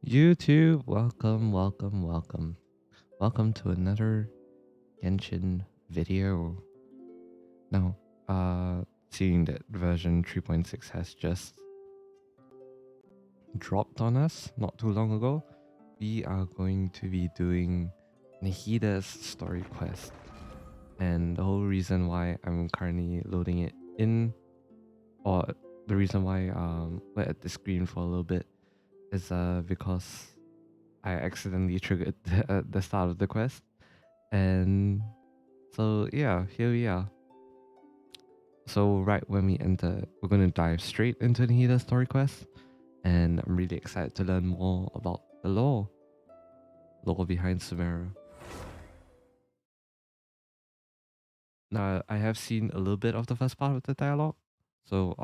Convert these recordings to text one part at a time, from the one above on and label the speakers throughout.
Speaker 1: YouTube, welcome, welcome, welcome. Welcome to another Genshin video. Now, seeing that version 3.6 has just dropped on us not too long ago, we are going to be doing Nahida's story quest. And the whole reason why I'm currently loading it in, or the reason why we're at the screen for a little bit, is because I accidentally triggered the start of the quest. And so yeah, here we are. So right when we enter, we're gonna dive straight into the Nahida story quest, and I'm really excited to learn more about the lore behind Sumeru. Now I have seen a little bit of the first part of the dialogue, so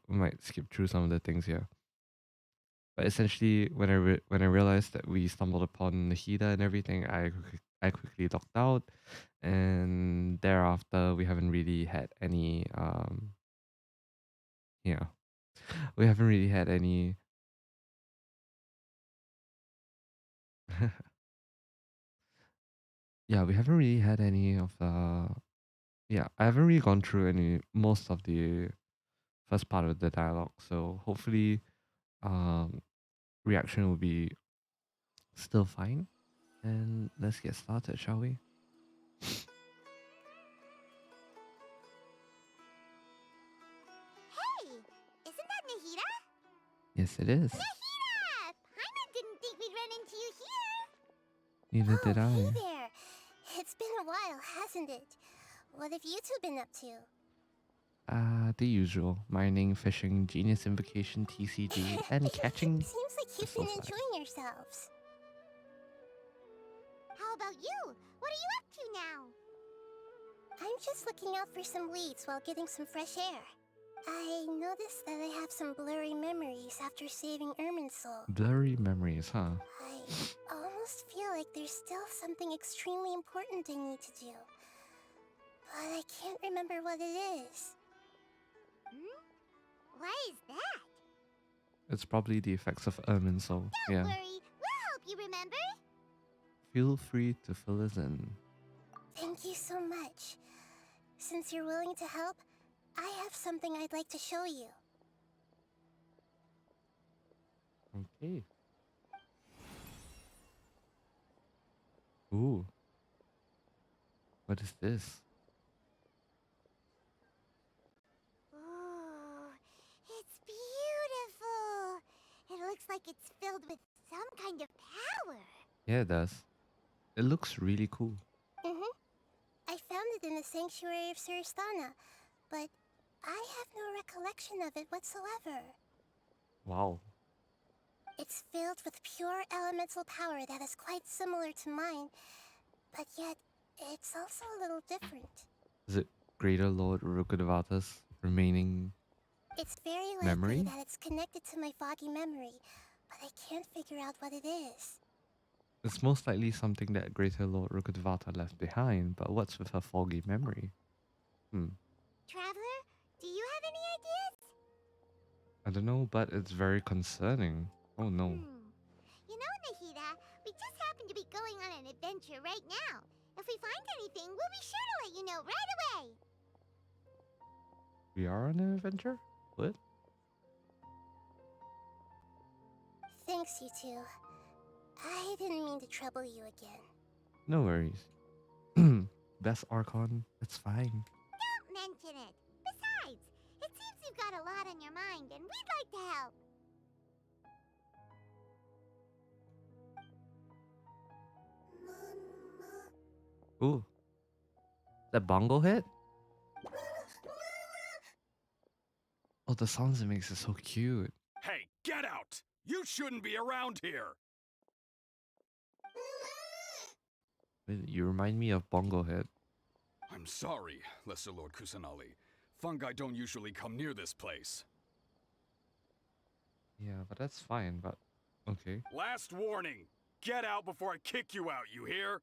Speaker 1: we might skip through some of the things here. But essentially, when I realized that we stumbled upon Nahida and everything, I quickly locked out, and thereafter we haven't really had any yeah, we haven't really had any yeah, we haven't really had any of the yeah, I haven't really gone through any most of the first part of the dialogue, so hopefully um reaction will be still fine. And let's get started, shall we?
Speaker 2: Hey, isn't that Nahida?
Speaker 1: Yes, it is.
Speaker 2: Nahida! Paimon didn't think we'd run into you here.
Speaker 1: Neither did
Speaker 2: Oh, hey
Speaker 1: I.
Speaker 2: there. It's been a while, hasn't it? What have you two been up to?
Speaker 1: The usual mining, fishing, genius invocation, TCG, and catching
Speaker 2: Seems like
Speaker 1: the
Speaker 2: you've been
Speaker 1: soul
Speaker 2: enjoying yourselves. How about you? What are you up to now? I'm just looking out for some leads while getting some fresh air. I noticed that I have some blurry memories after saving Soul.
Speaker 1: blurry memories, huh?
Speaker 2: I almost feel like there's still something extremely important I need to do. But I can't remember what it is. What is that?
Speaker 1: It's probably the effects of soul.
Speaker 2: Don't
Speaker 1: Yeah.
Speaker 2: worry, we'll help you remember.
Speaker 1: Feel free to fill us in.
Speaker 2: Thank you so much. Since you're willing to help, I have something I'd like to show you.
Speaker 1: Okay. Ooh. What is this?
Speaker 2: Ooh, it's beautiful. It looks like it's filled with some kind of power.
Speaker 1: Yeah, it does. It looks really cool.
Speaker 2: I found it in the sanctuary of Suristana, but I have no recollection of it whatsoever.
Speaker 1: Wow.
Speaker 2: It's filled with pure elemental power that is quite similar to mine, but yet it's also a little different.
Speaker 1: Is it Greater Lord Rukkhadevata's remaining
Speaker 2: It's very likely
Speaker 1: memory?
Speaker 2: that it's connected to my foggy memory, but I can't figure out what it is.
Speaker 1: It's most likely something that Greater Lord Rukkhadevata left behind, but what's with her foggy memory?
Speaker 2: Traveler, do you have any ideas?
Speaker 1: I don't know, but it's very concerning. Oh no.
Speaker 2: You know, Nahida, we just happen to be going on an adventure right now. If we find anything, we'll be sure to let you know right away.
Speaker 1: We are on an adventure? What?
Speaker 2: Thanks, you two. I didn't mean to trouble you again.
Speaker 1: No worries. Best Archon, it's fine.
Speaker 2: Don't mention it. Besides, it seems you've got a lot on your mind, and we'd like to help.
Speaker 1: Ooh. That bongo hit? Oh, the sounds it makes is so cute.
Speaker 3: Hey, get out! You shouldn't be around here!
Speaker 1: Wait, you remind me of bongo hit.
Speaker 3: I'm sorry, Lesser Lord Kusanali. Fungi don't usually come near this place.
Speaker 1: Yeah, but that's fine, but okay.
Speaker 3: Last warning! Get out before I kick you out, you hear?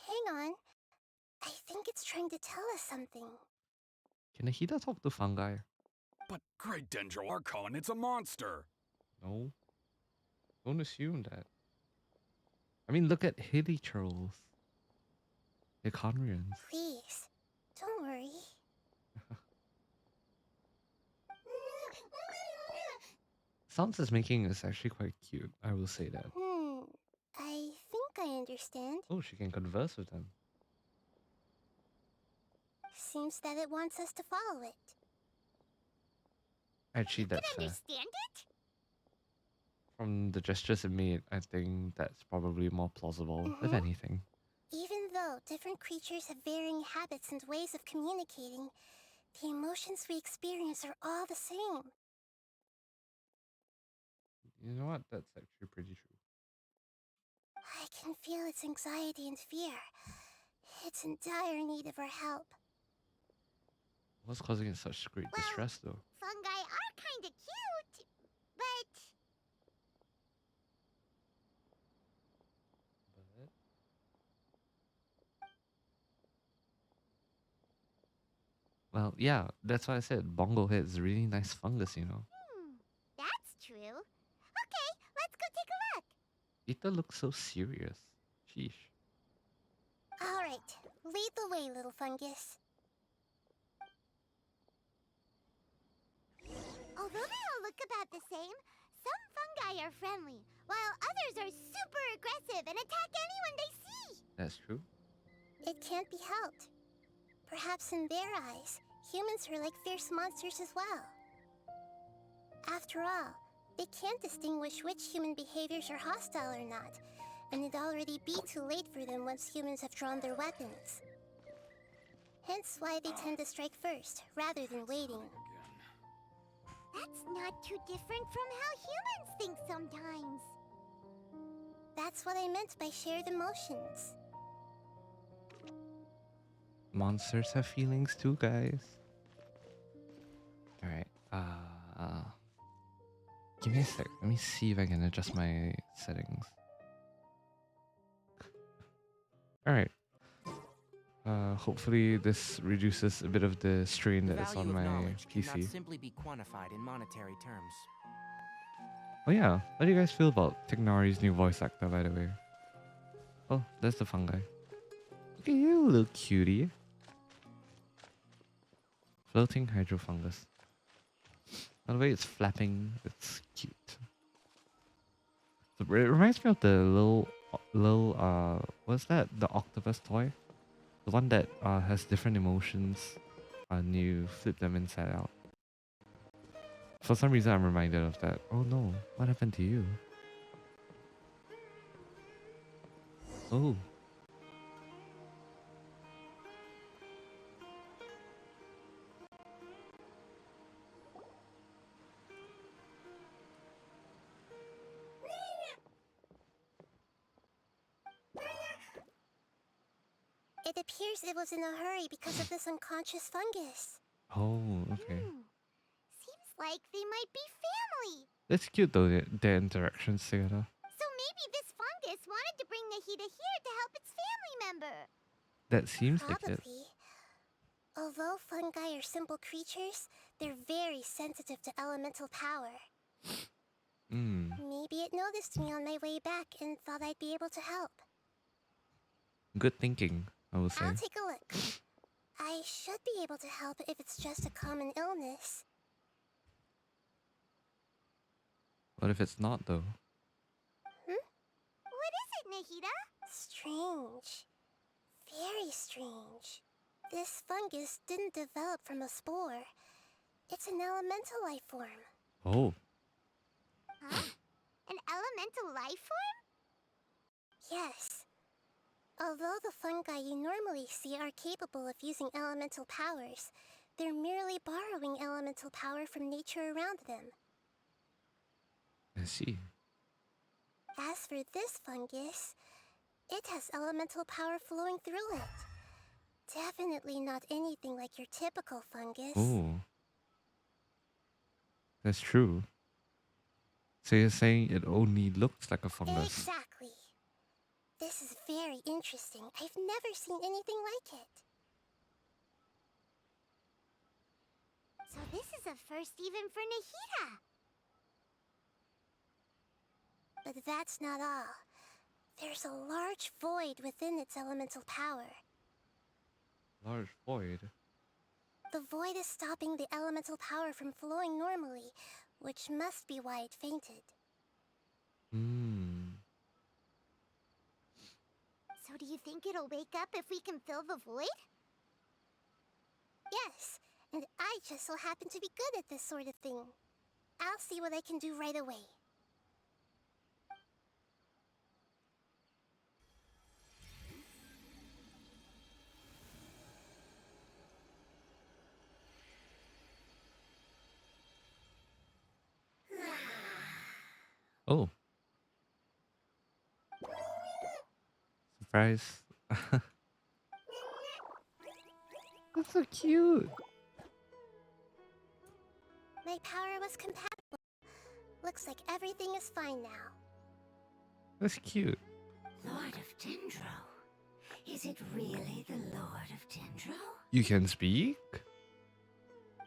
Speaker 2: Hang on. I think it's trying to tell us something.
Speaker 1: Can Nahida talk to fungi?
Speaker 3: But Great Dendro Archon, it's a monster!
Speaker 1: No, don't assume that. I mean, look at hilly trolls. They're Conrians.
Speaker 2: Please, don't worry.
Speaker 1: Sounds is making is actually quite cute. I will say that.
Speaker 2: I think I understand.
Speaker 1: Oh, she can converse with them.
Speaker 2: Seems that it wants us to follow it.
Speaker 1: Actually,
Speaker 2: You can
Speaker 1: that's fair.
Speaker 2: understand it?
Speaker 1: From the gestures it made, I think that's probably more plausible, if anything.
Speaker 2: Even though different creatures have varying habits and ways of communicating, the emotions we experience are all the same.
Speaker 1: You know what? That's actually pretty true.
Speaker 2: I can feel its anxiety and fear. It's in dire need of our help.
Speaker 1: What's causing it such great distress, though?
Speaker 2: Fungi are kinda cute, but...
Speaker 1: Well, yeah, that's why I said Bongo Head is a really nice fungus, you know?
Speaker 2: That's true. Okay, let's go take a look.
Speaker 1: Ita looks so serious. Sheesh.
Speaker 2: Alright, lead the way, little fungus. Although they all look about the same, some fungi are friendly, while others are super aggressive and attack anyone they see.
Speaker 1: That's true.
Speaker 2: It can't be helped. Perhaps in their eyes, humans are like fierce monsters as well. After all, they can't distinguish which human behaviors are hostile or not, and it'd already be too late for them once humans have drawn their weapons. Hence why they tend to strike first, rather than waiting. That's not too different from how humans think sometimes. That's what I meant by shared emotions.
Speaker 1: Monsters have feelings too, guys. Alright, give me a sec. Let me see if I can adjust my settings. Alright. Hopefully this reduces a bit of the strain that is on my PC.
Speaker 4: Cannot simply be quantified in monetary terms.
Speaker 1: Oh yeah, how do you guys feel about Tignari's new voice actor, by the way? Oh, there's the fungi. Look at you, little cutie. Floating hydrofungus. By the way, it's flapping. It's cute. So it reminds me of the little what's that? The octopus toy? The one that has different emotions and you flip them inside out. For some reason, I'm reminded of that. Oh no, what happened to you? Oh.
Speaker 2: It appears it was in a hurry because of this unconscious fungus.
Speaker 1: Oh, okay.
Speaker 2: Seems like they might be family.
Speaker 1: That's cute though, their interactions together.
Speaker 2: So maybe this fungus wanted to bring Nahida here to help its family member.
Speaker 1: That seems like it.
Speaker 2: Probably. Although fungi are simple creatures, they're very sensitive to elemental power. Maybe it noticed me on my way back and thought I'd be able to help.
Speaker 1: Good thinking, I would say.
Speaker 2: I'll take a look. I should be able to help if it's just a common illness.
Speaker 1: What if it's not though?
Speaker 2: What is it, Nahida? Strange. Very strange. This fungus didn't develop from a spore. It's an elemental life form.
Speaker 1: Oh.
Speaker 2: Huh? An elemental life form? Yes. Although the fungi you normally see are capable of using elemental powers, they're merely borrowing elemental power from nature around them.
Speaker 1: I see.
Speaker 2: As for this fungus, it has elemental power flowing through it. Definitely not anything like your typical fungus.
Speaker 1: Oh. That's true. So you're saying it only looks like a fungus?
Speaker 2: Exactly. This is very interesting. I've never seen anything like it. So this is a first even for Nahida. But that's not all. There's a large void within its elemental power.
Speaker 1: Large void.
Speaker 2: The void is stopping the elemental power from flowing normally, which must be why it fainted.
Speaker 1: Hmm.
Speaker 2: So do you think it'll wake up if we can fill the void? Yes, and I just so happen to be good at this sort of thing. I'll see what I can do right away.
Speaker 1: Oh. Surprise. That's so cute.
Speaker 2: My power was compatible. Looks like everything is fine now.
Speaker 1: That's cute.
Speaker 5: Lord of Dendro? Is it really the Lord of Dendro?
Speaker 1: You can speak?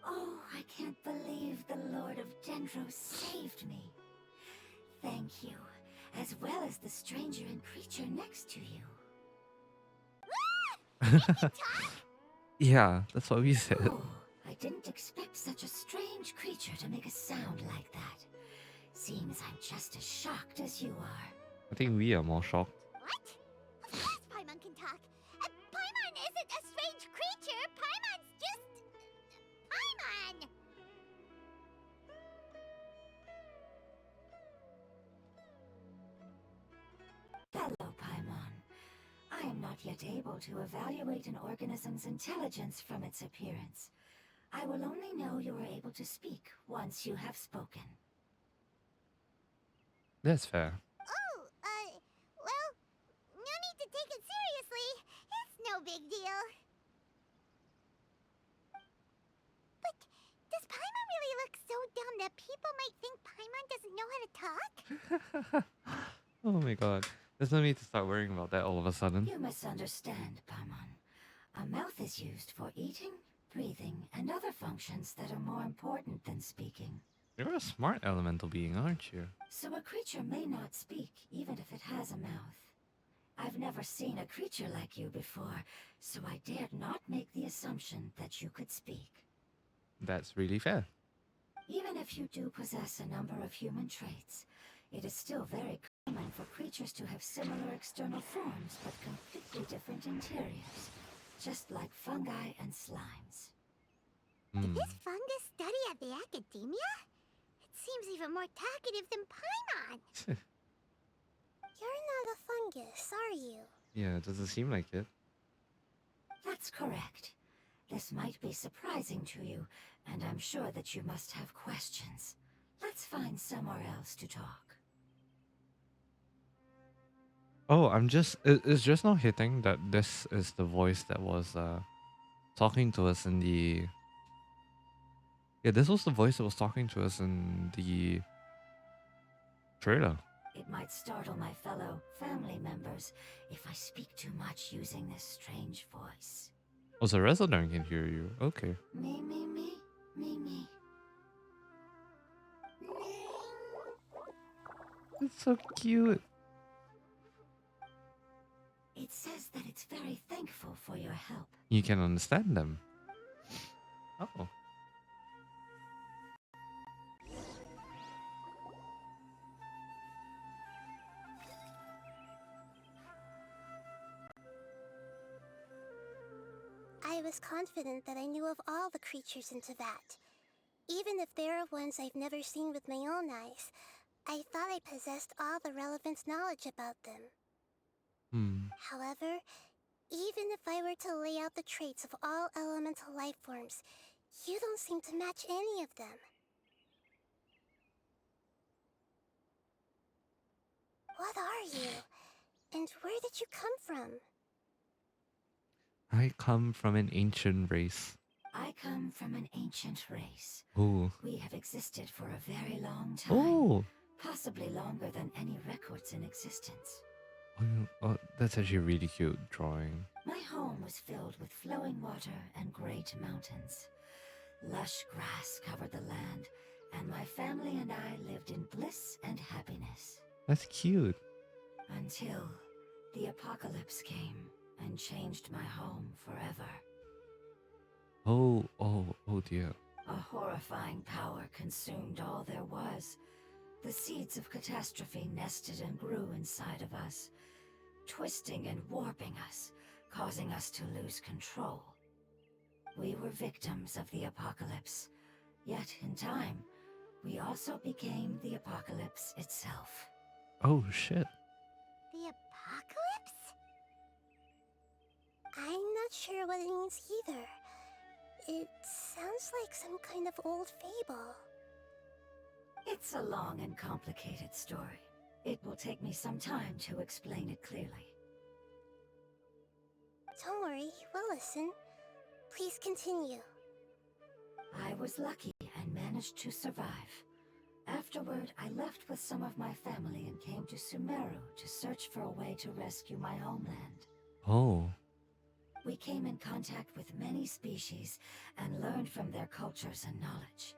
Speaker 5: Oh, I can't believe the Lord of Dendro saved me. Thank you, as well as the stranger and creature next to you.
Speaker 1: Yeah, that's what we said.
Speaker 5: Oh, I didn't expect such a strange creature to make a sound like that. Seems I'm just as shocked as you are.
Speaker 1: I think we are more shocked.
Speaker 2: What? Of course Paimon can talk. Paimon isn't a strange creature. Paimon's just... Paimon!
Speaker 5: Hello, Paimon. I am not yet able to evaluate an organism's intelligence from its appearance. I will only know you are able to speak once you have spoken.
Speaker 1: That's fair.
Speaker 2: Oh, well, no need to take it seriously. It's no big deal. But does Paimon really look so dumb that people might think Paimon doesn't know how to talk?
Speaker 1: Oh my god. There's no need to start worrying about that all of a sudden.
Speaker 5: You misunderstand, Paimon. A mouth is used for eating, breathing, and other functions that are more important than speaking.
Speaker 1: You're a smart elemental being, aren't you?
Speaker 5: So a creature may not speak, even if it has a mouth. I've never seen a creature like you before, so I dared not make the assumption that you could speak.
Speaker 1: That's really fair.
Speaker 5: Even if you do possess a number of human traits, it is still very common for creatures to have similar external forms but completely different interiors, just like fungi and slimes.
Speaker 1: Hmm.
Speaker 2: This fungus study at the academia? It seems even more talkative than Paimon. You're not a fungus, are you?
Speaker 1: Yeah, it doesn't seem like it.
Speaker 5: That's correct. This might be surprising to you, and I'm sure that you must have questions. Let's find somewhere else to talk.
Speaker 1: Oh, it's just now hitting that this is the voice that was talking to us in the... Yeah, this was the voice that was talking to us in the trailer.
Speaker 5: It might startle my fellow family members if I speak too much using this strange voice.
Speaker 1: Oh, so Resonar can hear you. Okay.
Speaker 5: Me, me, me, me, me.
Speaker 1: It's so cute.
Speaker 5: It says that it's very thankful for your help.
Speaker 1: You can understand them. Oh.
Speaker 2: I was confident that I knew of all the creatures in Teyvat. Even if there are ones I've never seen with my own eyes, I thought I possessed all the relevant knowledge about them. However, even if I were to lay out the traits of all elemental life forms, you don't seem to match any of them. What are you? And where did you come from?
Speaker 1: I come from an ancient race.
Speaker 5: I come from an ancient race.
Speaker 1: Ooh.
Speaker 5: We have existed for a very long time.
Speaker 1: Oh.
Speaker 5: Possibly longer than any records in existence.
Speaker 1: Oh, that's actually a really cute drawing.
Speaker 5: My home was filled with flowing water and great mountains. Lush grass covered the land, and my family and I lived in bliss and happiness.
Speaker 1: That's cute.
Speaker 5: Until the apocalypse came and changed my home forever.
Speaker 1: Oh dear.
Speaker 5: A horrifying power consumed all there was. The seeds of catastrophe nested and grew inside of us, twisting and warping us, causing us to lose control. We were victims of the apocalypse, yet in time, we also became the apocalypse itself.
Speaker 1: Oh shit.
Speaker 2: The apocalypse? I'm not sure what it means either. It sounds like some kind of old fable.
Speaker 5: It's a long and complicated story. It will take me some time to explain it clearly.
Speaker 2: Don't worry, we'll listen. Please continue.
Speaker 5: I was lucky and managed to survive. Afterward, I left with some of my family and came to Sumeru to search for a way to rescue my homeland.
Speaker 1: Oh.
Speaker 5: We came in contact with many species and learned from their cultures and knowledge,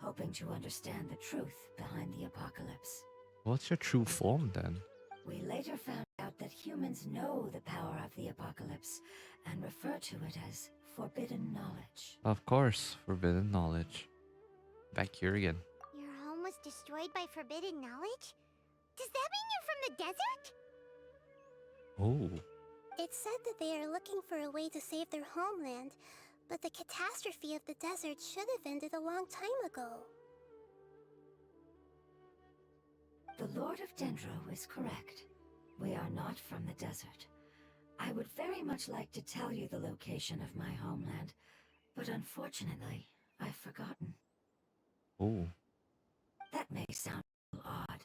Speaker 5: hoping to understand the truth behind the apocalypse.
Speaker 1: What's your true form then?
Speaker 5: We later found out that humans know the power of the apocalypse and refer to it as forbidden knowledge.
Speaker 1: Of course, forbidden knowledge. Back here again.
Speaker 2: Your home was destroyed by forbidden knowledge? Does that mean you're from the desert?
Speaker 1: Oh.
Speaker 2: It's said that they are looking for a way to save their homeland, but the catastrophe of the desert should have ended a long time ago.
Speaker 5: The Lord of Dendro is correct. We are not from the desert. I would very much like to tell you the location of my homeland, but unfortunately, I've forgotten.
Speaker 1: Oh.
Speaker 5: That may sound a little odd,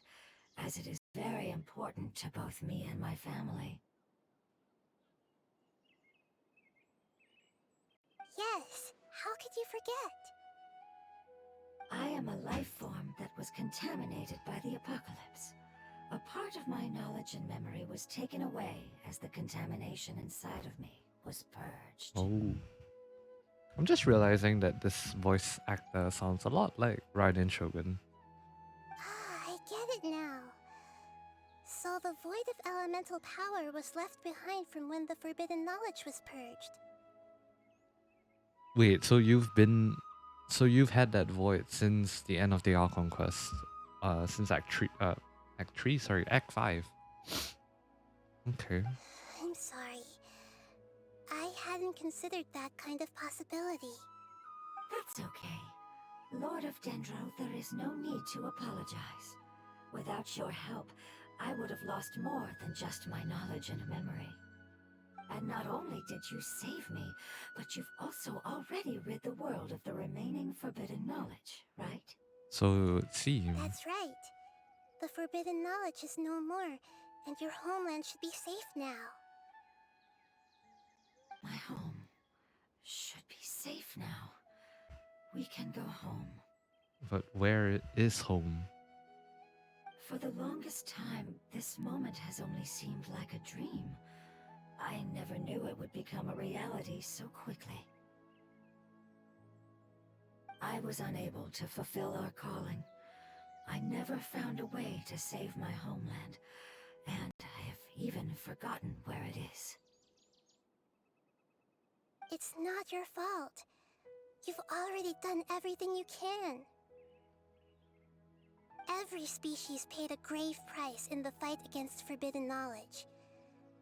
Speaker 5: as it is very important to both me and my family.
Speaker 2: Yes, how could you forget?
Speaker 5: I am a life form that was contaminated by the apocalypse. A part of my knowledge and memory was taken away as the contamination inside of me was purged.
Speaker 1: Oh. I'm just realizing that this voice actor sounds a lot like Raiden Shogun.
Speaker 2: Ah, I get it now. So the void of elemental power was left behind from when the forbidden knowledge was purged.
Speaker 1: Wait, so you've had that void since the end of the Archon quest. Since Act 5. Okay.
Speaker 2: I'm sorry. I hadn't considered that kind of possibility.
Speaker 5: That's okay. Lord of Dendro, there is no need to apologize. Without your help, I would have lost more than just my knowledge and memory. And not only did you save me, but you've also already rid the world of the remaining forbidden knowledge, right?
Speaker 1: So it seems.
Speaker 2: That's right. The forbidden knowledge is no more, and your homeland should be safe now.
Speaker 5: My home should be safe now. We can go home.
Speaker 1: But where is home?
Speaker 5: For the longest time, this moment has only seemed like a dream. I never knew it would become a reality so quickly. I was unable to fulfill our calling. I never found a way to save my homeland, and I have even forgotten where it is.
Speaker 2: It's not your fault. You've already done everything you can. Every species paid a grave price in the fight against forbidden knowledge.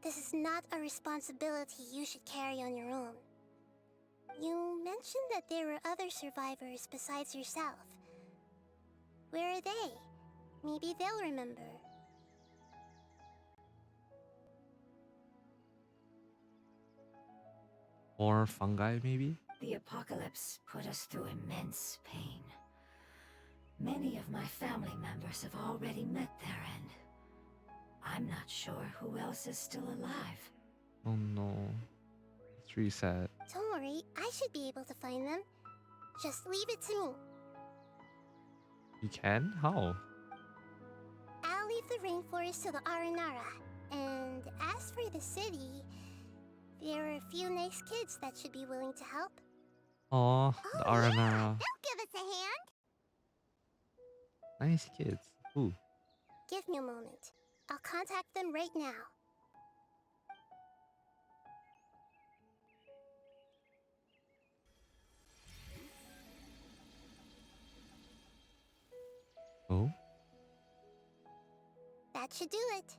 Speaker 2: This is not a responsibility you should carry on your own. You mentioned that there were other survivors besides yourself. Where are they? Maybe they'll remember.
Speaker 1: Or fungi, maybe?
Speaker 5: The apocalypse put us through immense pain. Many of my family members have already met their end. I'm not sure who else is still alive.
Speaker 1: Oh no. It's really sad.
Speaker 2: Don't worry, I should be able to find them. Just leave it to me.
Speaker 1: You can? How?
Speaker 2: I'll leave the rainforest to the Aranara. And as for the city, there are a few nice kids that should be willing to help.
Speaker 1: Aw, the Aranara.
Speaker 2: They'll give us a hand.
Speaker 1: Nice kids. Ooh.
Speaker 2: Give me a moment. I'll contact them right now.
Speaker 1: Oh?
Speaker 2: That should do it.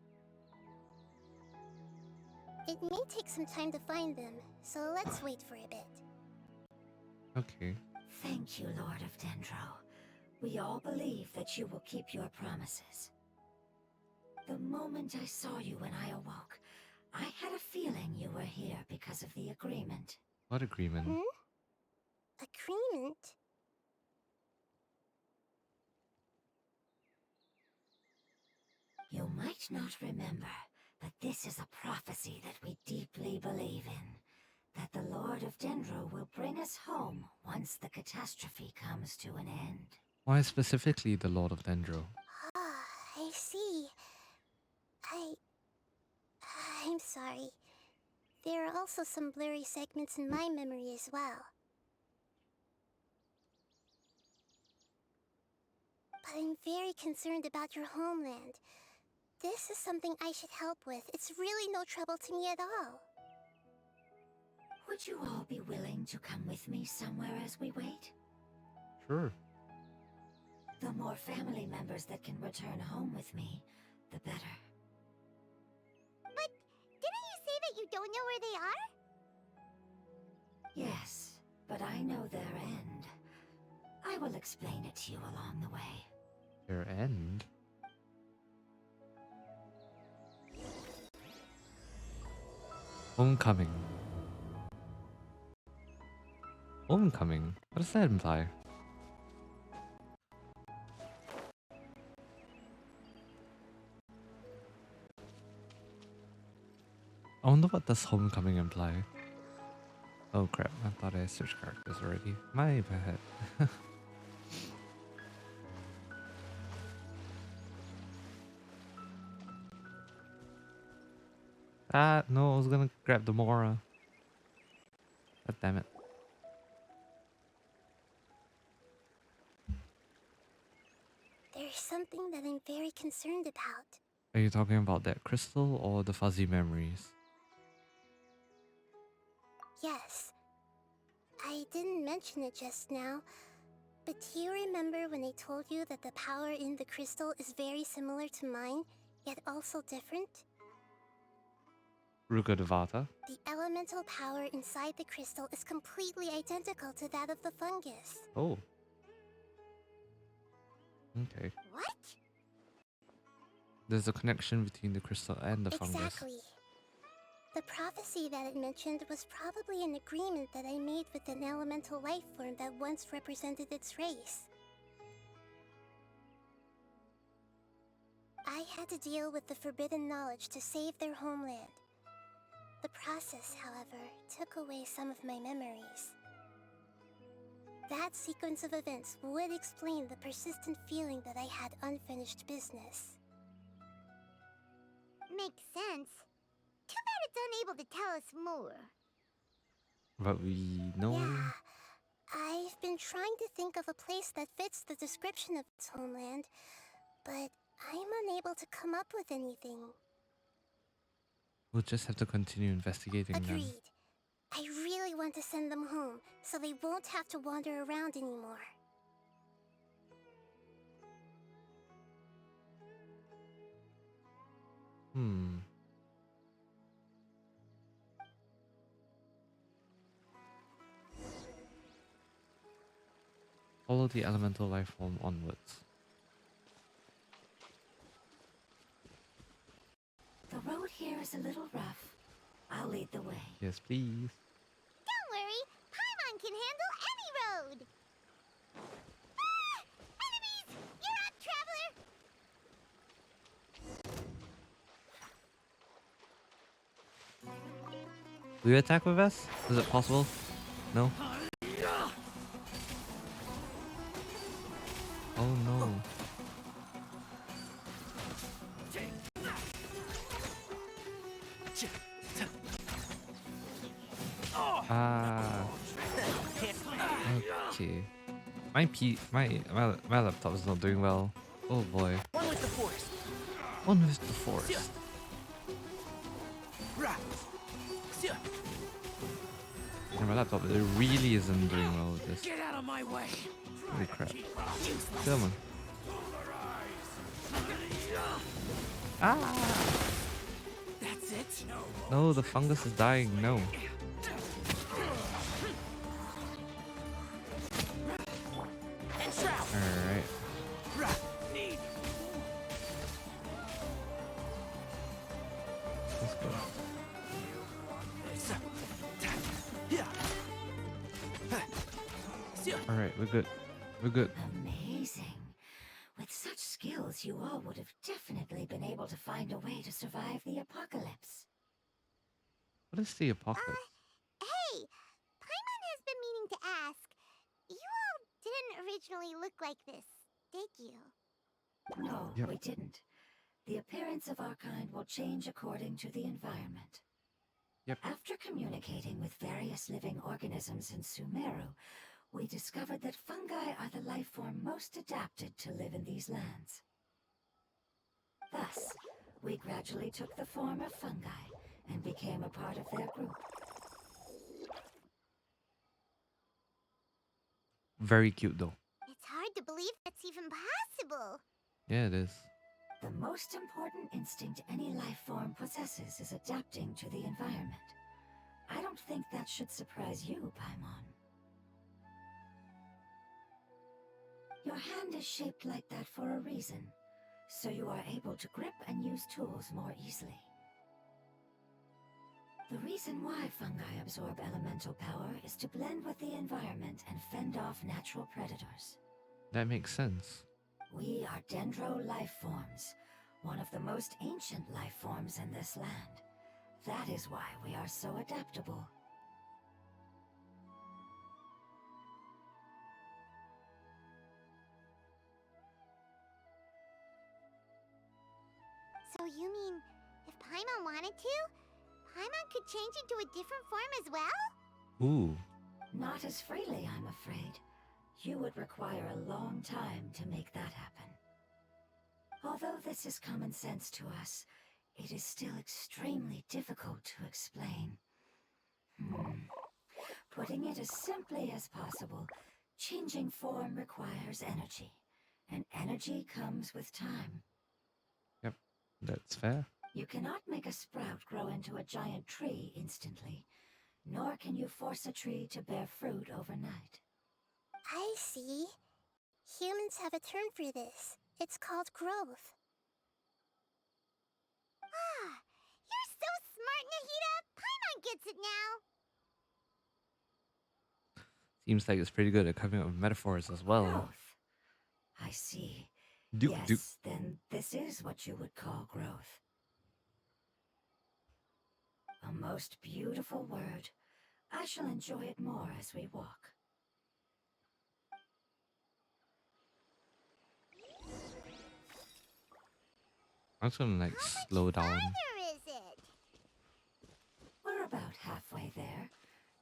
Speaker 2: It may take some time to find them, so let's wait for a bit.
Speaker 1: Okay.
Speaker 5: Thank you, Lord of Dendro. We all believe that you will keep your promises. The moment I saw you when I awoke, I had a feeling you were here because of the agreement.
Speaker 1: What agreement?
Speaker 2: Agreement?
Speaker 5: You might not remember, but this is a prophecy that we deeply believe in. That the Lord of Dendro will bring us home once the catastrophe comes to an end.
Speaker 1: Why specifically the Lord of Dendro?
Speaker 2: Ah, I see. I'm sorry. There are also some blurry segments in my memory as well. But I'm very concerned about your homeland. This is something I should help with. It's really no trouble to me at all.
Speaker 5: Would you all be willing to come with me somewhere as we wait?
Speaker 1: Sure.
Speaker 5: The more family members that can return home with me, the better.
Speaker 2: But didn't you say that you don't know where they are?
Speaker 5: Yes, but I know their end. I will explain it to you along the way.
Speaker 1: Their end? Homecoming. Homecoming? What does that imply? I wonder what does homecoming imply? Oh crap, I thought I switched characters already. My bad. Ah, no, I was gonna grab the Mora. God damn it.
Speaker 2: There's something that I'm very concerned about.
Speaker 1: Are you talking about that crystal or the fuzzy memories?
Speaker 2: Yes. I didn't mention it just now, but do you remember when I told you that the power in the crystal is very similar to mine, yet also different?
Speaker 1: Rugadavata?
Speaker 2: The elemental power inside the crystal is completely identical to that of the fungus.
Speaker 1: Oh. Okay.
Speaker 2: What?
Speaker 1: There's a connection between the crystal and the fungus.
Speaker 2: Exactly. The prophecy that it mentioned was probably an agreement that I made with an elemental life form that once represented its race. I had to deal with the forbidden knowledge to save their homeland. The process, however, took away some of my memories. That sequence of events would explain the persistent feeling that I had unfinished business.
Speaker 6: Makes sense. Too bad it's unable to tell us more.
Speaker 1: But we know.
Speaker 2: Yeah, I've been trying to think of a place that fits the description of its homeland, but I'm unable to come up with anything.
Speaker 1: We'll just have to continue investigating them.
Speaker 2: Agreed. I really want to send them home, so they won't have to wander around anymore.
Speaker 1: Follow the elemental life form onwards.
Speaker 5: The road here is a little rough. I'll lead the way.
Speaker 1: Yes, please.
Speaker 6: Don't worry, Paimon can handle any road. Ah! Enemies! You're up, traveler!
Speaker 1: Will you attack with us? Is it possible? No? Oh no. Ah. Okay. My laptop is not doing well. Oh boy.
Speaker 4: One with the force.
Speaker 1: One with the force. And my laptop, it really isn't doing well with this.
Speaker 4: Get out of my way!
Speaker 1: Holy crap. Come on. Ah!
Speaker 4: That's it?
Speaker 1: No, the fungus is dying. No. Alright. Let's go. Alright, we're good. We're good.
Speaker 5: Amazing. With such skills, you all would have definitely been able to find a way to survive the apocalypse.
Speaker 1: What is the apocalypse?
Speaker 6: Hey, Paimon has been meaning to ask. You all didn't originally look like this, did you?
Speaker 5: No,
Speaker 1: Yep.
Speaker 5: we didn't. The appearance of our kind will change according to the environment.
Speaker 1: Yep.
Speaker 5: After communicating with various living organisms in Sumeru, we discovered that fungi are the life form most adapted to live in these lands. Thus, we gradually took the form of fungi and became a part of their group.
Speaker 1: Very cute though.
Speaker 6: It's hard to believe that's even possible.
Speaker 1: Yeah, it is.
Speaker 5: The most important instinct any life form possesses is adapting to the environment. I don't think that should surprise you, Paimon. Your hand is shaped like that for a reason, so you are able to grip and use tools more easily. The reason why fungi absorb elemental power is to blend with the environment and fend off natural predators.
Speaker 1: That makes sense.
Speaker 5: We are Dendro life forms, one of the most ancient life forms in this land. That is why we are so adaptable.
Speaker 6: So you mean, if Paimon wanted to, Paimon could change into a different form as well?
Speaker 1: Ooh.
Speaker 5: Not as freely, I'm afraid. You would require a long time to make that happen. Although this is common sense to us, it is still extremely difficult to explain. Putting it as simply as possible, changing form requires energy, and energy comes with time.
Speaker 1: Yep, that's fair.
Speaker 5: You cannot make a sprout grow into a giant tree instantly, nor can you force a tree to bear fruit overnight.
Speaker 2: I see. Humans have a term for this. It's called growth.
Speaker 6: Ah, you're so smart, Nahida! Paimon gets it now!
Speaker 1: Seems like it's pretty good at coming up with metaphors as well.
Speaker 5: Growth. I see.
Speaker 1: Duke,
Speaker 5: Yes,
Speaker 1: Duke.
Speaker 5: then this is what you would call growth. A most beautiful word. I shall enjoy it more as we walk.
Speaker 1: I'm just gonna like slow down.
Speaker 6: Where is it?
Speaker 5: We're about halfway there.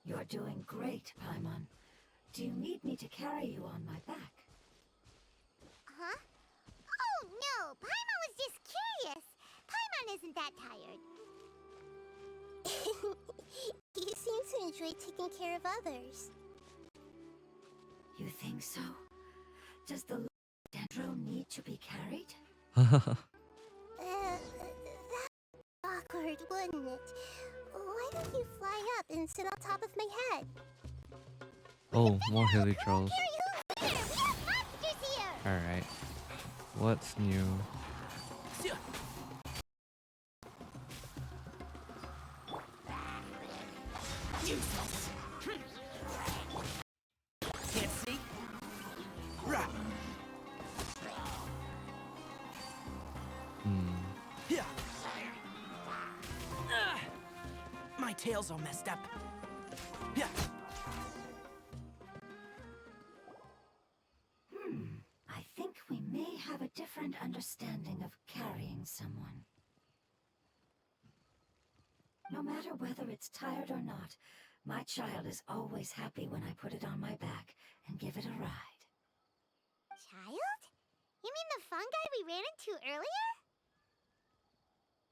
Speaker 5: You're doing great, Paimon. Do you need me to carry you on my back?
Speaker 6: Huh? Oh no, Paimon was just curious. Paimon isn't that tired.
Speaker 2: You seem to enjoy taking care of others.
Speaker 5: You think so? Does the Dendro need to be carried?
Speaker 2: That's awkward, wouldn't it? Why don't you fly up and sit on top of my head?
Speaker 1: Oh, more hilly trolls.
Speaker 6: Here, we have monsters here!
Speaker 1: Alright. What's new?
Speaker 4: Useless. Can't see? Rah. Yeah. My tail's all messed up. Yeah.
Speaker 5: I think we may have a different understanding of carrying someone. No matter whether it's tired or not, my child is always happy when I put it on my back and give it a ride.
Speaker 6: Child? You mean the fungi we ran into earlier?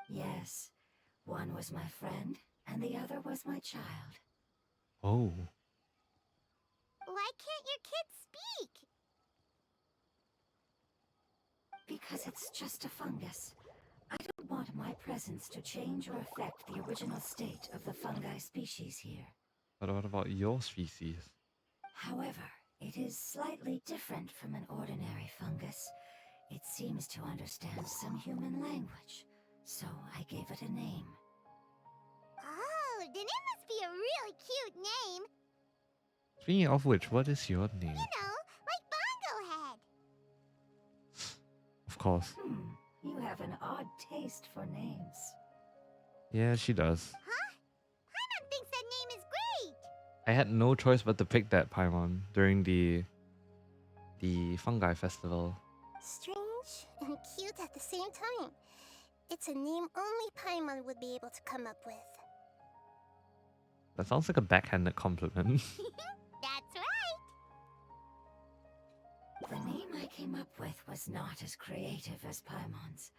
Speaker 5: Yes, one was my friend, and the other was my child.
Speaker 1: Oh.
Speaker 6: Why can't your kids speak?
Speaker 5: Because it's just a fungus. I don't want my presence to change or affect the original state of the fungi species here.
Speaker 1: But what about your species?
Speaker 5: However, it is slightly different from an ordinary fungus. It seems to understand some human language, so I gave it a name.
Speaker 6: Oh, then it must be a really cute name.
Speaker 1: Speaking of which, what is your name?
Speaker 6: You know, like Bongo Head.
Speaker 1: Of course.
Speaker 5: You have an odd taste for names.
Speaker 1: Yeah, she does.
Speaker 6: Huh? Paimon thinks that name is great.
Speaker 1: I had no choice but to pick that Paimon during the fungi festival.
Speaker 2: Strange and cute at the same time. It's a name only Paimon would be able to come up with.
Speaker 1: That sounds like a backhanded compliment.
Speaker 6: That's right.
Speaker 5: The name I came up with was not as creative as Paimon's.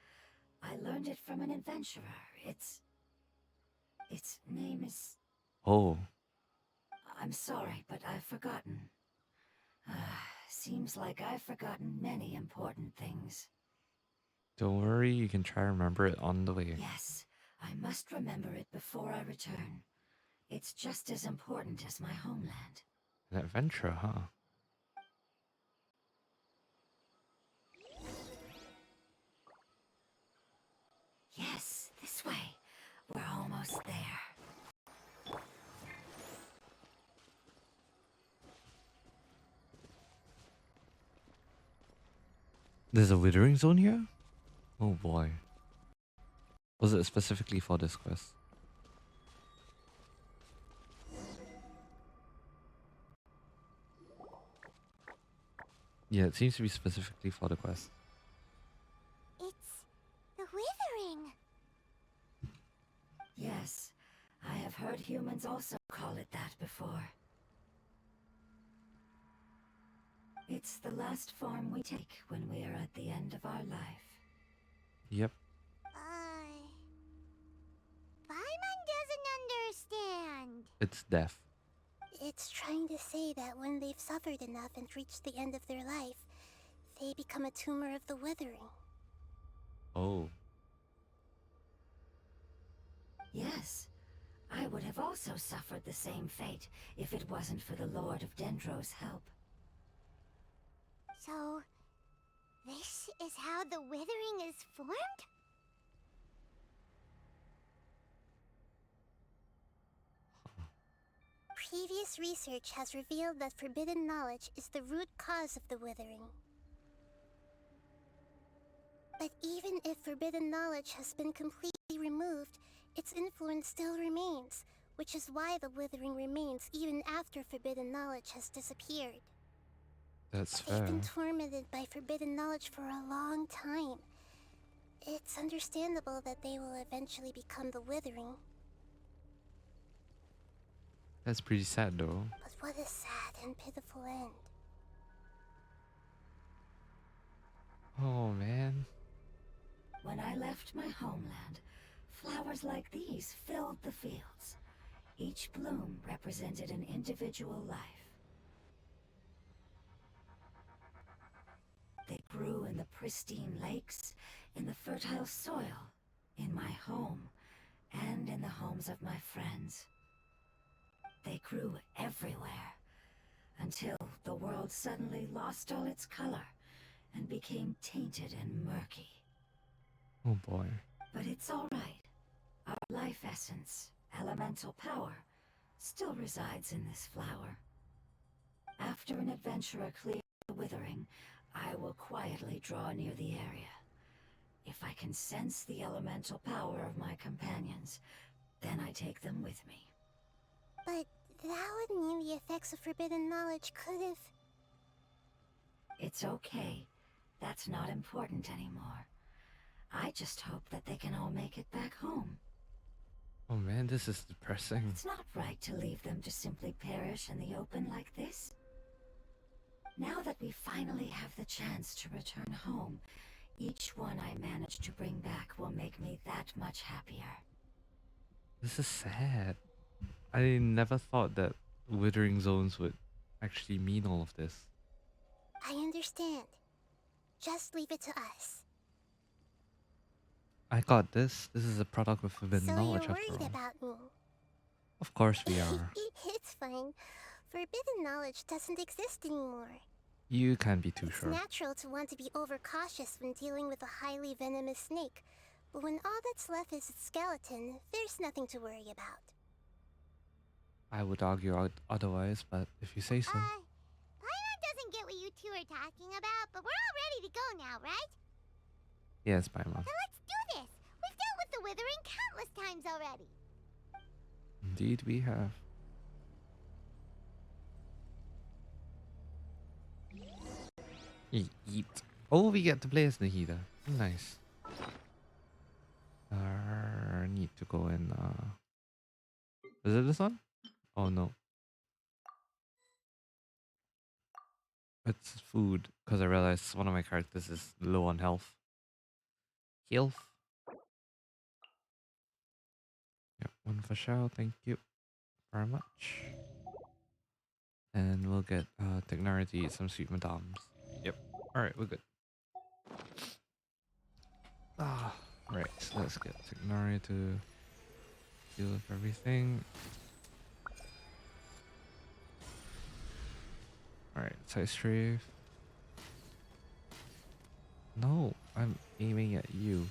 Speaker 5: I learned it from an adventurer. Its name is...
Speaker 1: Oh.
Speaker 5: I'm sorry, but I've forgotten. Seems like I've forgotten many important things.
Speaker 1: Don't worry, you can try to remember it on the way.
Speaker 5: Yes, I must remember it before I return. It's just as important as my homeland.
Speaker 1: An adventure, huh?
Speaker 5: Yes, this way. We're almost there.
Speaker 1: There's a withering zone here? Oh boy. Was it specifically for this quest? Yeah, it seems to be specifically for the quest.
Speaker 6: It's the Withering.
Speaker 5: Yes, I have heard humans also call it that before. It's the last form we take when we are at the end of our life.
Speaker 1: Yep.
Speaker 6: Paimon doesn't understand.
Speaker 1: It's death.
Speaker 2: It's trying to say that when they've suffered enough and reached the end of their life, they become a tumor of the Withering.
Speaker 1: Oh.
Speaker 5: Yes, I would have also suffered the same fate if it wasn't for the Lord of Dendro's help.
Speaker 6: So, this is how the Withering is formed?
Speaker 2: Previous research has revealed that forbidden knowledge is the root cause of the Withering. But even if forbidden knowledge has been completely removed, its influence still remains, which is why the Withering remains even after forbidden knowledge has disappeared.
Speaker 1: That's
Speaker 2: They've
Speaker 1: fair.
Speaker 2: been tormented by forbidden knowledge for a long time. It's understandable that they will eventually become the Withering.
Speaker 1: That's pretty sad though.
Speaker 2: But what a sad and pitiful end.
Speaker 1: Oh man.
Speaker 5: When I left my homeland, flowers like these filled the fields. Each bloom represented an individual life. They grew in the pristine lakes, in the fertile soil, in my home, and in the homes of my friends. They grew everywhere, until the world suddenly lost all its color and became tainted and murky.
Speaker 1: Oh boy.
Speaker 5: But it's all right. Our life essence, elemental power, still resides in this flower. After an adventurer clears the Withering, I will quietly draw near the area. If I can sense the elemental power of my companions, then I take them with me.
Speaker 2: But that would mean the effects of forbidden knowledge could have...
Speaker 5: It's okay. That's not important anymore. I just hope that they can all make it back home.
Speaker 1: Oh man, this is depressing.
Speaker 5: It's not right to leave them to simply perish in the open like this. Now that we finally have the chance to return home, Each one I manage to bring back will make me that much happier.
Speaker 1: This is sad. I never thought that withering zones would actually mean all of this.
Speaker 2: I understand. Just leave it to us.
Speaker 1: I got this. This is a product of forbidden
Speaker 2: So
Speaker 1: knowledge
Speaker 2: you're
Speaker 1: after
Speaker 2: worried
Speaker 1: all.
Speaker 2: about me.
Speaker 1: Of course we are.
Speaker 2: It's fine. Forbidden knowledge doesn't exist anymore.
Speaker 1: You can't be too
Speaker 2: It's
Speaker 1: sure.
Speaker 2: natural to want to be overcautious when dealing with a highly venomous snake, but when all that's left is its skeleton, there's nothing to worry about.
Speaker 1: I would argue otherwise, but if you say so.
Speaker 6: Paimon doesn't get what you two are talking about, but we're all ready to go now, right?
Speaker 1: Yes, Paimon.
Speaker 6: Then let's do this! We've dealt with the Withering countless times already!
Speaker 1: Indeed we have. Eat. Oh, we get to play as Nahida. Nice. Need to go and is it this one? Oh no. It's food, because I realized one of my characters is low on health. Health. Yep, one for Shao, thank you very much. And we'll get Tignara to eat some sweet madams. Yep. Alright, we're good. Right, so let's get Tignari to deal with everything. Alright, side strafe. No, I'm aiming at you.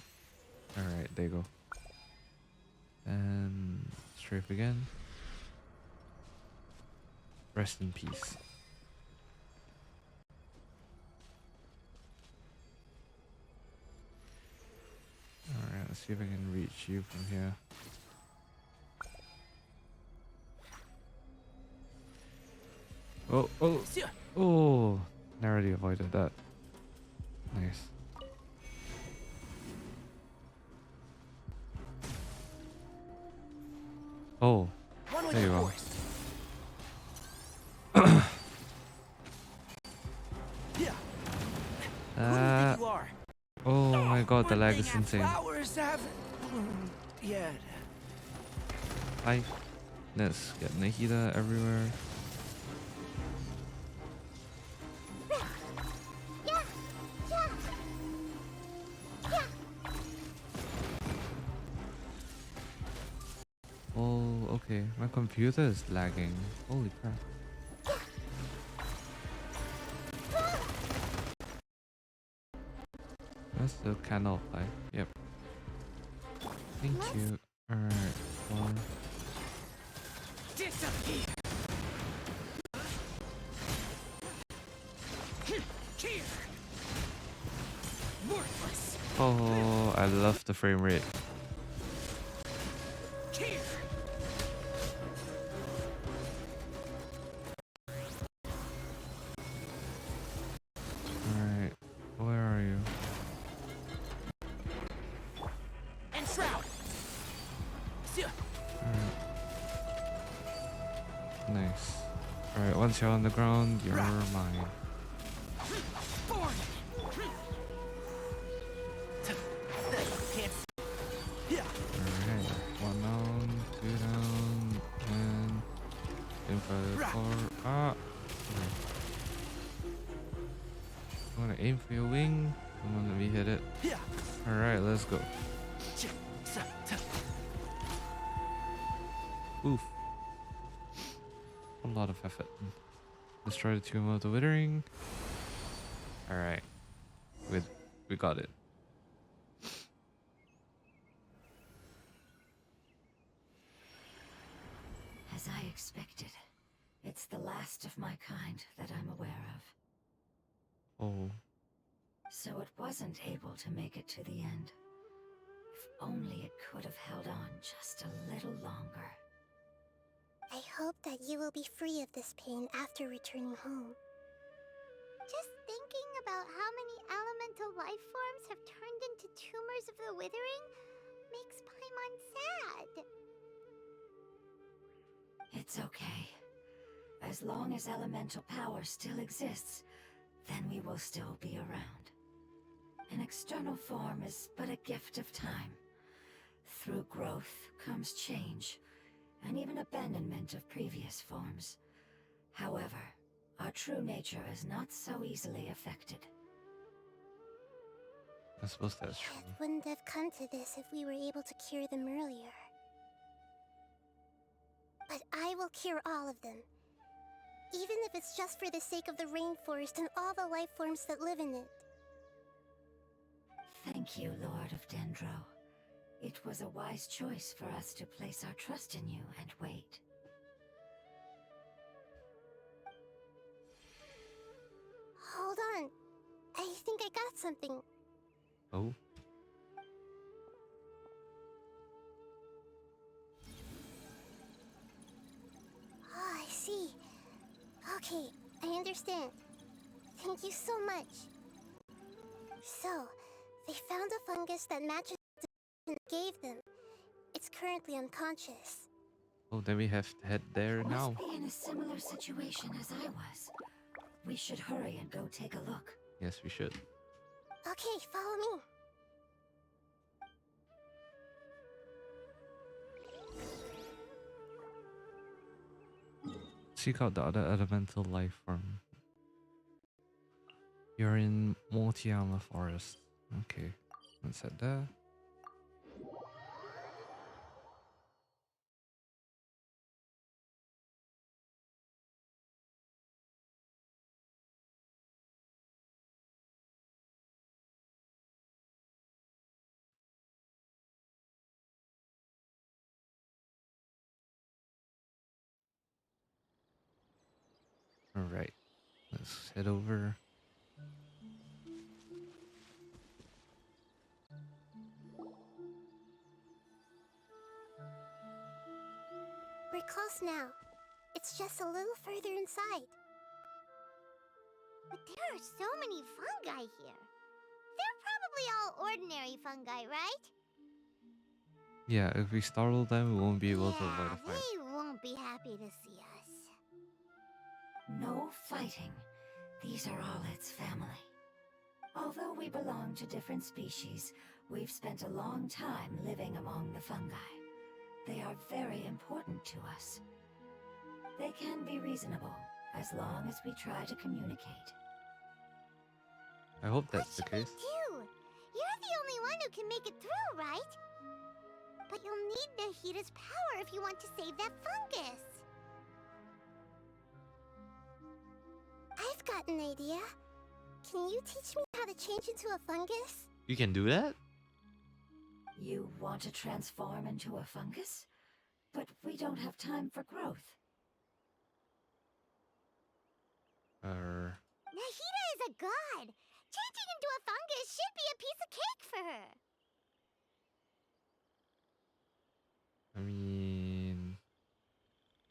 Speaker 1: Alright, there you go. And strafe again. Rest in peace. Alright, let's see if I can reach you from here. Oh, oh, oh! Narrowly avoided that. Nice. Oh, there you go. Oh my god, the lag is insane. Hi. Let's get Nahida everywhere. Oh, okay. My computer is lagging. Holy crap. That's the candle light. Yep. Thank you. Alright, one. Oh, I love the frame rate. Alright, where are you? Alright. Nice. Alright, once you're on the ground, you're mine. Alright, one down, two down, and in for the floor. Ah! I wanna aim for your wing. Come on, let me hit it. Alright, let's go. Oof. A lot of effort. Destroy the tomb of the withering. Alright. We got it.
Speaker 5: As I expected, it's the last of my kind that I'm aware of.
Speaker 1: Oh.
Speaker 5: So it wasn't able to make it to the end. If only it could have held on just a little longer.
Speaker 2: I hope that you will be free of this pain after returning home.
Speaker 6: Just thinking about how many elemental life forms have turned into tumors of the Withering makes Paimon sad.
Speaker 5: It's okay. As long as elemental power still exists, then we will still be around. An external form is but a gift of time. Through growth comes change, and even abandonment of previous forms. However, our true nature is not so easily affected.
Speaker 1: I suppose that's true.
Speaker 2: It wouldn't have come to this if we were able to cure them earlier. But I will cure all of them. Even if it's just for the sake of the rainforest and all the life forms that live in it.
Speaker 5: Thank you, Lord of Dendro. It was a wise choice for us to place our trust in you and wait.
Speaker 2: Hold on. I think I got something.
Speaker 1: Oh?
Speaker 2: Oh, I see. Okay, I understand. Thank you so much. So, they found a fungus that matches the description I gave them. It's currently unconscious.
Speaker 1: Oh, then we have to head there now.
Speaker 5: Must be in a similar situation as I was. We should hurry and go take a look.
Speaker 1: Yes, we should.
Speaker 2: Okay, follow me.
Speaker 1: Seek out the other elemental life form. You're in Mortiama Forest. Okay, let's head there. Alright, let's head over.
Speaker 2: We're close now. It's just a little further inside.
Speaker 6: But there are so many fungi here. They're probably all ordinary fungi, right?
Speaker 1: Yeah, if we startle them, we won't be able to avoid a fight.
Speaker 6: They won't be happy to see us.
Speaker 5: No fighting. These are all its family. Although we belong to different species, we've spent a long time living among the fungi. They are very important to us. They can be reasonable, as long as we try to communicate.
Speaker 1: I hope that's the
Speaker 6: What should
Speaker 1: case.
Speaker 6: we do? You're the only one who can make it through, right? But you'll need Nahida's power if you want to save that fungus.
Speaker 2: I've got an idea. Can you teach me how to change into a fungus?
Speaker 1: You can do that?
Speaker 5: You want to transform into a fungus? But we don't have time for growth.
Speaker 6: Nahida is a god. Changing into a fungus should be a piece of cake for her.
Speaker 1: I mean,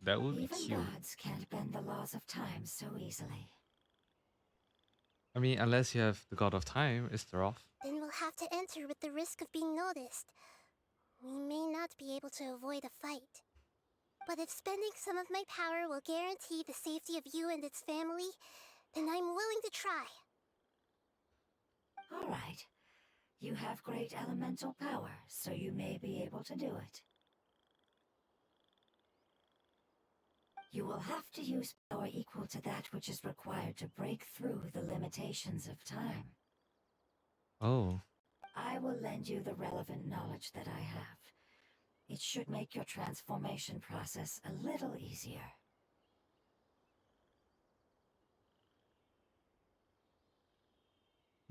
Speaker 1: that would be
Speaker 5: Even
Speaker 1: cute.
Speaker 5: gods can't bend the laws of time so easily.
Speaker 1: I mean, unless you have the God of Time, Istaroth.
Speaker 2: Then we'll have to enter with the risk of being noticed. We may not be able to avoid a fight. But if spending some of my power will guarantee the safety of you and its family, then I'm willing to try.
Speaker 5: All right. You have great elemental power, so you may be able to do it. You will have to use power equal to that which is required to break through the limitations of time.
Speaker 1: Oh,
Speaker 5: I will lend you the relevant knowledge that I have. It should make your transformation process a little easier.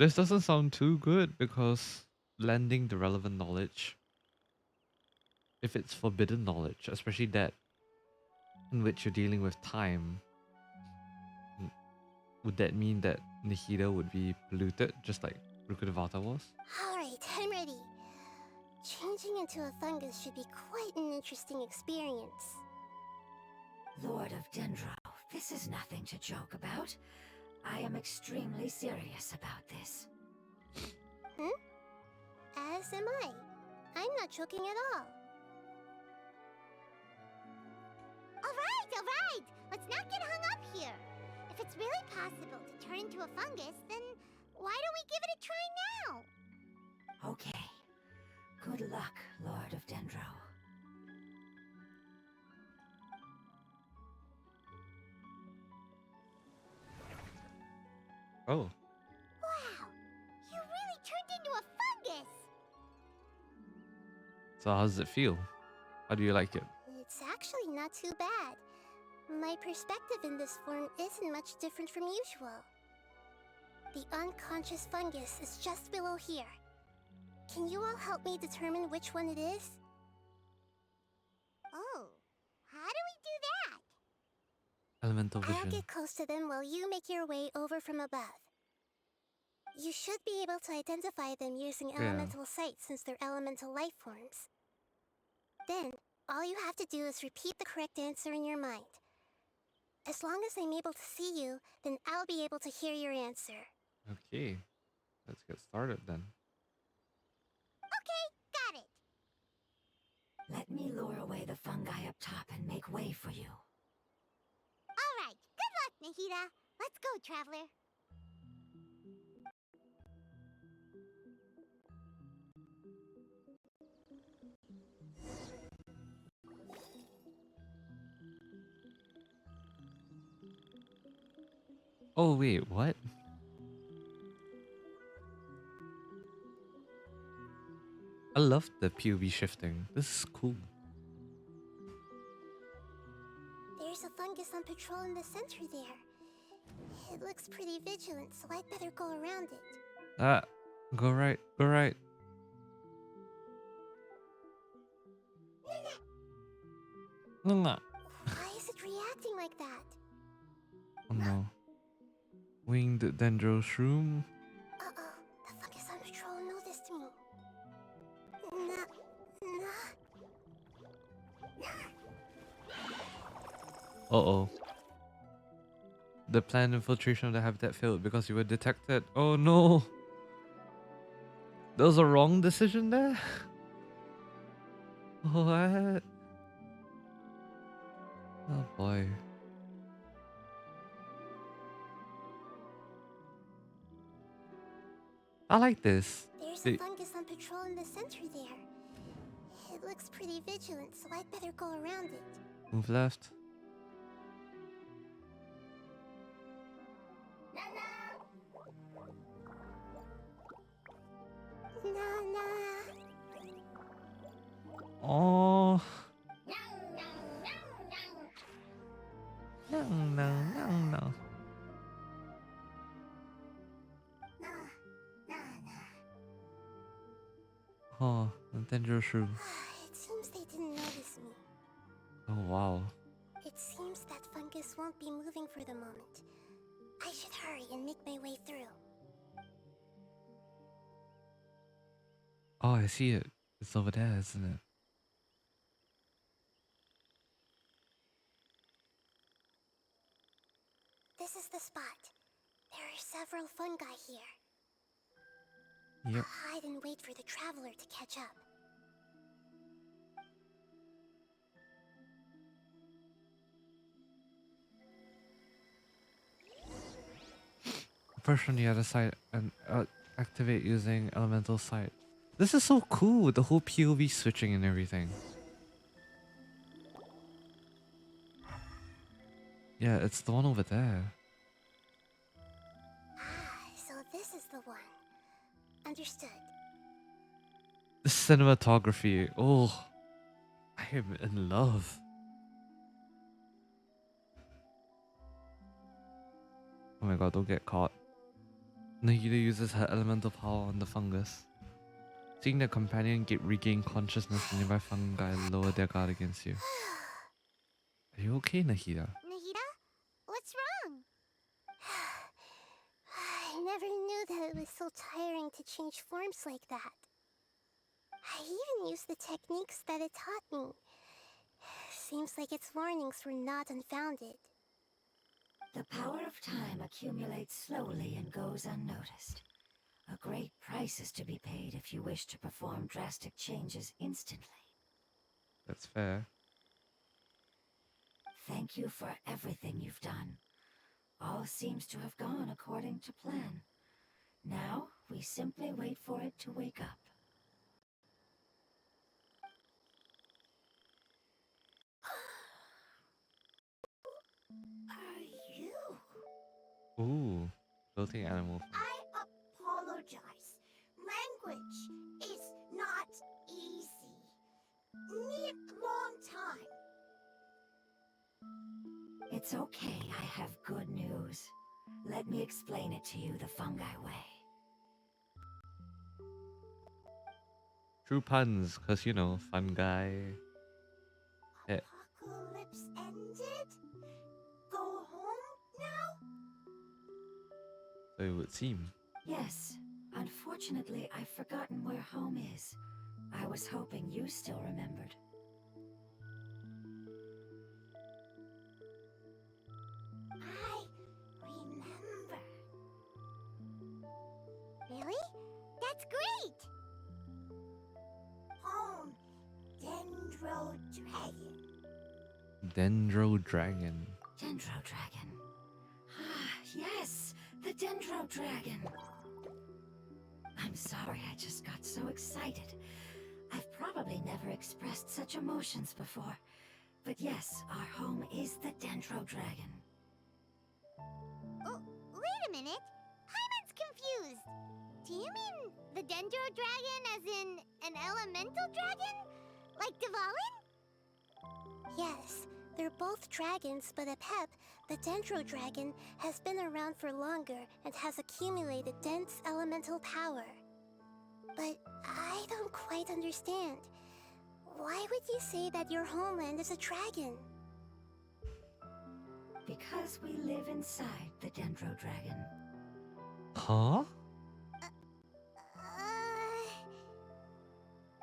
Speaker 1: this doesn't sound too good because lending the relevant knowledge, if it's forbidden knowledge, especially that in which you're dealing with time, would that mean that Nahida would be polluted just like Rukkhadevata was?
Speaker 2: Alright, I'm ready. Changing into a fungus should be quite an interesting experience.
Speaker 5: Lord of Dendro, this is nothing to joke about. I am extremely serious about this.
Speaker 2: As am I. I'm not joking at all.
Speaker 6: Alright! Let's not get hung up here. If it's really possible to turn into a fungus, then why don't we give it a try now?
Speaker 5: Good luck, Lord of Dendro.
Speaker 1: Oh,
Speaker 6: Wow! You really turned into a fungus!
Speaker 1: so how does it feel? How do you like it?
Speaker 2: It's actually not too bad. My perspective in this form isn't much different from usual. The unconscious fungus is just below here. Can you all help me determine which one it is?
Speaker 6: Oh, how do we do that?
Speaker 1: Elemental
Speaker 2: I'll
Speaker 1: vision.
Speaker 2: get close to them while you make your way over from above. You should be able to identify them using
Speaker 1: Yeah.
Speaker 2: elemental sight since they're elemental life forms. Then, all you have to do is repeat the correct answer in your mind. As long as I'm able to see you, then I'll be able to hear your answer.
Speaker 1: Okay, let's get started then.
Speaker 6: Okay, got it.
Speaker 5: Let me lure away the fungi up top and make way for you.
Speaker 6: All right, good luck, Nahida. Let's go, traveler.
Speaker 1: Oh wait, what? I love the POV shifting. This is cool.
Speaker 2: There's a fungus on patrol in the center there. It looks pretty vigilant, so I'd better go around it.
Speaker 1: Ah, go right, go right. Nga.
Speaker 2: Why is it reacting like that?
Speaker 1: Oh no. Winged Dendro Shroom.
Speaker 2: Uh-oh, the fungus on patrol noticed me. Nah.
Speaker 1: Uh-oh. The planned infiltration of the habitat failed because you were detected. Oh no. There was a wrong decision there? What? Oh boy. I like this.
Speaker 2: There's a fungus on patrol in the center there. It looks pretty vigilant, so I'd better go around it.
Speaker 1: Move left.
Speaker 2: Nah.
Speaker 1: Oh. No. Oh, the Dendro Shroom.
Speaker 2: It seems they didn't notice me.
Speaker 1: Oh wow.
Speaker 2: It seems that fungus won't be moving for the moment. I should hurry and make my way through.
Speaker 1: Oh, I see it. It's over there, isn't it?
Speaker 2: This is the spot. There are several fungi here.
Speaker 1: Yep.
Speaker 2: I'll hide and wait for the traveler to catch up.
Speaker 1: First on the other side and activate using elemental sight. This is so cool with the whole POV switching and everything. Yeah, it's the one over there.
Speaker 2: So this is the one. Understood.
Speaker 1: The cinematography. Oh, I am in love. Oh my god, don't get caught. Nahida uses her elemental power on the fungus. Seeing the companion regain consciousness, the nearby fungi lower their guard against you. Are you okay, Nahida?
Speaker 6: Nahida? What's wrong?
Speaker 2: I never knew that it was so tiring to change forms like that. I even used the techniques that it taught me. Seems like its warnings were not unfounded.
Speaker 5: The power of time accumulates slowly and goes unnoticed. A great price is to be paid if you wish to perform drastic changes instantly.
Speaker 1: That's fair.
Speaker 5: Thank you for everything you've done. All seems to have gone according to plan. Now, we simply wait for it to wake up.
Speaker 1: Ooh, floating animal.
Speaker 5: I apologize. Language is not easy. Need long time. It's okay, I have good news. Let me explain it to you the fungi way.
Speaker 1: True puns, cause you know, fun guy. Eh,
Speaker 5: Apocalypse ended? Go home now?
Speaker 1: so it would seem.
Speaker 5: Yes. Unfortunately, I've forgotten where home is. I was hoping you still remembered. I remember.
Speaker 6: Really? That's great!
Speaker 5: Home, Dendro Dragon.
Speaker 1: Dendro dragon.
Speaker 5: Dendro Dragon. Ah, yes, the Dendro Dragon. I'm sorry, I just got so excited. I've probably never expressed such emotions before. But yes, our home is the Dendro Dragon.
Speaker 6: Oh, wait a minute. Paimon's confused. Do you mean the Dendro Dragon as in an elemental dragon? Like Dvalin?
Speaker 2: Yes, they're both dragons, but Apep, the Dendro Dragon, has been around for longer and has accumulated dense elemental power. But I don't quite understand. Why would you say that your homeland is a dragon?
Speaker 5: Because we live inside the Dendro Dragon.
Speaker 1: Huh?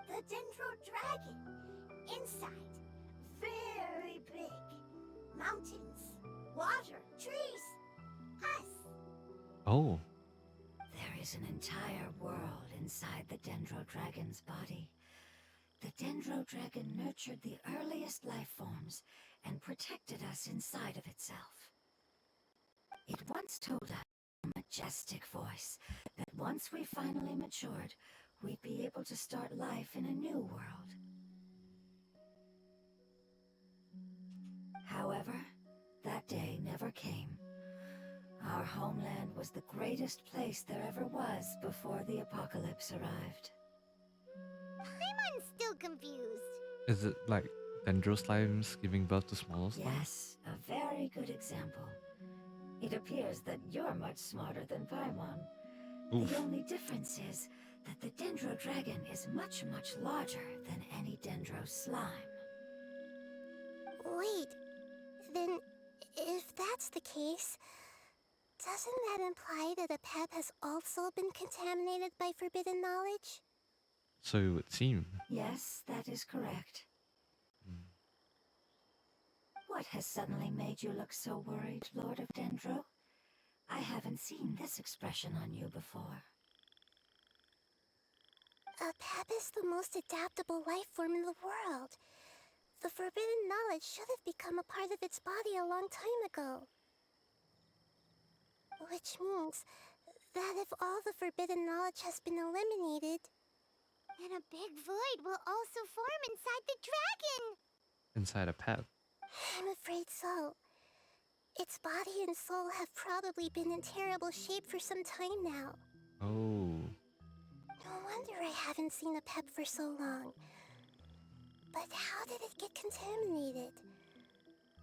Speaker 5: The Dendro Dragon. Inside. Very big. Mountains, water, trees. Us.
Speaker 1: Oh.
Speaker 5: There is an entire world inside the Dendro Dragon's body. The Dendro Dragon nurtured the earliest life forms and protected us inside of itself. It once told us in a majestic voice that once we finally matured, we'd be able to start life in a new world. However, that day never came. Our homeland was the greatest place there ever was before the apocalypse arrived.
Speaker 6: Paimon's still confused.
Speaker 1: Is it like Dendro slimes giving birth to smaller slimes?
Speaker 5: Yes, a very good example. It appears that you're much smarter than Paimon.
Speaker 1: Oof.
Speaker 5: The only difference is that the Dendro Dragon is much, much larger than any Dendro slime.
Speaker 2: Wait, then if that's the case, doesn't that imply that Apep has also been contaminated by forbidden knowledge?
Speaker 1: So it would seem.
Speaker 5: Yes, that is correct. What has suddenly made you look so worried, Lord of Dendro? I haven't seen this expression on you before.
Speaker 2: Apep is the most adaptable life form in the world. The forbidden knowledge should have become a part of its body a long time ago. Which means that if all the forbidden knowledge has been eliminated,
Speaker 6: And a big void will also form inside the dragon!
Speaker 1: Inside a pet.
Speaker 2: I'm afraid so. Its body and soul have probably been in terrible shape for some time now.
Speaker 1: Oh.
Speaker 2: No wonder I haven't seen Apep for so long. But how did it get contaminated?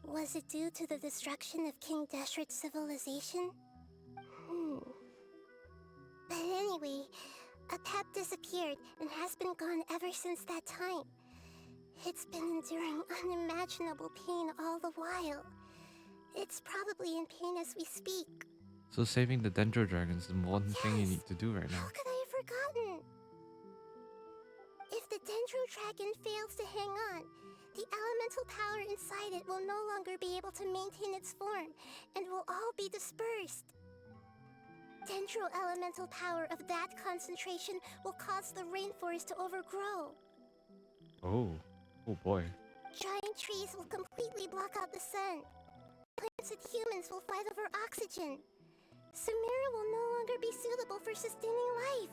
Speaker 2: Was it due to the destruction of King Deshret's civilization? But anyway, Apep disappeared and has been gone ever since that time. It's been enduring unimaginable pain all the while. It's probably in pain as we speak.
Speaker 1: So saving the Dendro Dragon is the one thing you
Speaker 2: Yes.
Speaker 1: need to do right now.
Speaker 2: How could I have forgotten? If the Dendro Dragon fails to hang on, the elemental power inside it will no longer be able to maintain its form and will all be dispersed. Dendro elemental power of that concentration will cause the rainforest to overgrow.
Speaker 1: Oh. Oh boy.
Speaker 2: Giant trees will completely block out the sun. Plants and humans will fight over oxygen. Samira will no longer be suitable for sustaining life.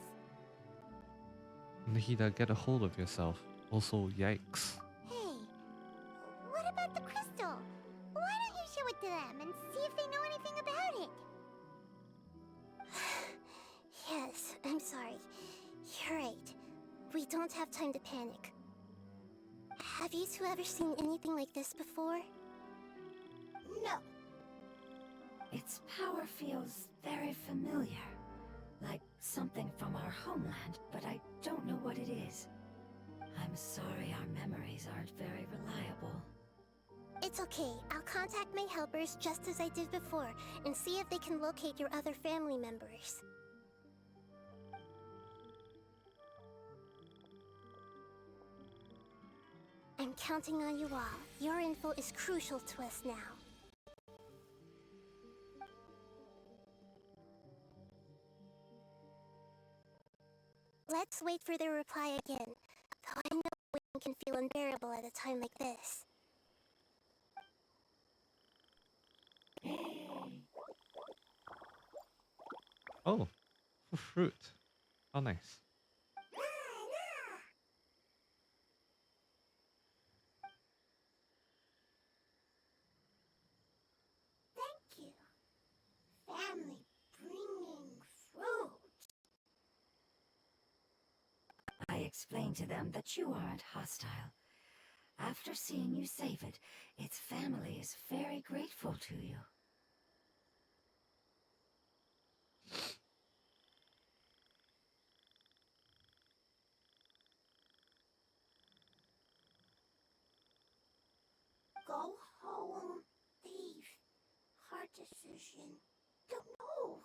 Speaker 1: Nahida, get a hold of yourself. Also, yikes.
Speaker 6: Hey, what about the crystal? Why don't you show it to them and see if they know anything about it?
Speaker 2: Yes, I'm sorry. You're right. We don't have time to panic. Have you two ever seen anything like this before?
Speaker 6: No.
Speaker 5: Its power feels very familiar. Like something from our homeland, but I don't know what it is. I'm sorry our memories aren't very reliable.
Speaker 2: It's okay. I'll contact my helpers just as I did before and see if they can locate your other family members. I'm counting on you all. Your info is crucial to us now. Let's wait for their reply again. Though I know waiting can feel unbearable at a time like this.
Speaker 1: Oh, fruit. How nice.
Speaker 6: Thank you. Family bringing fruit.
Speaker 5: I explained to them that you aren't hostile. After seeing you save it, its family is very grateful to you.
Speaker 6: Go home, thief. Hard decision. Don't know.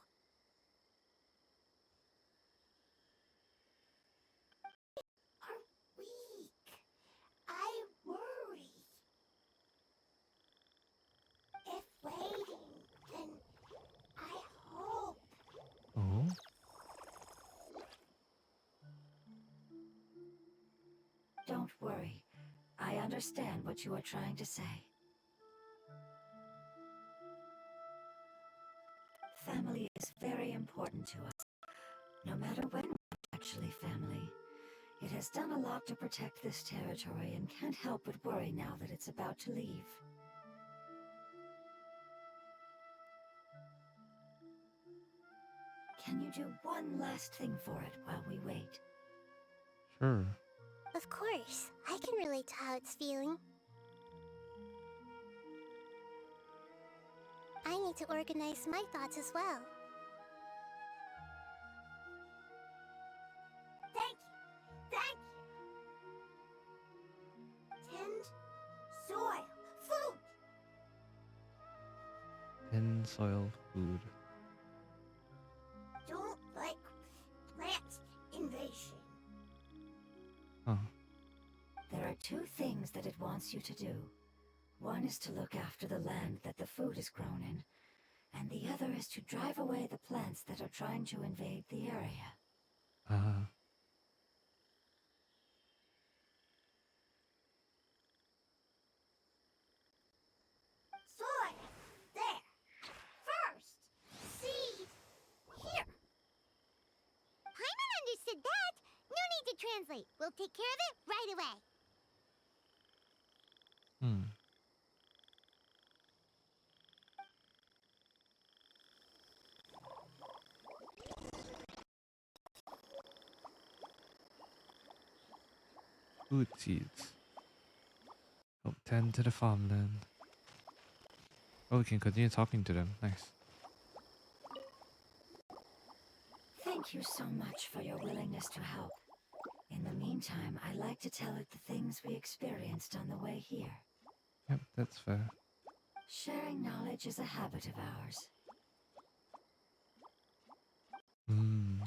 Speaker 6: Are weak. I worry. If waiting, then I hope.
Speaker 1: Oh.
Speaker 5: Don't worry. I understand what you are trying to say. Family is very important to us. No matter when we're actually family. It has done a lot to protect this territory and can't help but worry now that it's about to leave. Can you do one last thing for it while we wait?
Speaker 1: Sure.
Speaker 2: Of course, I can relate to how it's feeling. I need to organize my thoughts as well.
Speaker 6: Thank you. Thank you. Tend, soil, food.
Speaker 1: And soil food.
Speaker 6: Don't like plant invasion.
Speaker 1: Oh.
Speaker 5: There are two things that it wants you to do. One is to look after the land that the food is grown in, and the other is to drive away the plants that are trying to invade the area.
Speaker 6: Soil. There. First. Seed. Here. Paimon understood that. No need to translate. We'll take care of it right away.
Speaker 1: Hmm. Food seeds. Help tend to the farmland. Oh, we can continue talking to them. Nice.
Speaker 5: Thank you so much for your willingness to help. In the meantime, I like to tell it the things we experienced on the way here.
Speaker 1: Yep, that's fair.
Speaker 5: Sharing knowledge is a habit of ours.
Speaker 1: Hmm.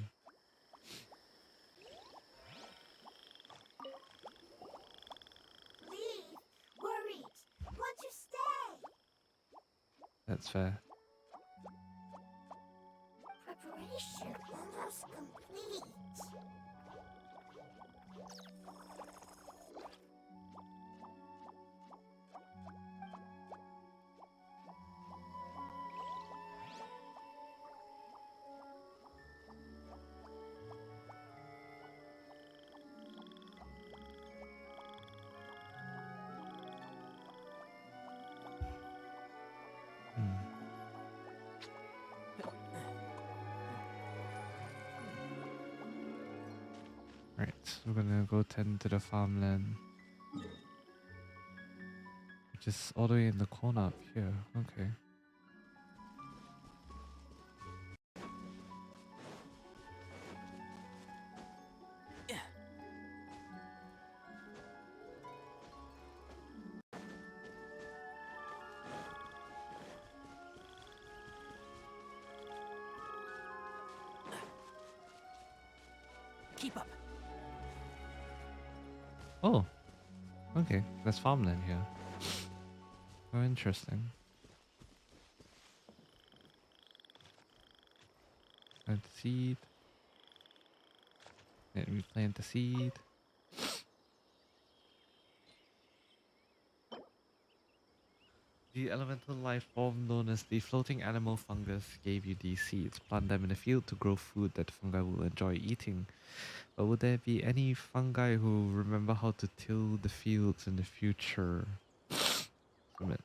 Speaker 6: Leave. Worried. Want to stay.
Speaker 1: That's fair.
Speaker 6: Preparation almost complete.
Speaker 1: Hmm. Right, we're gonna go tend to the farmland. Which is all the way in the corner up here. Okay.
Speaker 4: Keep up.
Speaker 1: Oh, okay. There's farmland here. Oh, interesting. Plant the seed. Let me plant the seed. The elemental life form known as the floating animal fungus gave you these seeds. Plant them in the field to grow food that fungi will enjoy eating. But would there be any fungi who remember how to till the fields in the future? Submit.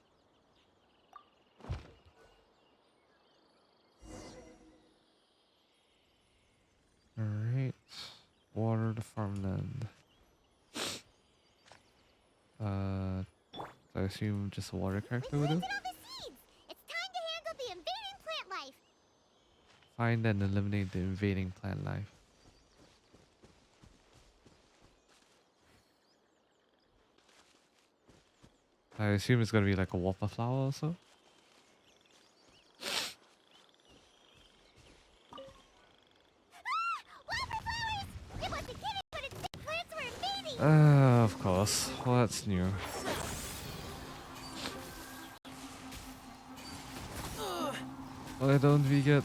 Speaker 1: Alright. Water the farmland. I assume just a water character would do?
Speaker 6: All the seeds! It's time to handle the invading plant life!
Speaker 1: Find and eliminate the invading plant life. I assume it's gonna be like a whopper flower or so?
Speaker 6: It wasn't kidding, but its big plants were invading!
Speaker 1: Of course. Well, that's new. Why don't we get...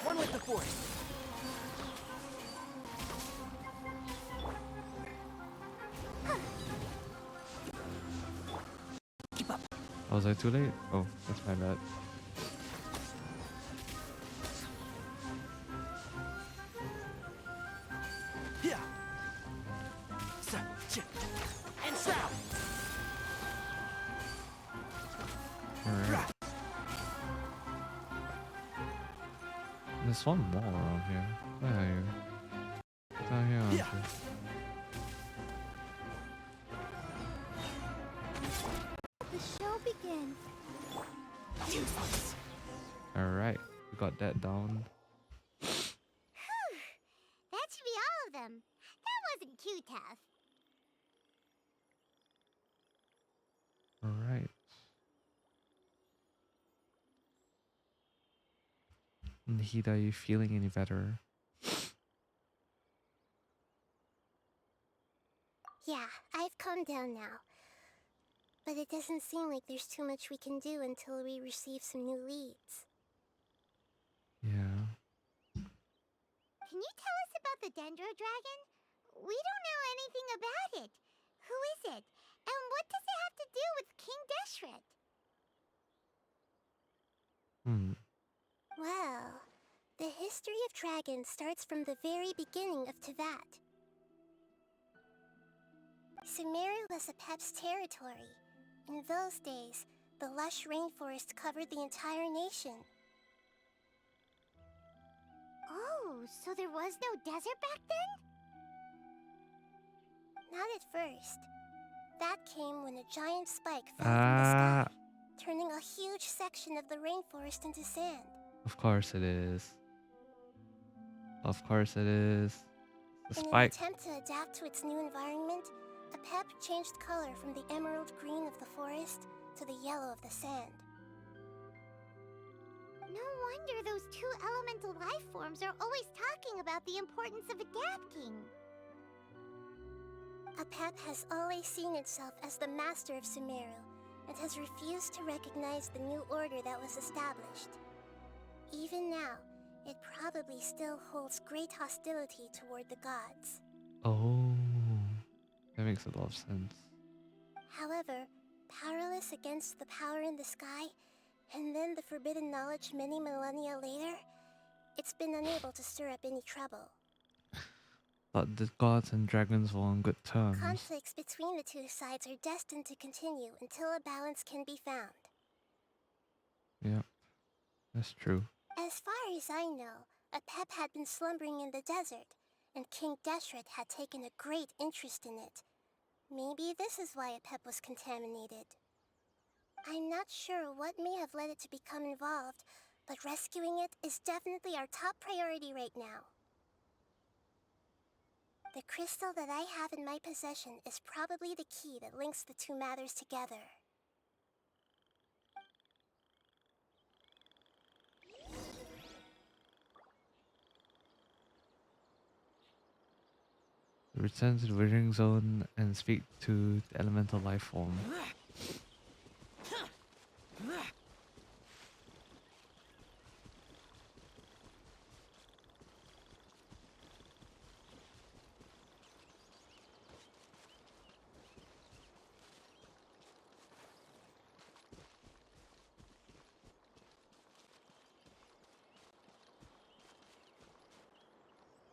Speaker 4: One with the force. Keep up.
Speaker 1: Was I too late? Oh, that's my bad.
Speaker 4: Yeah. And shroud.
Speaker 1: Alright. There's one more around here. Where are you? Down here, aren't you?
Speaker 6: The show begins.
Speaker 4: Useless.
Speaker 1: Alright, we got that down.
Speaker 6: That should be all of them. That wasn't too tough.
Speaker 1: Alright. Nahida, are you feeling any better?
Speaker 2: Yeah, I've calmed down now. But it doesn't seem like there's too much we can do until we receive some new leads.
Speaker 1: Yeah.
Speaker 6: Can you tell us about the Dendro dragon? We don't know anything about it. Who is it? And what does it have to do with King Deshret?
Speaker 2: Well, the history of dragons starts from the very beginning of Tevat. Sumeru was Apep's territory. In those days, the lush rainforest covered the entire nation.
Speaker 6: Oh, so there was no desert back then?
Speaker 2: Not at first. That came when a giant spike fell from the sky, turning a huge section of the rainforest into sand.
Speaker 1: Of course it is. Of course it is. The
Speaker 2: In an
Speaker 1: spike.
Speaker 2: attempt to adapt to its new environment, Apep changed color from the emerald green of the forest to the yellow of the sand.
Speaker 6: No wonder those two elemental life forms are always talking about the importance of adapting.
Speaker 2: Apep has always seen itself as the master of Sumeru, and has refused to recognize the new order that was established. Even now, it probably still holds great hostility toward the gods.
Speaker 1: Oh, that makes a lot of sense.
Speaker 2: However, powerless against the power in the sky, and then the forbidden knowledge many millennia later, it's been unable to stir up any trouble.
Speaker 1: Thought the gods and dragons were on good terms.
Speaker 2: Conflicts between the two sides are destined to continue until a balance can be found.
Speaker 1: Yep, that's true.
Speaker 2: As far as I know, a pep had been slumbering in the desert, and King Deshret had taken a great interest in it. Maybe this is why a pep was contaminated. I'm not sure what may have led it to become involved, but rescuing it is definitely our top priority right now. The crystal that I have in my possession is probably the key that links the two matters together.
Speaker 1: Return to the Withering Zone and speak to the elemental life form.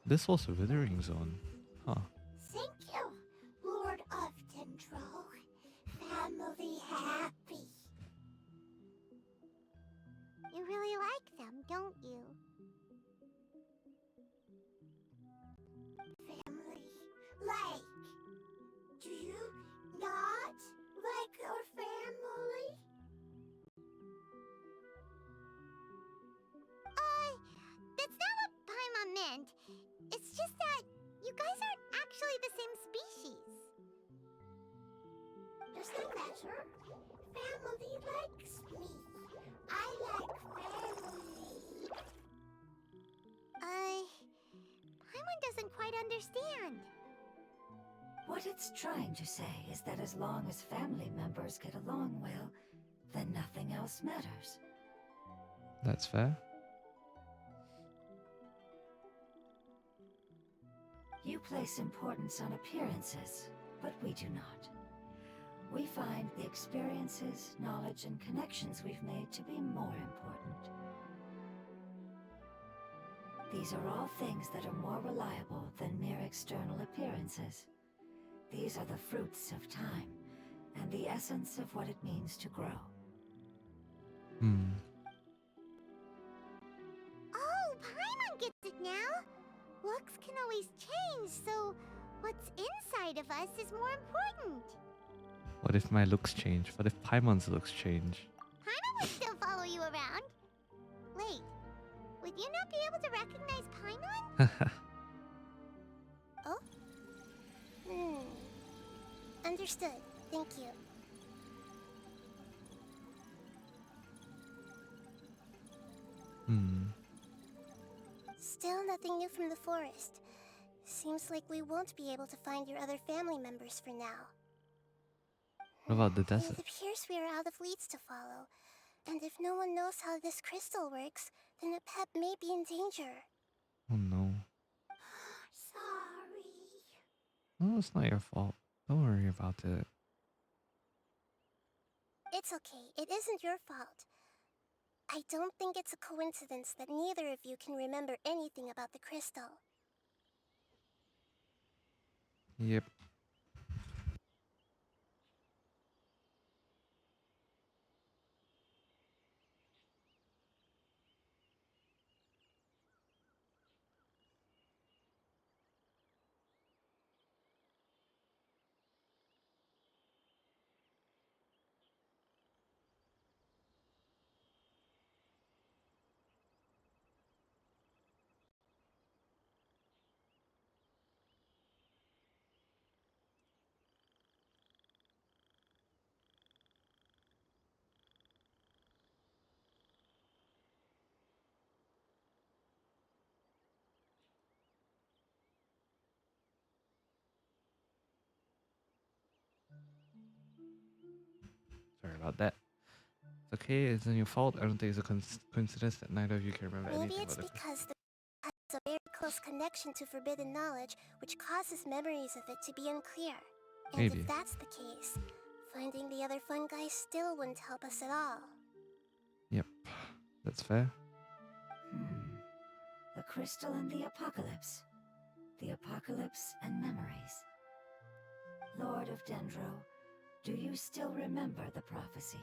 Speaker 1: This was a Withering Zone. Huh.
Speaker 6: Thank you, Lord of Dendro. Family happy. You really like them, don't you? Family. Like. Do you not like your family? That's not what Paimon meant. It's just that you guys aren't actually the same species. Doesn't matter. Family likes me. I like family. Paimon doesn't quite understand.
Speaker 5: What it's trying to say is that as long as family members get along well, then nothing else matters.
Speaker 1: That's fair.
Speaker 5: You place importance on appearances, but we do not. We find the experiences, knowledge, and connections we've made to be more important. These are all things that are more reliable than mere external appearances. These are the fruits of time, and the essence of what it means to grow.
Speaker 6: Oh, Paimon gets it now. Looks can always change, so what's inside of us is more important.
Speaker 1: What if my looks change? What if Paimon's looks change?
Speaker 6: Paimon would still follow you around. Wait, would you not be able to recognize Paimon?
Speaker 2: Oh? Understood. Thank you. Still nothing new from the forest. Seems like we won't be able to find your other family members for now.
Speaker 1: What about the desert?
Speaker 2: It appears we are out of leads to follow. And if no one knows how this crystal works, then a pep may be in danger.
Speaker 1: Oh no.
Speaker 6: Sorry.
Speaker 1: No, it's not your fault. Don't worry about it.
Speaker 2: It's okay. It isn't your fault. I don't think it's a coincidence that neither of you can remember anything about the crystal.
Speaker 1: Yep. Sorry about that. It's okay, it's not your fault. I don't think it's a coincidence that neither of you can remember
Speaker 2: Maybe
Speaker 1: anything
Speaker 2: it's
Speaker 1: about it.
Speaker 2: because the has a very close connection to forbidden knowledge, which causes memories of it to be unclear. And
Speaker 1: Maybe.
Speaker 2: if that's the case, finding the other fungi still wouldn't help us at all.
Speaker 1: Yep. That's fair.
Speaker 5: The crystal and the apocalypse. the apocalypse and memories. Lord of Dendro, do you still remember the prophecy?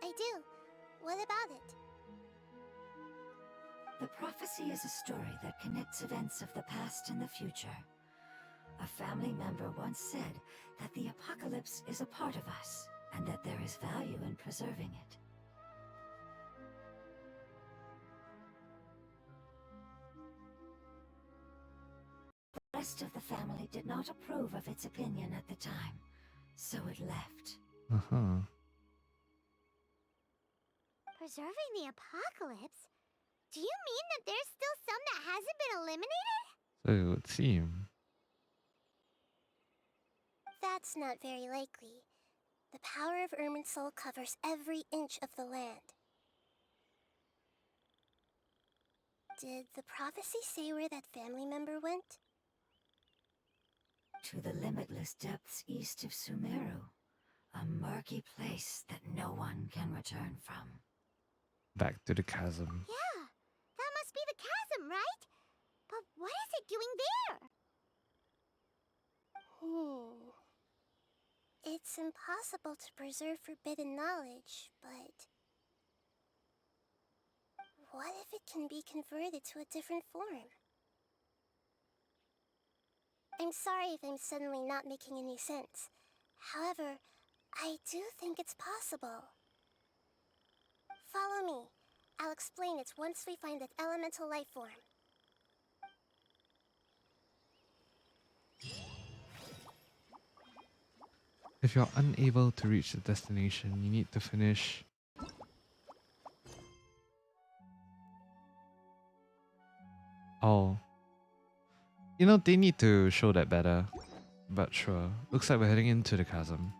Speaker 2: I do. What about it?
Speaker 5: The prophecy is a story that connects events of the past and the future. A family member once said that the apocalypse is a part of us, and that there is value in preserving it. The rest of the family did not approve of its opinion at the time, so it left.
Speaker 6: Preserving the apocalypse? Do you mean that there's still some that hasn't been eliminated?
Speaker 1: So it would seem.
Speaker 2: That's not very likely. The power of Irminsul covers every inch of the land. Did the prophecy say where that family member went?
Speaker 5: To the limitless depths east of Sumeru, a murky place that no one can return from.
Speaker 1: Back to the chasm.
Speaker 6: Yeah, that must be the chasm, right? But what is it doing there?
Speaker 2: It's impossible to preserve forbidden knowledge, but... what if it can be converted to a different form? I'm sorry if I'm suddenly not making any sense. However, I do think it's possible. Follow me. I'll explain it once we find that elemental life form.
Speaker 1: If you're unable to reach the destination, you need to finish. Oh. You know, they need to show that better. But sure. Looks like we're heading into the chasm.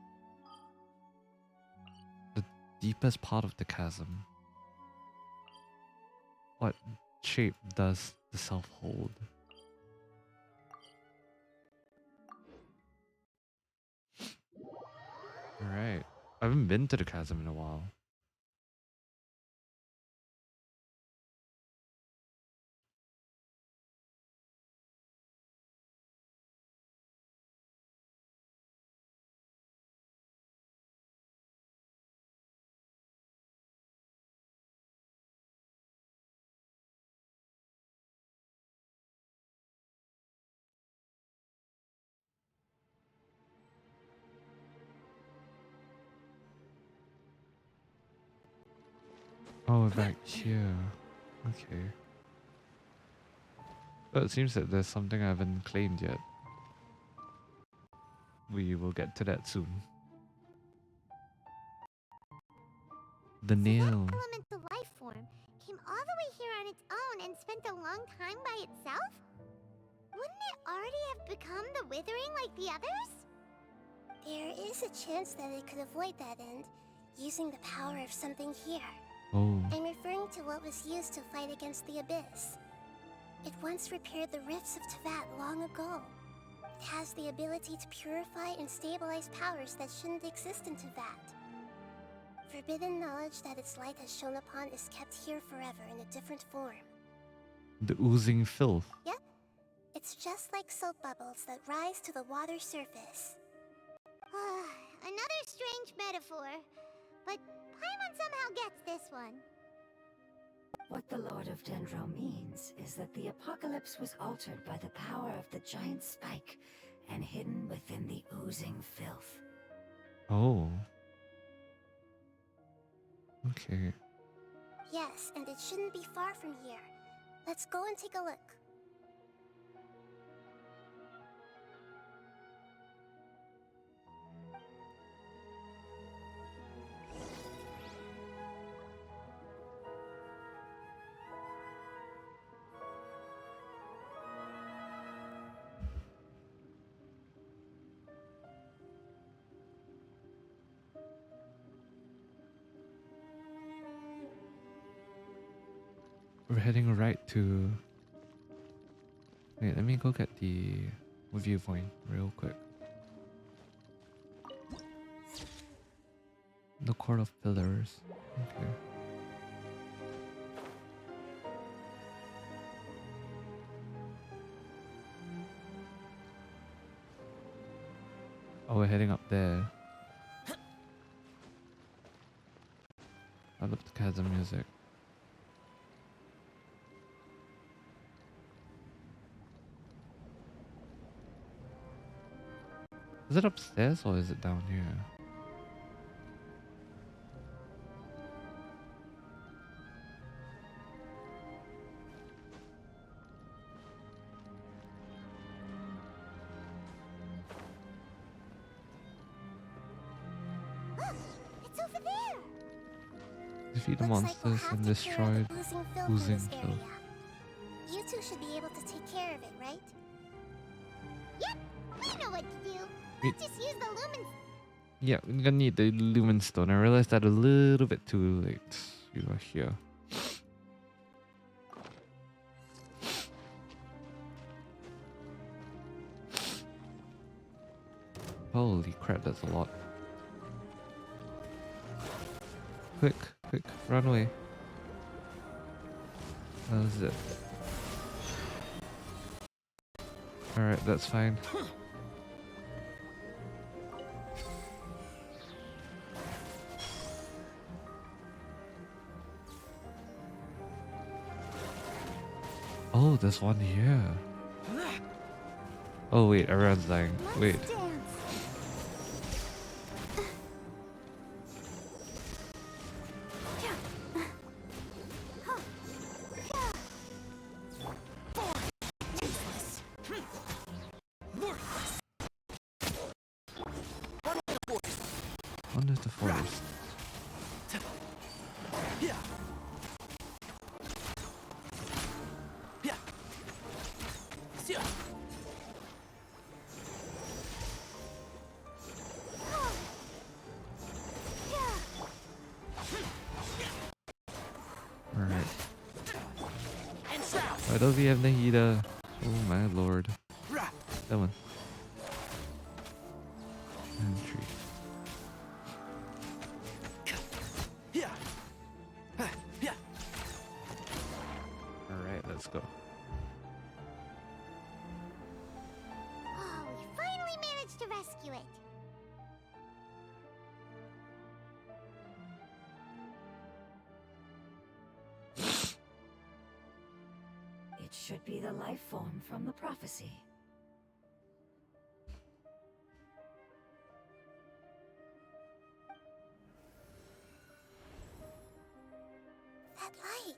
Speaker 1: The deepest part of the chasm. What shape does the self hold? Alright. I haven't been to the chasm in a while. Oh, we're back here. Okay. Well, it seems that there's something I haven't claimed yet. We will get to that soon. The nail.
Speaker 6: That elemental life form came all the way here on its own and spent a long time by itself? Wouldn't it already have become the Withering like the others?
Speaker 2: There is a chance that it could avoid that end, using the power of something here.
Speaker 1: Oh.
Speaker 2: I'm referring to what was used to fight against the Abyss. It once repaired the rifts of Teyvat long ago. It has the ability to purify and stabilize powers that shouldn't exist in Teyvat. Forbidden knowledge that its light has shone upon is kept here forever in a different form.
Speaker 1: The oozing filth.
Speaker 2: Yep. It's just like soap bubbles that rise to the water surface.
Speaker 6: Another strange metaphor, but Paimon somehow gets this one.
Speaker 5: What the Lord of Dendro means is that the apocalypse was altered by the power of the giant spike and hidden within the oozing filth.
Speaker 1: Oh. Okay.
Speaker 2: Yes, and it shouldn't be far from here. Let's go and take a look.
Speaker 1: We're heading right to... Wait, let me go get the viewpoint real quick. The Court of Pillars. Okay. Oh, we're heading up there. I love the chasm music. Is it upstairs or is it down here?
Speaker 2: It's over there.
Speaker 1: Defeat the
Speaker 2: Looks like we'll
Speaker 1: monsters
Speaker 2: have
Speaker 1: and
Speaker 2: to clear
Speaker 1: destroy
Speaker 2: the oozing film
Speaker 1: oozing
Speaker 2: from this
Speaker 1: film.
Speaker 2: area. You two should be able to take care of it, right?
Speaker 6: Yep, you know what to do.
Speaker 1: Wait.
Speaker 6: Let's just use the lumens.
Speaker 1: Yeah, we're gonna need the lumen stone. I realized that a little bit too late. You are here. Holy crap, that's a lot. Quick, quick, run away. That was it. Alright, that's fine. Oh, there's one here. Oh wait, everyone's dying. Wait.
Speaker 2: Let's dance.
Speaker 1: Under the forest.
Speaker 4: Yeah. Yeah. Yeah.
Speaker 1: Alright.
Speaker 4: And south.
Speaker 1: Why don't we have Nahida? Oh my lord.
Speaker 4: Rah.
Speaker 1: That one. Entry.
Speaker 4: Yeah. Yeah.
Speaker 1: Alright, let's go.
Speaker 6: Oh, we finally managed to rescue it.
Speaker 5: It should be the life form from the prophecy.
Speaker 2: That light.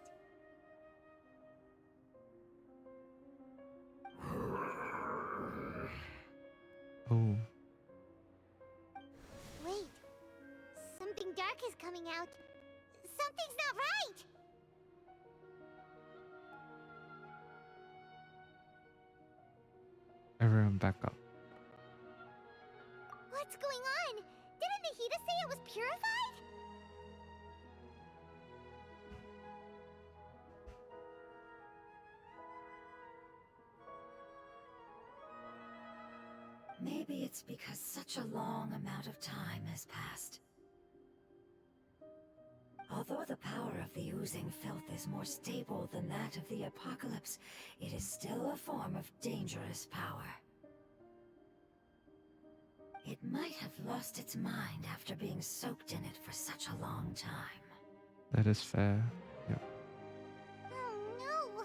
Speaker 1: Oh.
Speaker 6: Wait, something dark is coming out. Something's not right.
Speaker 1: Everyone back up.
Speaker 6: What's going on? Didn't Nahida say it was purified?
Speaker 5: Maybe it's because such a long amount of time has passed. Although the power of the oozing filth is more stable than that of the apocalypse, it is still a form of dangerous power. It might have lost its mind after being soaked in it for such a long time.
Speaker 1: That is fair. Yep.
Speaker 6: Oh no!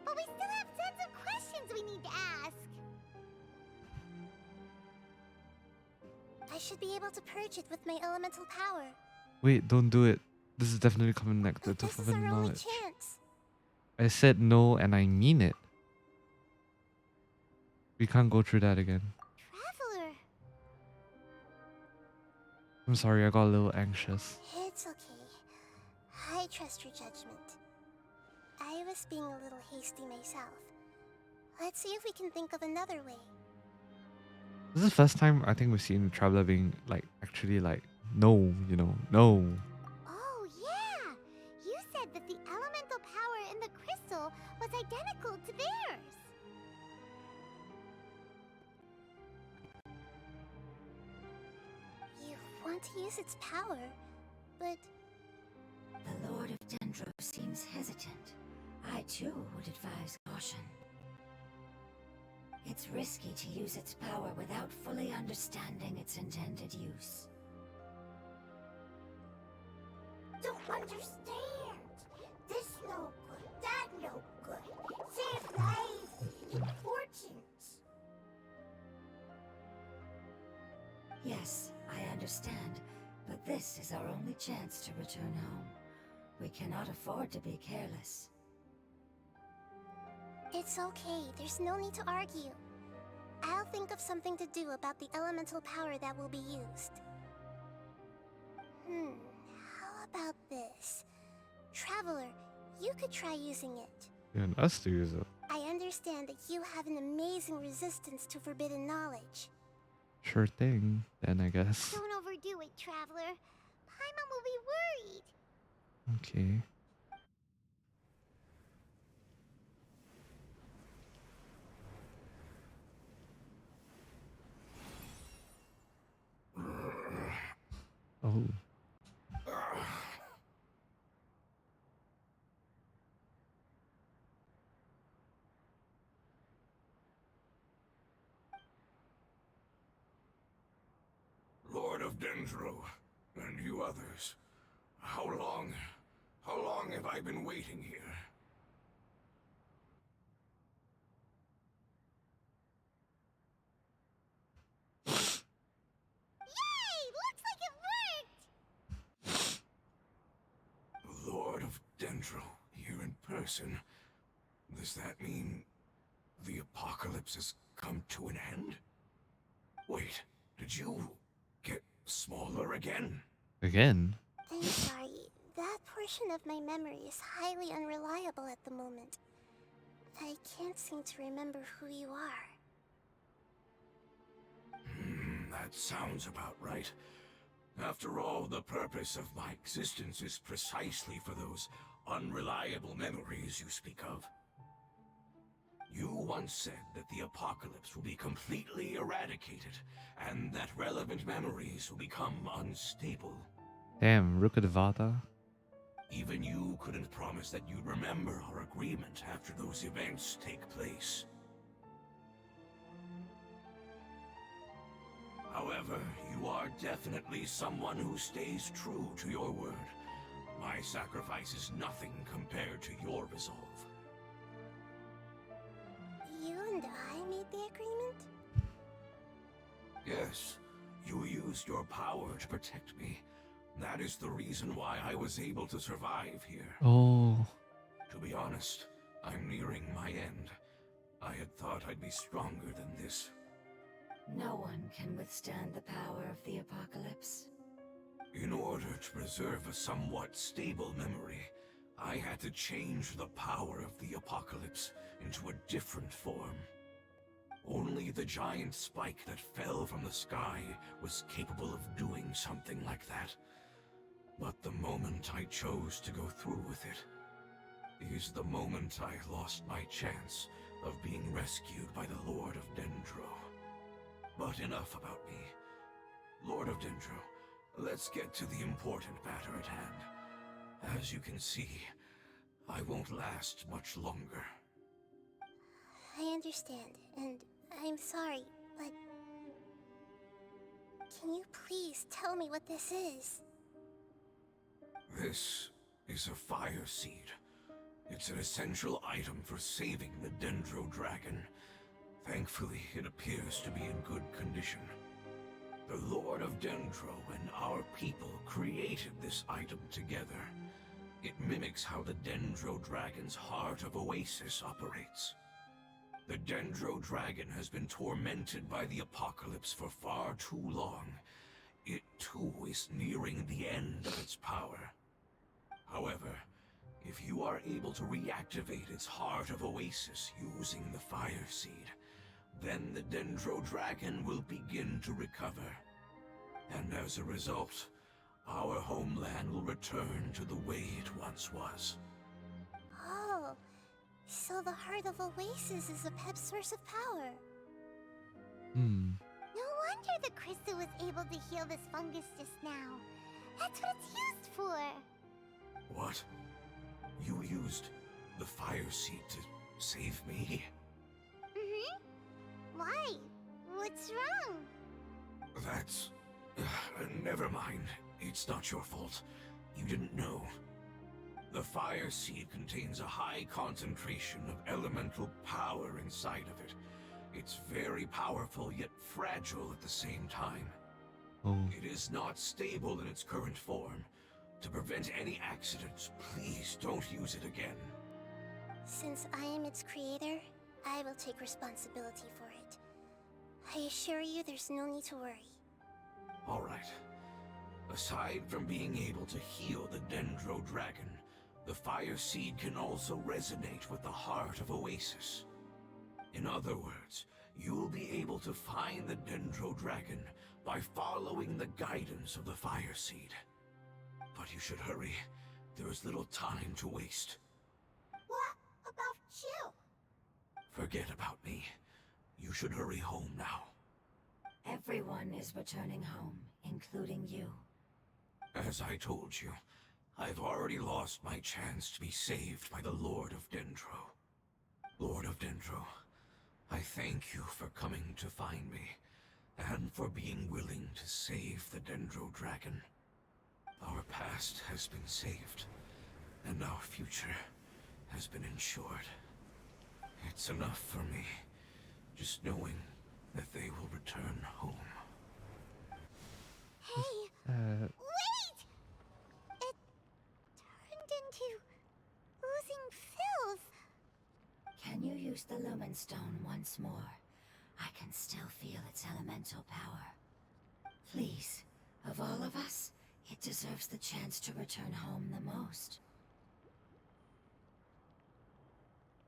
Speaker 6: But we still have tons of questions we need to ask.
Speaker 2: I should be able to purge it with my elemental power.
Speaker 1: Wait, don't do it. This is definitely connected
Speaker 2: But
Speaker 1: to
Speaker 2: this is
Speaker 1: forbidden
Speaker 2: our only
Speaker 1: knowledge.
Speaker 2: chance.
Speaker 1: I said no and I mean it. We can't go through that again.
Speaker 6: Traveler.
Speaker 1: I'm sorry, I got a little anxious.
Speaker 2: It's okay. I trust your judgment. I was being a little hasty myself. Let's see if we can think of another way.
Speaker 1: This is the first time I think we've seen a traveler being like actually like no, you know, no.
Speaker 6: Oh yeah! You said that the elemental power in the crystal was identical to theirs.
Speaker 2: You want to use its power, but
Speaker 5: The Lord of Dendro seems hesitant. I too would advise caution. It it's risky to use its power without fully understanding its intended use.
Speaker 2: Don't understand. This no good, that no good. Save lives, important.
Speaker 5: Yes, I understand, but this is our only chance to return home. We cannot afford to be careless.
Speaker 2: It's okay, there's no need to argue. I'll think of something to do about the elemental power that will be used. How about this? Traveler, you could try using it.
Speaker 1: You want us to use it?
Speaker 2: I understand that you have an amazing resistance to forbidden knowledge.
Speaker 1: Sure thing, then I guess.
Speaker 6: Don't overdo it, Traveler. Paimon will be worried.
Speaker 1: Okay. Oh.
Speaker 7: Lord of Dendro, and you others, how long have I been waiting here?
Speaker 6: Yay! Looks like it worked!
Speaker 7: Lord of Dendro, here in person. Does that mean the apocalypse has come to an end? Wait, did you get smaller again?
Speaker 1: Again?
Speaker 2: I'm sorry, that portion of my memory is highly unreliable at the moment. I can't seem to remember who you are.
Speaker 7: That sounds about right. After all, the purpose of my existence is precisely for those unreliable memories you speak of. You once said that the apocalypse will be completely eradicated, and that relevant memories will become unstable.
Speaker 1: Damn, Rukadvata.
Speaker 7: Even you couldn't promise that you'd remember our agreement after those events take place. However, you are definitely someone who stays true to your word. My sacrifice is nothing compared to your resolve.
Speaker 2: You and I made the agreement?
Speaker 7: Yes, you used your power to protect me. That is the reason why I was able to survive here.
Speaker 1: Oh.
Speaker 7: To be honest, I'm nearing my end. I had thought I'd be stronger than this.
Speaker 5: No one can withstand the power of the apocalypse.
Speaker 7: In order to preserve a somewhat stable memory, I had to change the power of the apocalypse into a different form. Only the giant spike that fell from the sky was capable of doing something like that. But the moment I chose to go through with it is the moment I lost my chance of being rescued by the Lord of Dendro. But enough about me. Lord of Dendro, let's get to the important matter at hand. As you can see, I won't last much longer.
Speaker 2: I understand, and I'm sorry, but... Can you please tell me what this is?
Speaker 7: This is a fire seed. It's an essential item for saving the Dendro dragon. Thankfully, it appears to be in good condition. The Lord of Dendro and our people created this item together. It mimics how the Dendro dragon's heart of Oasis operates. The Dendro dragon has been tormented by the apocalypse for far too long. It too is nearing the end of its power. However, if you are able to reactivate its heart of Oasis using the fire seed, then the Dendro dragon will begin to recover. And as a result, our homeland will return to the way it once was.
Speaker 2: Oh, so the Heart of Oasis is a Pep's source of power.
Speaker 6: No wonder the crystal was able to heal this fungus just now. That's what it's used for.
Speaker 7: What? You used the fire seed to save me?
Speaker 6: What's wrong?
Speaker 7: That's... never mind. It's not your fault. You didn't know. The fire seed contains a high concentration of elemental power inside of it. It's very powerful, yet fragile at the same time.
Speaker 1: Oh,
Speaker 7: It is not stable in its current form. To prevent any accidents, please don't use it again.
Speaker 2: Since I am its creator, I will take responsibility for it. I assure you there's no need to worry.
Speaker 7: Alright. Aside from being able to heal the Dendro dragon, the fire seed can also resonate with the heart of Oasis. In other words, you'll be able to find the Dendro dragon by following the guidance of the fire seed. But you should hurry. There is little time to waste.
Speaker 2: What about you?
Speaker 7: Forget about me. You should hurry home now.
Speaker 5: Everyone is returning home, including you.
Speaker 7: As I told you, I've already lost my chance to be saved by the Lord of Dendro. Lord of Dendro, I thank you for coming to find me, and for being willing to save the Dendro dragon. Our past has been saved, and our future has been ensured. It's enough for me, just knowing that they will return home.
Speaker 6: Hey, wait! It turned into oozing filth.
Speaker 5: Can you use the Lumen Stone once more? I can still feel its elemental power. Please, of all of us, it deserves the chance to return home the most.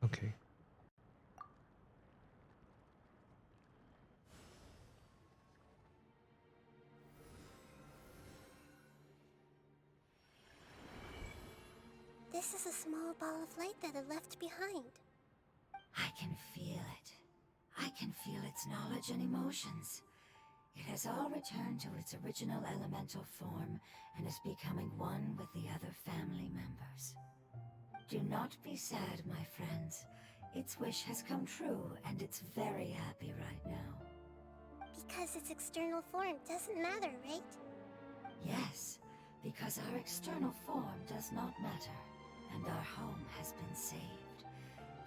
Speaker 1: okay.
Speaker 2: This is a small ball of light that I left behind.
Speaker 5: I can feel it. I can feel its knowledge and emotions. It has all returned to its original elemental form and is becoming one with the other family members. Do not be sad, my friends. Its wish has come true, and it's very happy right now.
Speaker 2: Because its external form doesn't matter, right?
Speaker 5: Yes, because our external form does not matter, and our home has been saved.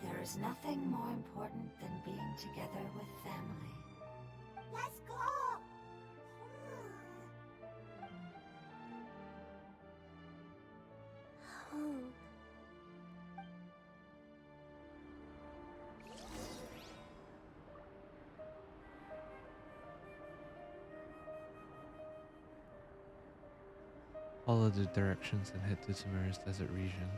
Speaker 5: There is nothing more important than being together with family.
Speaker 2: Let's go! Home.
Speaker 1: Follow the directions and head to Tamara's desert region.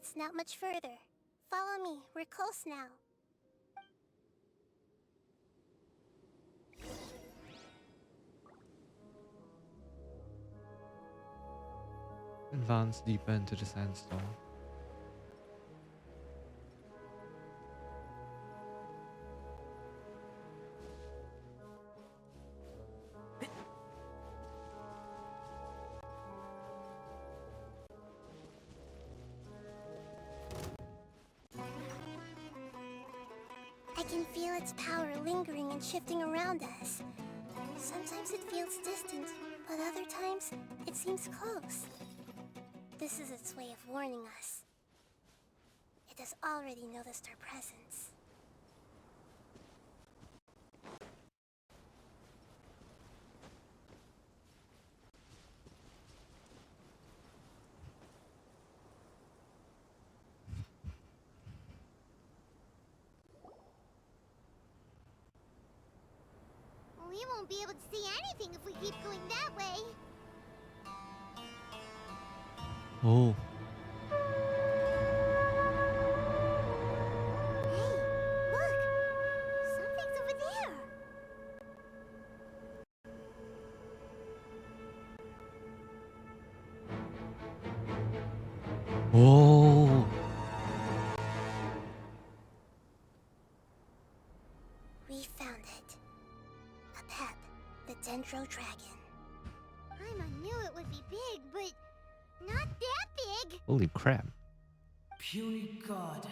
Speaker 2: It's not much further. Follow me, we're close now.
Speaker 1: Advance deeper into the sandstorm.
Speaker 2: I can feel its power lingering and shifting around us. Sometimes it feels distant, but other times it seems close. This is its way of warning us. It has already noticed our presence.
Speaker 6: We won't be able to see anything if we keep going that way.
Speaker 1: Oh.
Speaker 6: Hey, look! Something's over there!
Speaker 1: Oh.
Speaker 2: We found it. A pep, the Dendro dragon.
Speaker 6: Paimon knew it would be big, but not that big!
Speaker 1: Holy crap.
Speaker 4: Puny god,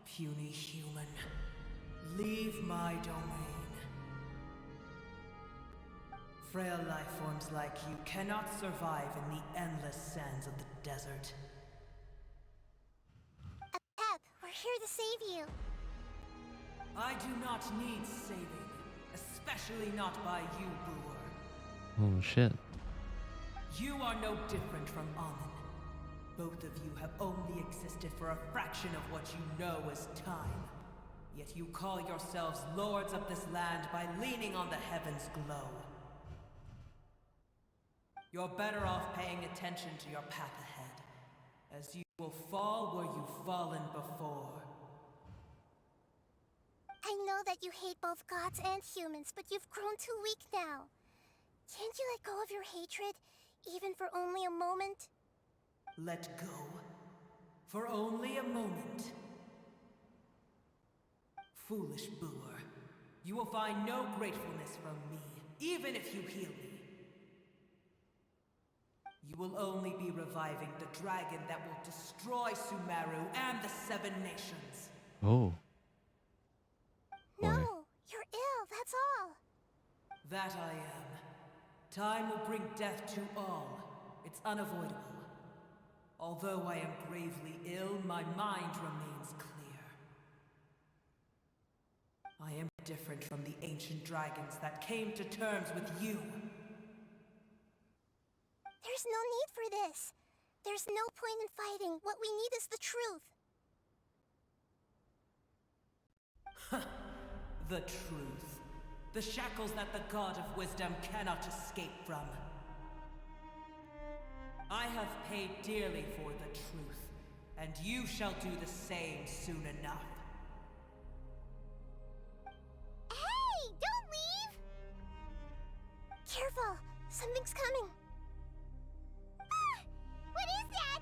Speaker 4: puny human, leave my domain. Frail life forms like you cannot survive in the endless sands of the desert.
Speaker 2: A pep, we're here to save you.
Speaker 4: I do not need saving, especially not by you, Brewer.
Speaker 1: Oh shit.
Speaker 4: You are no different from Amun. Both of you have only existed for a fraction of what you know as time. Yet you call yourselves lords of this land by leaning on the heavens' glow. You're better off paying attention to your path ahead, as you will fall where you've fallen before.
Speaker 2: I know that you hate both gods and humans, but you've grown too weak now. Can't you let go of your hatred, even for only a moment?
Speaker 4: Let go? For only a moment? Foolish Brewer, you will find no gratefulness from me, even if you heal me. You will only be reviving the dragon that will destroy Sumeru and the Seven Nations.
Speaker 1: Oh.
Speaker 2: No,
Speaker 1: Boy.
Speaker 2: you're ill, that's all.
Speaker 4: That I am. Time will bring death to all. It's unavoidable. Although I am gravely ill, my mind remains clear. I am different from the ancient dragons that came to terms with you.
Speaker 2: There's no need for this. There's no point in fighting. What we need is the truth.
Speaker 4: The truth. The shackles that the God of Wisdom cannot escape from. I have paid dearly for the truth, and you shall do the same soon enough.
Speaker 6: Hey, don't leave!
Speaker 2: Careful, something's coming.
Speaker 6: Ah! What is that?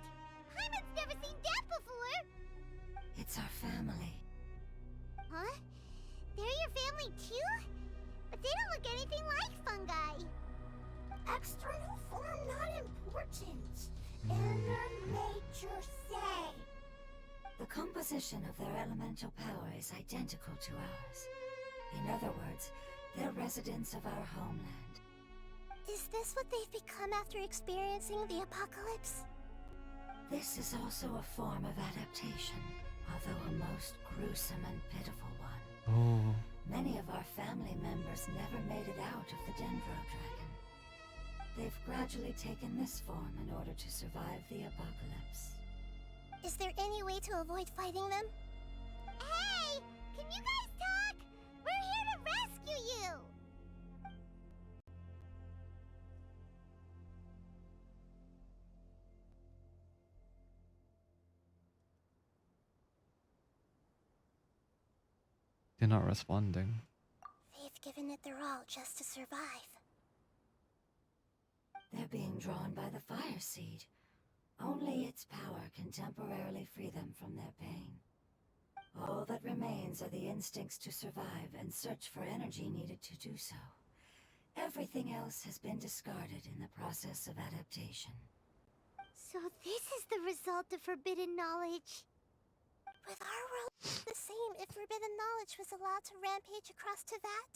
Speaker 6: Paimon's never seen that before!
Speaker 5: It's our family.
Speaker 6: Huh? They're your family too? But they don't look anything like fungi.
Speaker 2: External form not important. Inner nature say.
Speaker 5: The composition of their elemental power is identical to ours. In other words, they're residents of our homeland.
Speaker 2: Is this what they've become after experiencing the apocalypse?
Speaker 5: This is also a form of adaptation, although a most gruesome and pitiful one.
Speaker 1: Oh.
Speaker 5: Many of our family members never made it out of the Dendro dragon. They've gradually taken this form in order to survive the apocalypse.
Speaker 2: Is there any way to avoid fighting them?
Speaker 6: Hey! Can you guys talk? We're here to rescue you!
Speaker 1: They're not responding.
Speaker 2: They've given it their all just to survive.
Speaker 5: They're being drawn by the fire seed. Only its power can temporarily free them from their pain. All that remains are the instincts to survive and search for energy needed to do so. Everything else has been discarded in the process of adaptation.
Speaker 6: So this is the result of forbidden knowledge.
Speaker 2: With our world the same if forbidden knowledge was allowed to rampage across to that?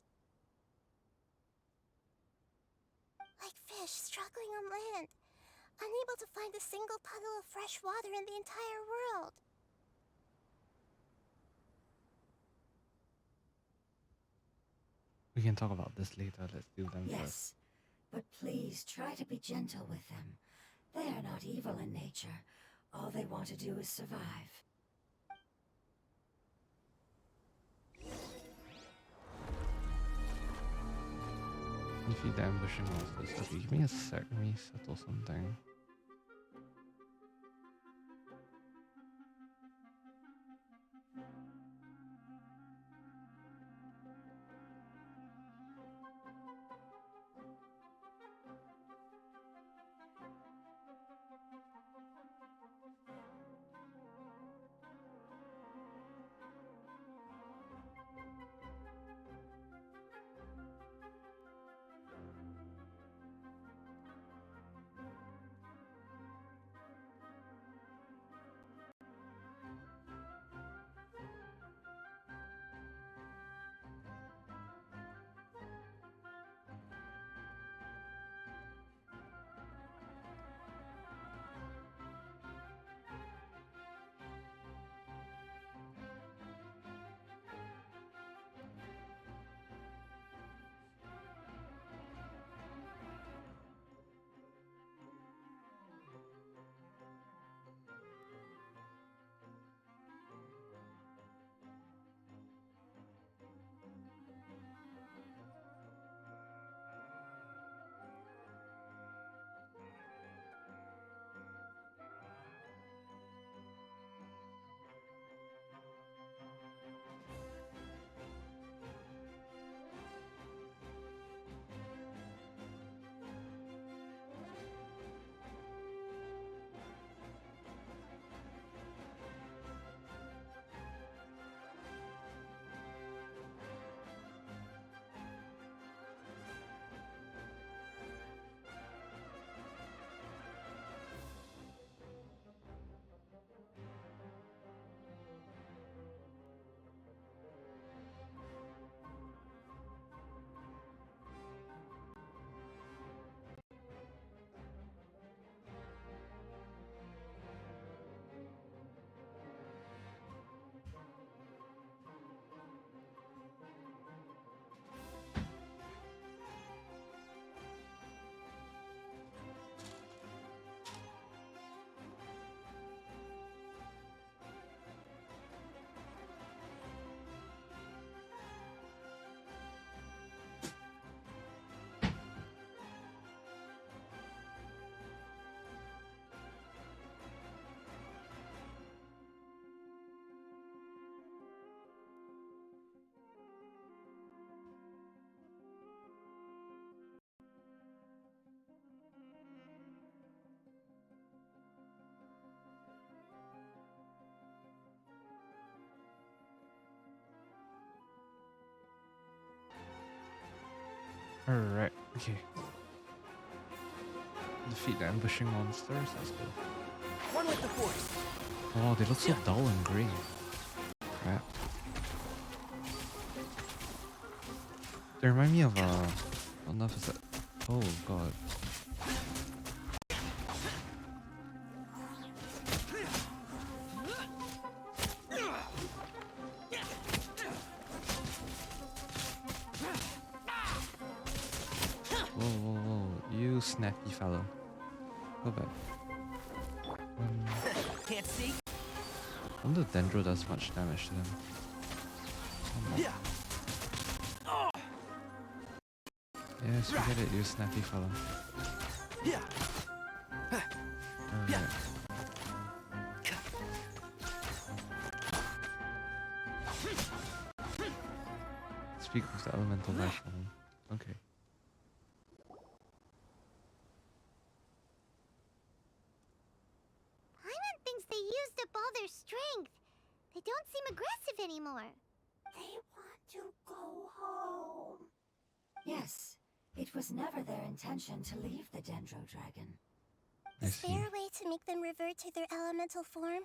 Speaker 2: Like fish struggling on land, unable to find a single puddle of fresh water in the entire world.
Speaker 1: We can talk about this later. Let's do them first.
Speaker 5: Yes, but please try to be gentle with them. They are not evil in nature. All they want to do is survive.
Speaker 1: Defeat the ambushing monsters. Okay, give me a sec. Let me settle something. Alright, okay. Defeat the ambushing monsters, let's go.
Speaker 8: One with the force.
Speaker 1: Oh, they look so dull and grey. Crap. They remind me of what enough is that? Oh god. You snappy fellow. Go back.
Speaker 8: Can't see.
Speaker 1: I wonder if Dendro does much damage to them.
Speaker 8: Yeah.
Speaker 1: Yes, we get it, you snappy fellow.
Speaker 8: Yeah.
Speaker 1: Alright. Speak with the elemental life form. Okay.
Speaker 6: Paimon thinks they used up all their strength. They don't seem aggressive anymore.
Speaker 2: They want to go home.
Speaker 5: Yes, it was never their intention to leave the Dendro dragon.
Speaker 2: Is there a way to make them revert to their elemental form?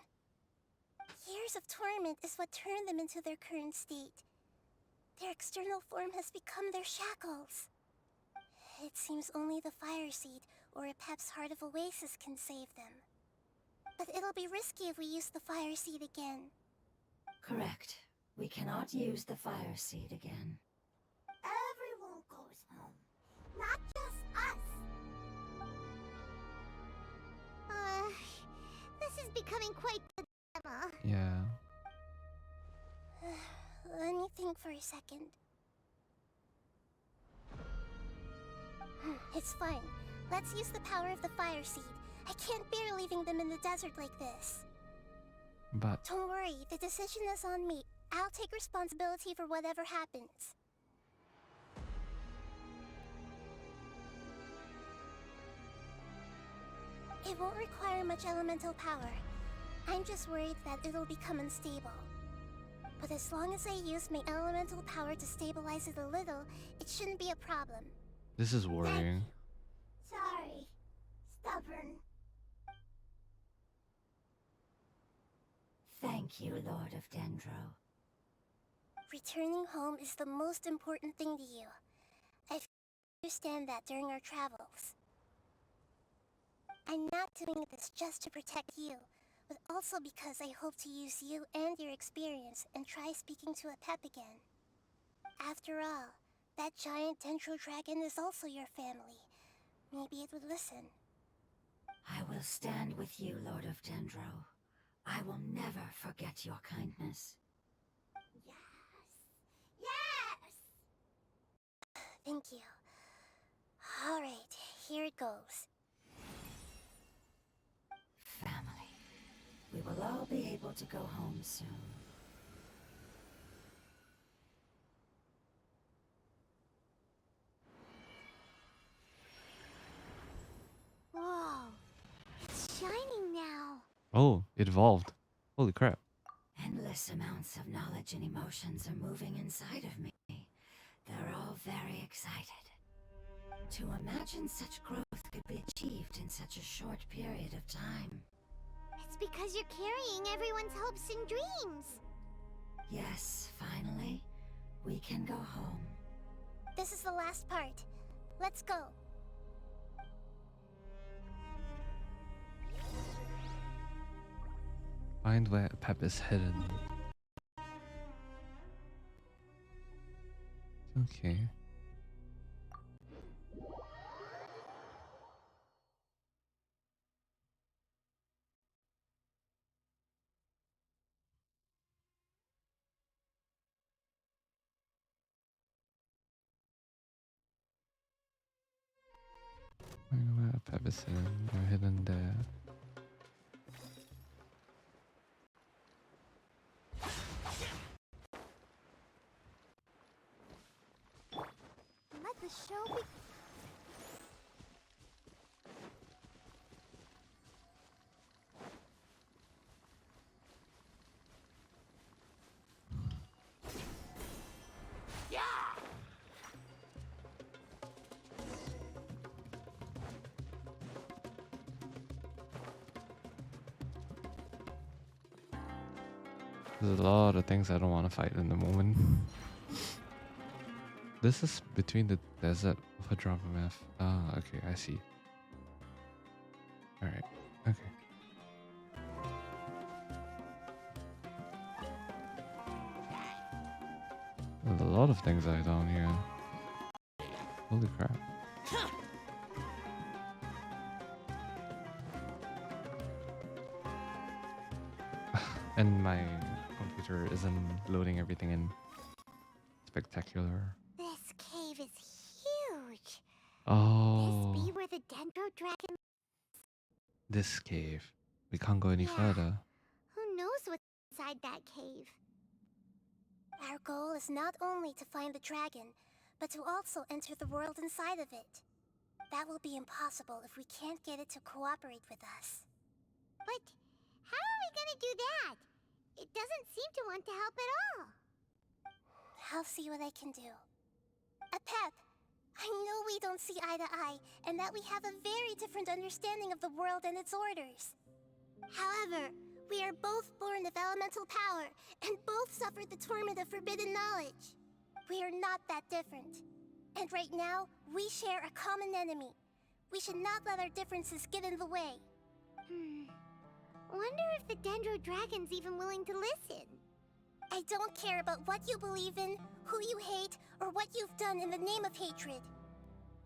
Speaker 2: Years of torment is what turned them into their current state. Their external form has become their shackles. It seems only the fire seed, or a Pep's Heart of Oasis can save them. But it'll be risky if we use the fire seed again.
Speaker 5: Correct. We cannot use the fire seed again.
Speaker 6: Everyone goes home, not just us. This is becoming quite the dilemma.
Speaker 1: Yeah.
Speaker 2: Let me think for a second. It's fine. Let's use the power of the fire seed. I can't bear leaving them in the desert like this.
Speaker 1: But
Speaker 2: Don't worry, the decision is on me. I'll take responsibility for whatever happens. It won't require much elemental power. I'm just worried that it'll become unstable. But as long as I use my elemental power to stabilize it a little, it shouldn't be a problem.
Speaker 1: this is worrying.
Speaker 6: Sorry. Stubborn.
Speaker 5: Thank you, Lord of Dendro.
Speaker 2: Returning home is the most important thing to you. I understand that during our travels. I'm not doing this just to protect you, but also because I hope to use you and your experience and try speaking to a Pep again. After all, that giant Dendro dragon is also your family. Maybe it would listen.
Speaker 5: I will stand with you, Lord of Dendro. I will never forget your kindness.
Speaker 6: Yes!
Speaker 2: Thank you. Alright, here it goes.
Speaker 5: Family. We will all be able to go home soon.
Speaker 6: Whoa. It's shining now.
Speaker 1: Oh, it evolved. Holy crap.
Speaker 5: Endless amounts of knowledge and emotions are moving inside of me. They're all very excited. To imagine such growth could be achieved in such a short period of time.
Speaker 6: It's because you're carrying everyone's hopes and dreams.
Speaker 5: Yes, finally, we can go home.
Speaker 2: This is the last part. Let's go.
Speaker 1: Find where a Pep is hidden. Okay. Find where a Pep is hidden. They're hidden there.
Speaker 6: Let the show be.
Speaker 1: There's a lot of things I don't want to fight in the moment. This is between the desert of a drop of F. Ah, okay, I see. Alright, okay. There's a lot of things I don't here. Holy crap. And my computer isn't loading everything in. Spectacular.
Speaker 6: This cave is huge.
Speaker 1: Oh,
Speaker 6: This be where the Dendro dragon.
Speaker 1: this cave. We can't go any
Speaker 6: Yeah.
Speaker 1: further.
Speaker 6: Who knows what's inside that cave?
Speaker 2: Our goal is not only to find the dragon, but to also enter the world inside of it. That will be impossible if we can't get it to cooperate with us.
Speaker 6: But how are we gonna do that? It doesn't seem to want to help at all.
Speaker 2: I'll see what I can do. Pep, I know we don't see eye to eye, and that we have a very different understanding of the world and its orders. However, we are both born of elemental power, and both suffered the torment of forbidden knowledge. We are not that different. And right now, we share a common enemy. We should not let our differences get in the way.
Speaker 6: Wonder if the Dendro Dragon's even willing to listen.
Speaker 2: I don't care about what you believe in, who you hate, or what you've done in the name of hatred.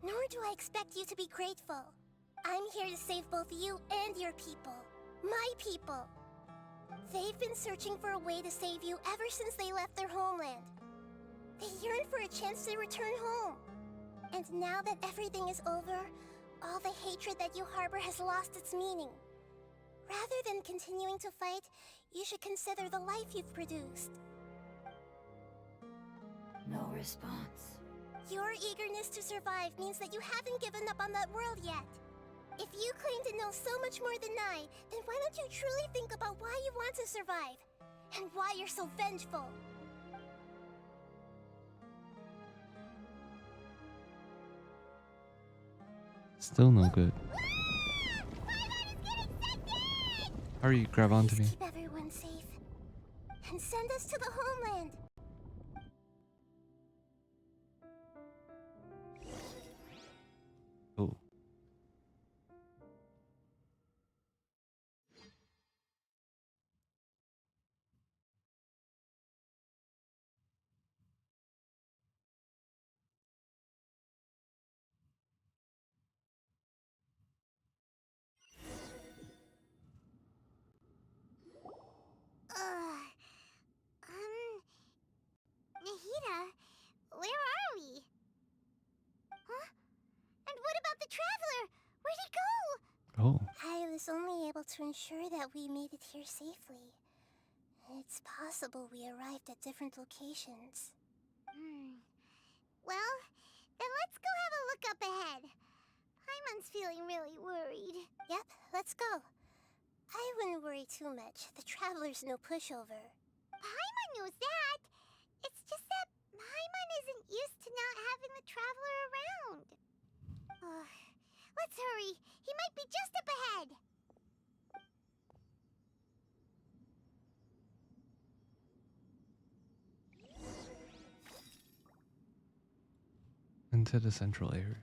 Speaker 2: Nor do I expect you to be grateful. I'm here to save both you and your people. My people. They've been searching for a way to save you ever since they left their homeland. They yearn for a chance to return home. And now that everything is over, all the hatred that you harbor has lost its meaning. Rather than continuing to fight, you should consider the life you've produced.
Speaker 5: No response.
Speaker 2: Your eagerness to survive means that you haven't given up on that world yet. If you claim to know so much more than I, then why don't you truly think about why you want to survive? And why you're so vengeful?
Speaker 1: Still no good. Hurry, grab onto me.
Speaker 2: Please keep everyone safe. And send us to the homeland.
Speaker 1: Oh.
Speaker 6: Nahida, where are we? Huh? And what about the traveler? Where'd he go?
Speaker 1: Oh.
Speaker 2: I was only able to ensure that we made it here safely. It's possible we arrived at different locations.
Speaker 6: Well, then let's go have a look up ahead. Paimon's feeling really worried.
Speaker 2: Yep, let's go. I wouldn't worry too much. The traveler's no pushover.
Speaker 6: Paimon knows that. It's just that Paimon isn't used to not having the traveler around. Let's hurry. He might be just up ahead.
Speaker 1: Into the central area.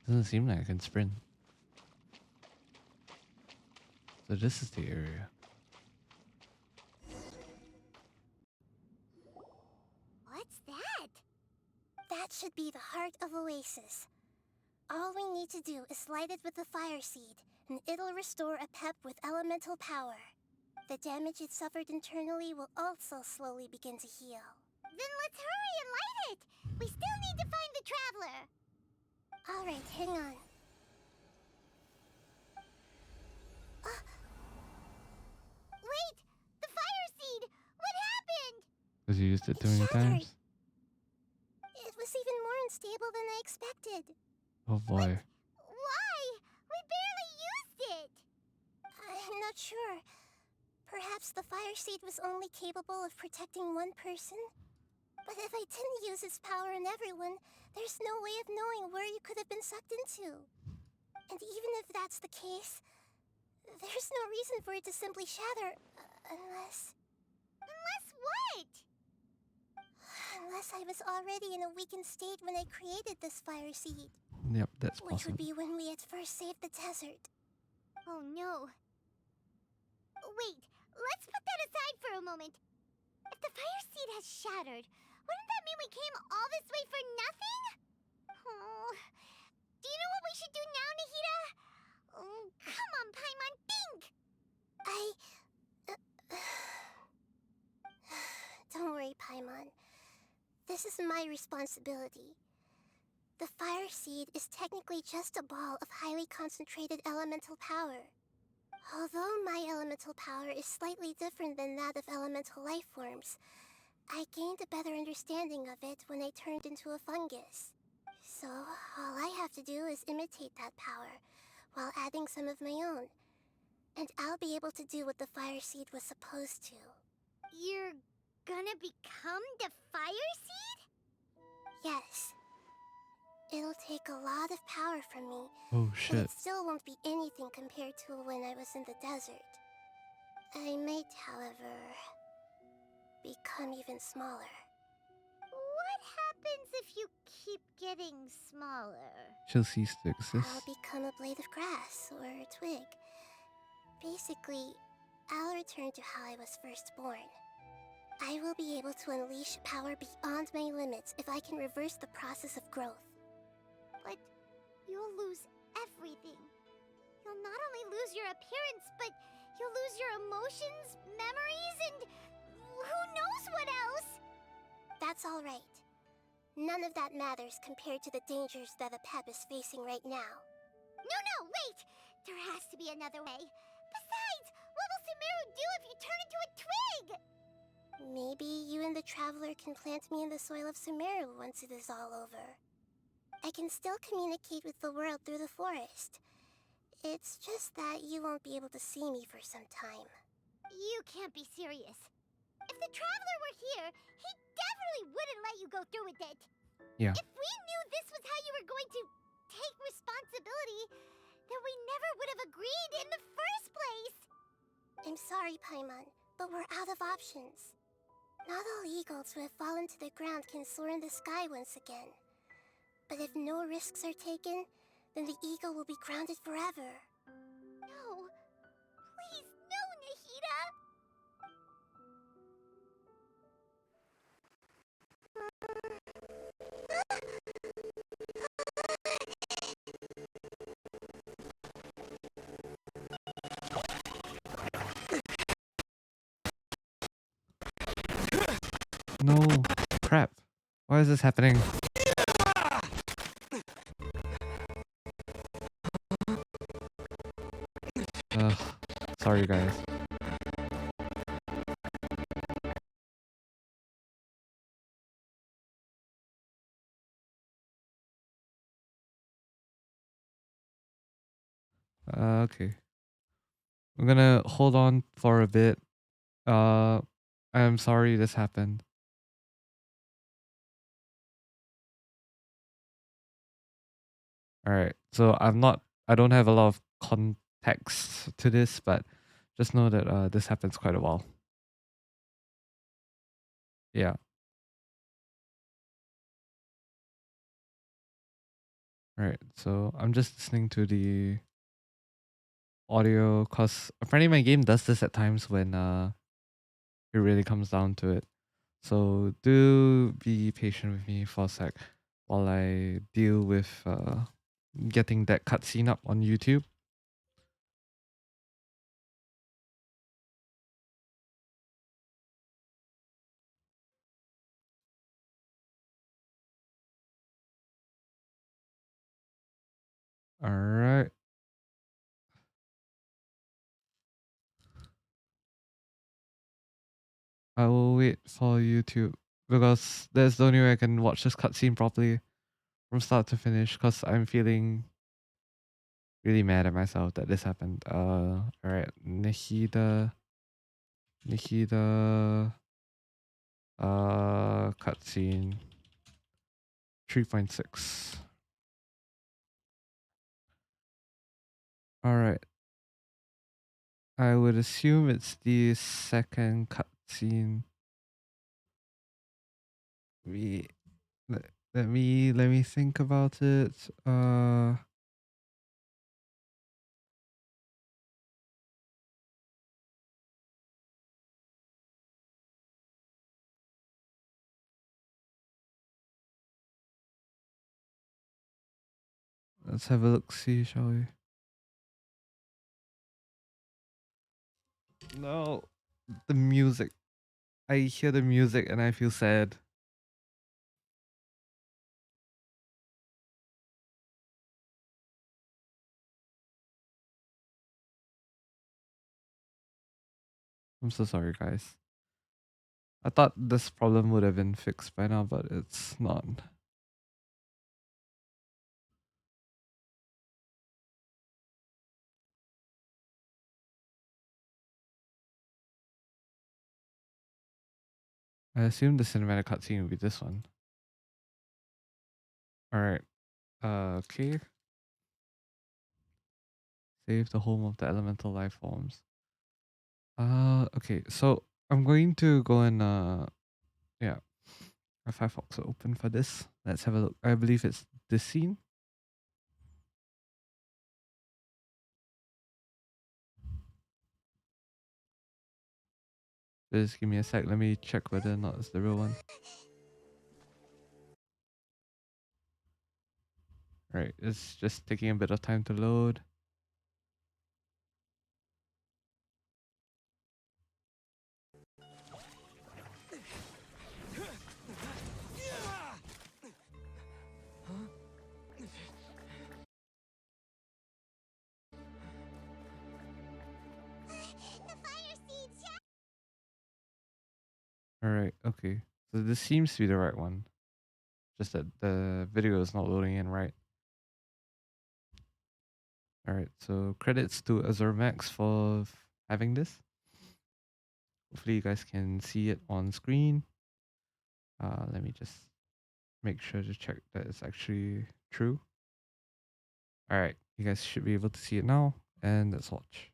Speaker 1: Doesn't seem like I can sprint. So this is the area.
Speaker 6: What's that?
Speaker 2: That should be the heart of Oasis. All we need to do is light it with the fire seed, and it'll restore a pep with elemental power. The damage it suffered internally will also slowly begin to heal.
Speaker 6: Then let's hurry and light it! We still need to find the traveler!
Speaker 2: Alright, hang on.
Speaker 6: Wait! The fire seed! What happened?
Speaker 1: Because you used it too
Speaker 2: It
Speaker 1: many
Speaker 2: shattered.
Speaker 1: times.
Speaker 2: It was even more unstable than I expected.
Speaker 1: Oh boy.
Speaker 6: Why? We barely used it!
Speaker 2: I'm not sure. Perhaps the fire seed was only capable of protecting one person? But if I didn't use its power on everyone, there's no way of knowing where you could have been sucked into. And even if that's the case, there's no reason for it to simply shatter, unless...
Speaker 6: Unless what?
Speaker 2: Unless I was already in a weakened state when I created this fire seed.
Speaker 1: Yep, that's
Speaker 2: Which would
Speaker 1: possible.
Speaker 2: be when we had first saved the desert.
Speaker 6: Oh no. Wait, let's put that aside for a moment. If the fire seed has shattered, wouldn't that mean we came all this way for nothing? Oh, do you know what we should do now, Nahida? Oh, come on, Paimon, think!
Speaker 2: Don't worry, Paimon. This is my responsibility. The fire seed is technically just a ball of highly concentrated elemental power. Although my elemental power is slightly different than that of elemental life forms, I gained a better understanding of it when I turned into a fungus. So, all I have to do is imitate that power, while adding some of my own. And I'll be able to do what the fire seed was supposed to.
Speaker 6: You're gonna become the fire seed?
Speaker 2: Yes. It'll take a lot of power from me,
Speaker 1: Oh
Speaker 2: but
Speaker 1: shit.
Speaker 2: it still won't be anything compared to when I was in the desert. I might, however... become even smaller.
Speaker 6: What happens if you keep getting smaller?
Speaker 1: She'll cease to
Speaker 2: I'll
Speaker 1: exist.
Speaker 2: become a blade of grass or a twig. Basically, I'll return to how I was first born. I will be able to unleash power beyond my limits if I can reverse the process of growth.
Speaker 6: But you'll lose everything. You'll not only lose your appearance, but you'll lose your emotions, memories, and who knows what else?
Speaker 2: That's alright. None of that matters compared to the dangers that the Pep is facing right now.
Speaker 6: No, wait! There has to be another way. Besides, what will Sumeru do if you turn into a twig?
Speaker 2: Maybe you and the Traveler can plant me in the soil of Sumeru once it is all over. I can still communicate with the world through the forest. It's just that you won't be able to see me for some time.
Speaker 6: You can't be serious. If the Traveler were here, he definitely wouldn't let you go through with it.
Speaker 1: Yeah.
Speaker 6: If we knew this was how you were going to take responsibility, then we never would have agreed in the first place.
Speaker 2: I'm sorry, Paimon, but we're out of options. Not all eagles who have fallen to the ground can soar in the sky once again. But if no risks are taken, then the eagle will be grounded forever.
Speaker 6: No. Please, no, Nahida!
Speaker 1: No. Crap. Why is this happening? Ugh. Sorry, guys. Okay. I'm gonna hold on for a bit. I'm sorry this happened. Alright, so I don't have a lot of context to this, but just know that this happens quite a while. Yeah. Alright, so I'm just listening to the audio because apparently my game does this at times when it really comes down to it. So do be patient with me for a sec while I deal with getting that cutscene up on YouTube. Alright. I will wait for YouTube because that's the only way I can watch this cutscene properly from start to finish because I'm feeling really mad at myself that this happened. Alright, Nahida, cutscene 3.6. Alright, I would assume it's the second cutscene. We let me think about it. Let's have a look, see, shall we? No, the music. I hear the music and I feel sad. I'm so sorry, guys. I thought this problem would have been fixed by now, but it's not. I assume the cinematic cutscene would be this one. Alright. Okay. Save the home of the elemental life forms. Okay, so I'm going to go and yeah, our Firefox will open for this. Let's have a look. I believe it's this scene. Just give me a sec. Let me check whether or not it's the real one. Right, it's just taking a bit of time to load.
Speaker 6: The fire seeds shattered.
Speaker 1: Alright, okay. So this seems to be the right one. Just that the video is not loading in right. Alright, so credits to Azurmax for having this. Hopefully you guys can see it on screen. Let me just make sure to check that it's actually true. Alright, you guys should be able to see it now, and let's watch.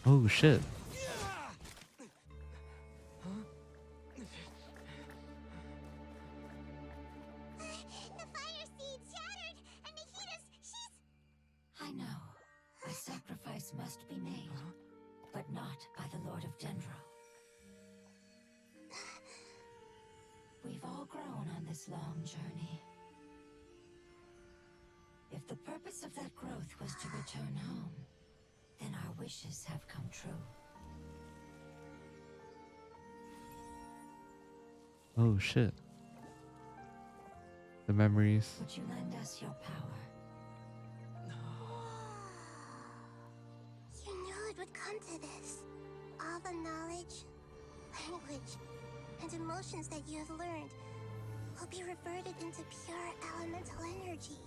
Speaker 1: Oh shit.
Speaker 6: The fire seeds shattered, and Nahida's, she's...
Speaker 5: I know. A sacrifice must be made, but not by the Lord of Dendro. We've all grown on this long journey. If the purpose of that growth was to return home, then our wishes have come true.
Speaker 1: Oh shit. The memories.
Speaker 5: Would you lend us your power?
Speaker 2: You knew it would come to this. All the knowledge, language, and emotions that you have learned will be reverted into pure elemental energy.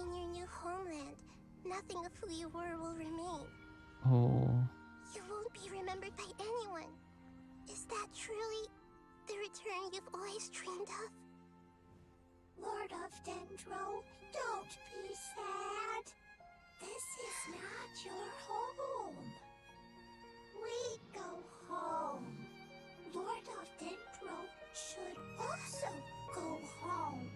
Speaker 2: In your new homeland, nothing of who you were will remain.
Speaker 1: Oh.
Speaker 2: You won't be remembered by anyone. Is that truly the return you've always dreamed of? Lord of Dendro, don't be sad. This is not your home. We go home. Lord of Dendro should also go home.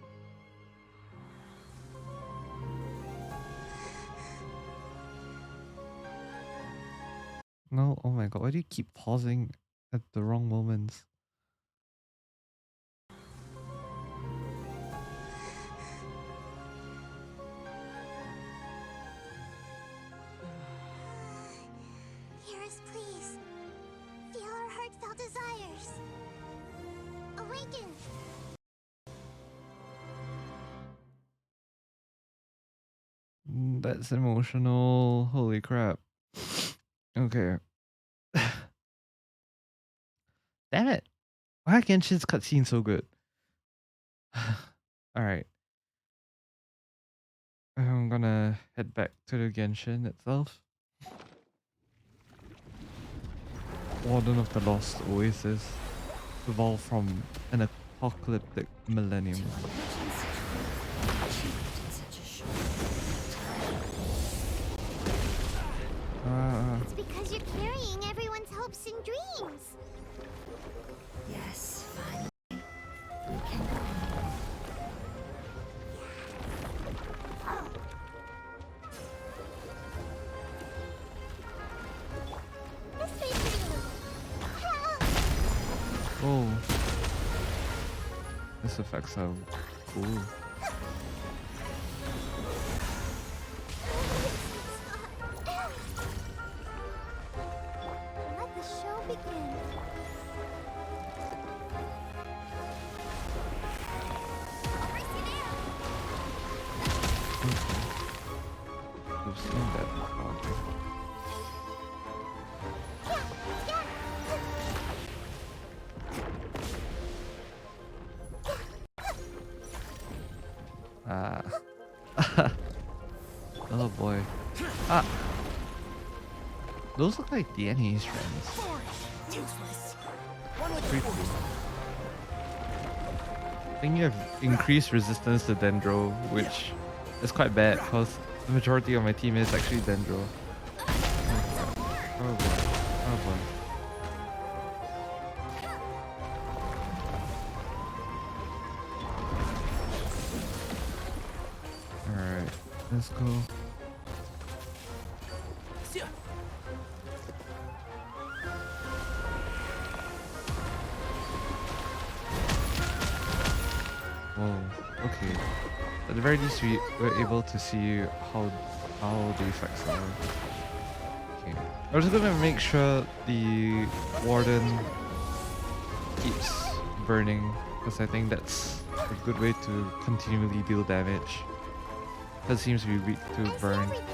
Speaker 1: No, oh my god, why do you keep pausing at the wrong moments?
Speaker 2: Hear us, please. Feel our heartfelt desires. Awaken!
Speaker 1: That's emotional. Holy crap. Okay. Damn it. Why are Genshin's cutscene so good? Alright. I'm gonna head back to the Genshin itself. Warden of the Lost Oasis. Evolved from an apocalyptic millennium.
Speaker 6: It's because you're carrying everyone's hopes and dreams.
Speaker 5: Yes, finally. We can go home.
Speaker 6: This way for you. Help!
Speaker 1: Oh. This effects are cool.
Speaker 6: Let the show begin.
Speaker 1: We've seen that before. Ah. Oh boy. Ah. Those look like DNA strands.
Speaker 8: Useless. One with the
Speaker 1: Pretty
Speaker 8: force.
Speaker 1: cool. think you have increased resistance to Dendro, which is quite bad because the majority of my team is actually Dendro. Oh boy. Oh boy. Alright, let's go. Whoa, okay. At the very least, we were able to see how the effects are. Okay. I'm just gonna make sure the warden keeps burning, because I think that's a good way to continually deal damage. That seems to be weak to
Speaker 2: I see
Speaker 1: burn.
Speaker 2: everything.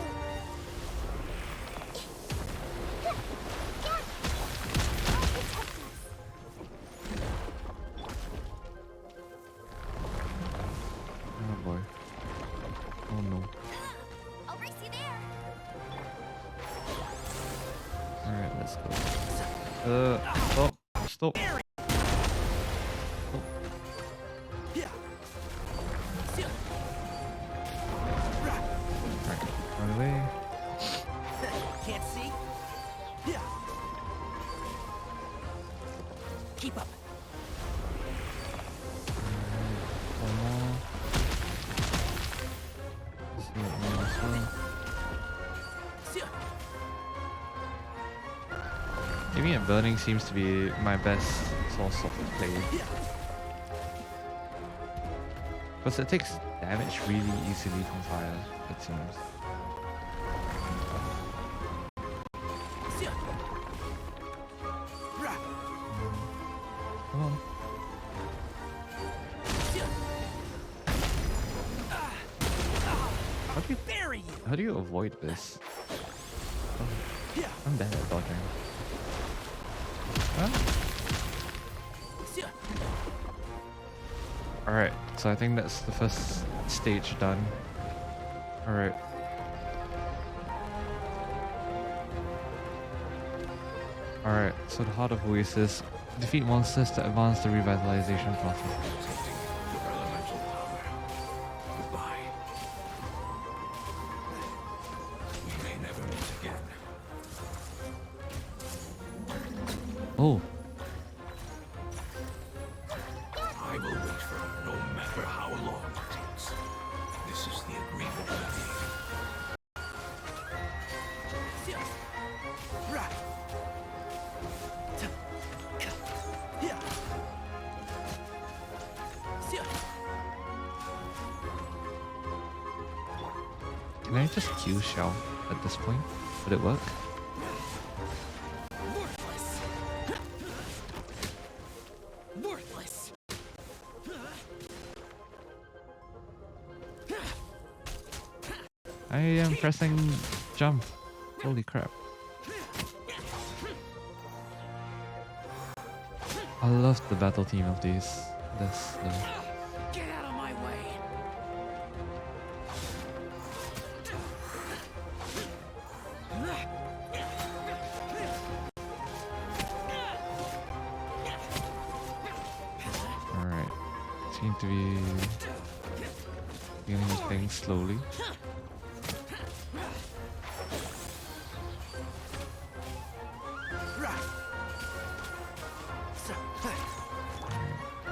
Speaker 1: Oh boy. Oh no.
Speaker 6: I'll race you there.
Speaker 1: Alright, let's go. Stop. Stop. Stop. Alright, run away.
Speaker 8: Can't see? Yeah. Keep up.
Speaker 1: One more. See what more as well. Giving it burning seems to be my best source of play. Because it takes damage really easily from fire, it seems. Come on. How do you avoid this? Oh, I'm bad at dodging. Huh? Alright, so I think that's the first stage done. Alright. Alright, so the Heart of Oasis. Defeat monsters to advance the revitalization process.
Speaker 7: Protecting your elemental power. Goodbye. We may never meet again.
Speaker 1: Oh,
Speaker 7: I will wait for it no matter how long it takes. This is the agreement we made.
Speaker 1: can I just Q shell at this point? Would it work?
Speaker 8: Worthless. Worthless.
Speaker 1: I am pressing jump. Holy crap. I love the battle theme of these. This.
Speaker 8: Get out of my way.
Speaker 1: Alright. Seem to be dealing with things slowly.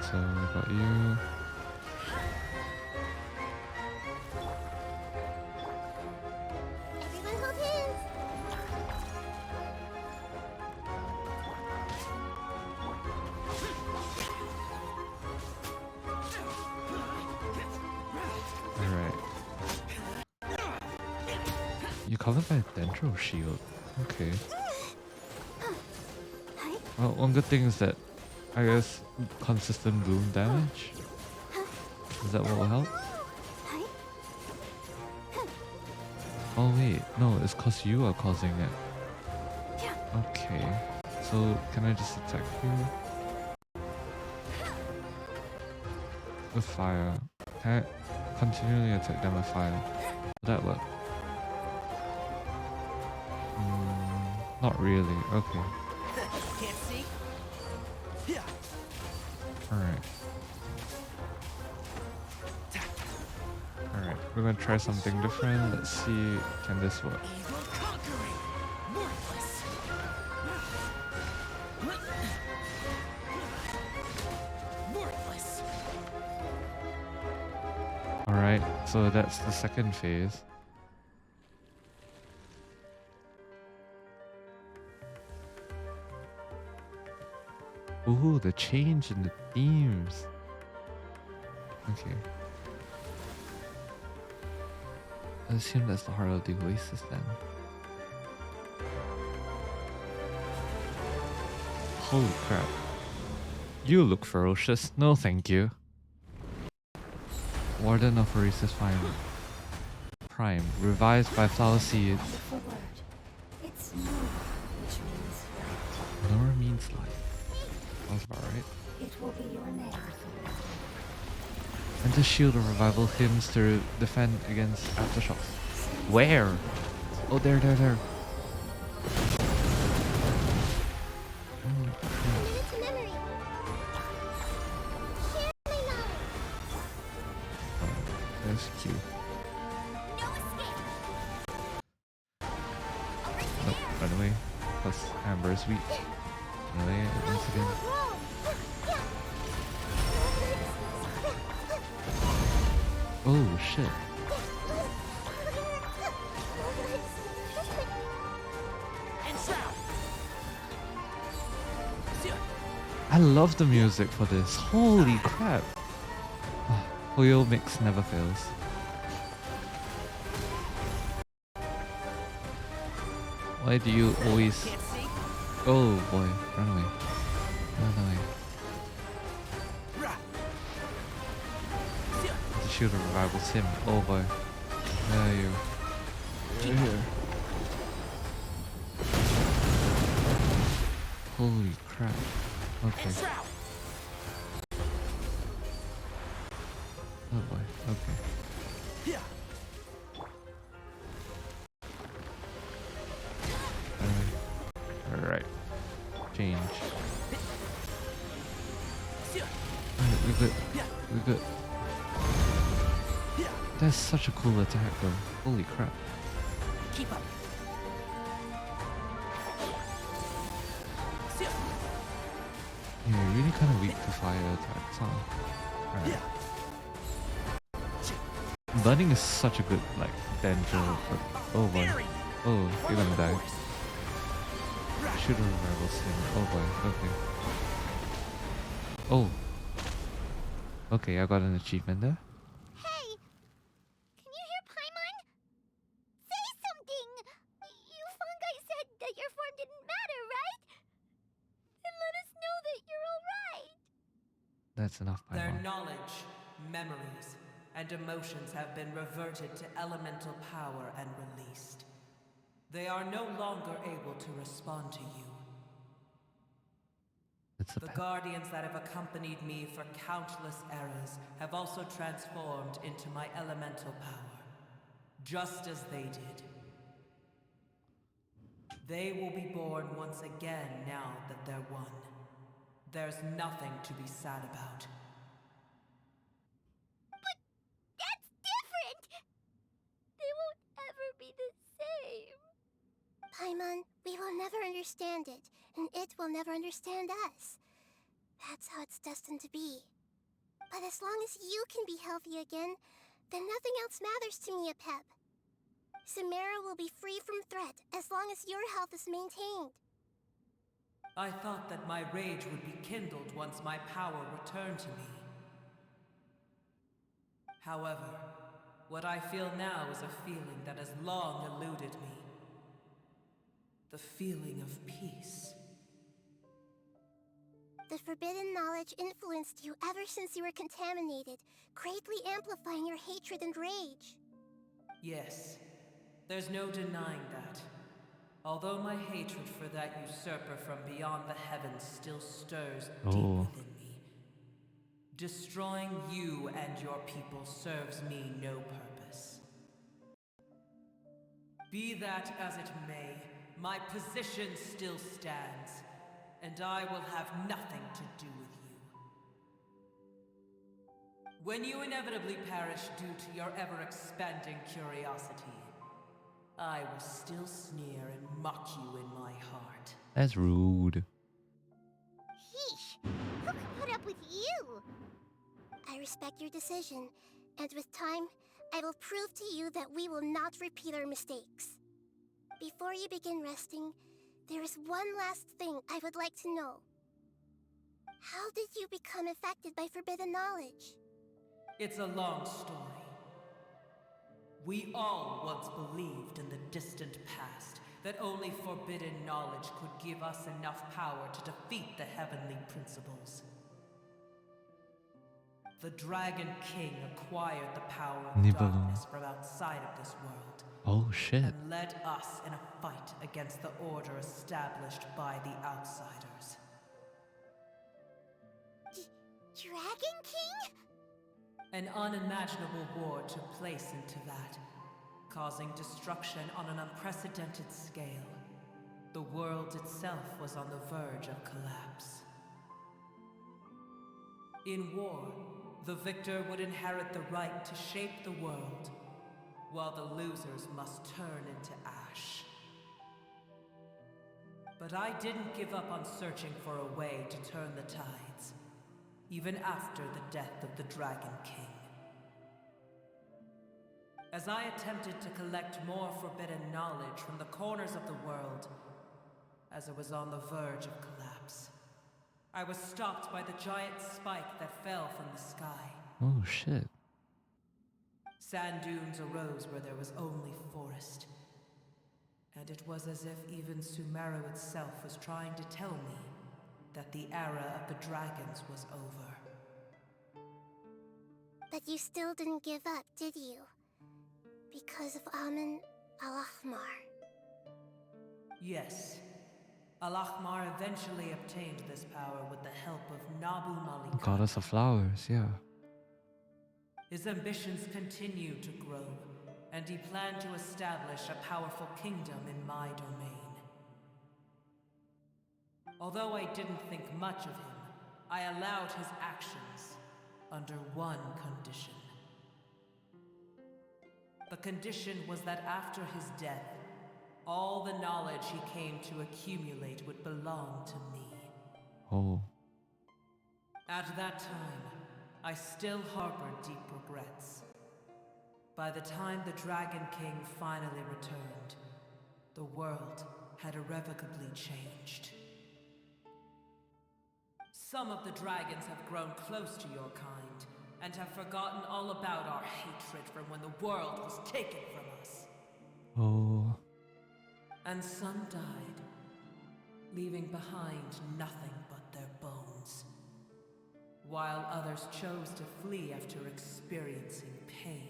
Speaker 1: So we got you.
Speaker 2: Everyone hold hands.
Speaker 1: Alright. You're covered by a Dendro shield. Okay. Well, one good thing is that I guess consistent bloom damage. Is that what will help? Oh wait, no, it's cause you are causing it. Okay. So can I just attack you? With fire. Can I continually attack them with fire? Will that work? Not really. Okay.
Speaker 8: Can't see? Yeah.
Speaker 1: Alright. We're gonna try something different. Let's see, can this work?
Speaker 8: Evil conquering. Worthless. Worthless.
Speaker 1: Alright, so that's the second phase. Ooh, the change in the themes. Okay. I assume that's the heart of the oasis then. Holy crap. You look ferocious. No thank you. Warden of Oasis Prime. Revised by Flower Seed.
Speaker 5: Wonderful word. It's Nora, which means light.
Speaker 1: Nora means light. Sounds about right.
Speaker 5: It will be your name forever.
Speaker 1: And the shield of revival hymns to defend against aftershocks. Where? Oh, there.
Speaker 2: Commit it to memory. Share my knowledge.
Speaker 1: That's cute.
Speaker 6: No escape.
Speaker 1: Nope, run away. Plus Amber's weak. Run away once again. Oh shit. I love the music for this. Holy crap. Hoyo mix never fails. Why do you always...
Speaker 8: Can't see.
Speaker 1: Oh boy, run away. Run away. The shield of revival's him. Oh boy. Where are you? You're here. Holy crap. Okay. Oh boy, okay. Alright. Change. We're good. We're good. That's such a cool attack though. Holy crap.
Speaker 8: Keep up.
Speaker 1: Yeah, you're really kind of weak to fire attacks, huh? Alright. Burning is such a good, like, Dendro, but oh boy. Oh, you're gonna die. Should have rivals him. Oh boy, okay. Oh. Okay, I got an achievement there.
Speaker 6: Hey! Can you hear Paimon? Say something! You fungi said that your form didn't matter, right? Then let us know that you're alright!
Speaker 1: That's enough,
Speaker 4: Their
Speaker 1: Paimon.
Speaker 4: knowledge, memories, and emotions have been reverted to elemental power and released. They are no longer able to respond to you.
Speaker 1: It's a
Speaker 4: The
Speaker 1: pet.
Speaker 4: guardians that have accompanied me for countless eras have also transformed into my elemental power, just as they did. They will be born once again now that they're one. There's nothing to be sad about.
Speaker 6: But that's different! They won't ever be the same.
Speaker 2: Paimon, we will never understand it, and it will never understand us. That's how it's destined to be. But as long as you can be healthy again, then nothing else matters to me, Apep. Samara will be free from threat as long as your health is maintained.
Speaker 4: I thought that my rage would be kindled once my power returned to me. However, what I feel now is a feeling that has long eluded me. The feeling of peace.
Speaker 2: The forbidden knowledge influenced you ever since you were contaminated, greatly amplifying your hatred and rage.
Speaker 4: Yes, there's no denying that. Although my hatred for that usurper from beyond the heavens still stirs deep
Speaker 1: Oh.
Speaker 4: within me. Destroying you and your people serves me no purpose. Be that as it may, my position still stands, and I will have nothing to do with you. When you inevitably perish due to your ever-expanding curiosity, I will still sneer and mock you in my heart.
Speaker 1: That's rude.
Speaker 6: Yeesh. Who could put up with you?
Speaker 2: I respect your decision, and with time, I will prove to you that we will not repeat our mistakes. Before you begin resting, there is one last thing I would like to know. How did you become affected by forbidden knowledge?
Speaker 4: It's a long story. We all once believed in the distant past that only forbidden knowledge could give us enough power to defeat the heavenly principles. The Dragon King acquired the power of
Speaker 1: Nibelung.
Speaker 4: darkness from outside of this world
Speaker 1: Oh shit.
Speaker 4: and led us in a fight against the order established by the outsiders.
Speaker 6: Dragon King?
Speaker 4: An unimaginable war took place into that, causing destruction on an unprecedented scale. The world itself was on the verge of collapse. In war, the victor would inherit the right to shape the world, while the losers must turn into ash. But I didn't give up on searching for a way to turn the tides, even after the death of the Dragon King. As I attempted to collect more forbidden knowledge from the corners of the world, as it was on the verge of collapse, I was stopped by the giant spike that fell from the sky.
Speaker 1: Oh shit.
Speaker 4: Sand dunes arose where there was only forest. And it was as if even Sumeru itself was trying to tell me that the era of the dragons was over.
Speaker 2: But you still didn't give up, did you? Because of Amun al-Ahmar.
Speaker 4: Yes. Al-Ahmar eventually obtained this power with the help of Nabu Malik.
Speaker 1: Goddess of flowers, yeah.
Speaker 4: His ambitions continued to grow, and he planned to establish a powerful kingdom in my domain. Although I didn't think much of him, I allowed his actions under one condition. The condition was that after his death, all the knowledge he came to accumulate would belong to me.
Speaker 1: Oh.
Speaker 4: At that time, I still harbored deep regrets. By the time the Dragon King finally returned, the world had irrevocably changed. Some of the dragons have grown close to your kind, and have forgotten all about our hatred from when the world was taken from us.
Speaker 1: Oh.
Speaker 4: And some died, leaving behind nothing but their bones, while others chose to flee after experiencing pain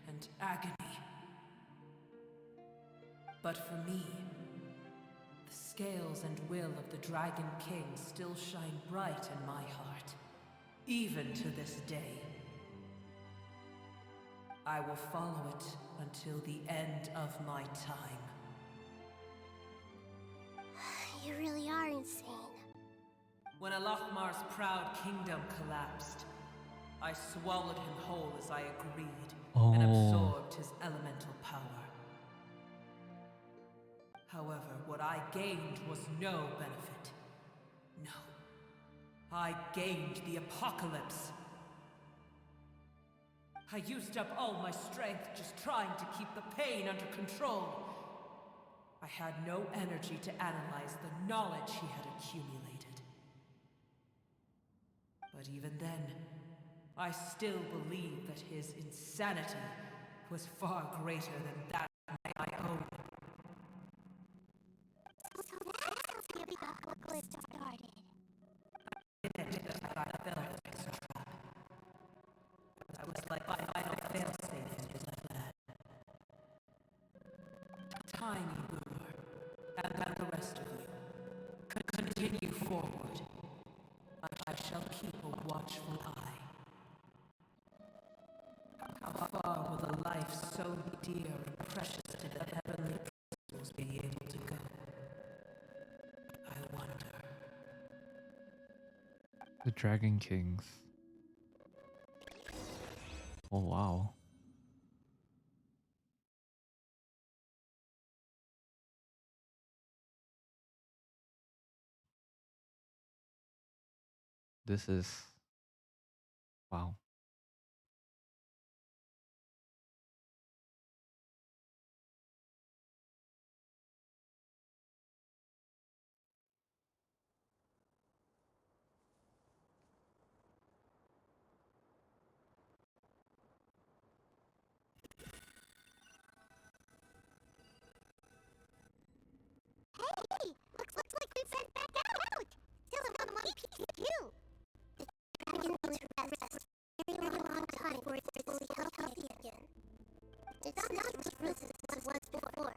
Speaker 4: and agony. But for me, the scales and will of the Dragon King still shine bright in my heart, even to this day. I will follow it until the end of my time.
Speaker 2: You really are insane.
Speaker 4: When Al-Ahmar's proud kingdom collapsed, I swallowed him whole as I agreed, and absorbed his elemental power. However, what I gained was no benefit. No. I gained the apocalypse. I used up all my strength just trying to keep the pain under control. I had no energy to analyze the knowledge he had accumulated. But even then, I still believe that his insanity was far greater than that of my own.
Speaker 6: So that's how the apocalypse started.
Speaker 4: I fell into a trap. I was like my final failsafe into that. Tiny ruler, and the rest of you, continue forward. I shall keep a watchful eye. How far will a life so dear and precious to the heavenly principles be able to go? I wonder.
Speaker 1: The Dragon Kings. Oh wow. This is wow.
Speaker 6: Hey, looks like we've sent back out. Still have one piece too. The dragon needs to rest a very long time before it's fully healthy again. It's not as ruthless as it was before.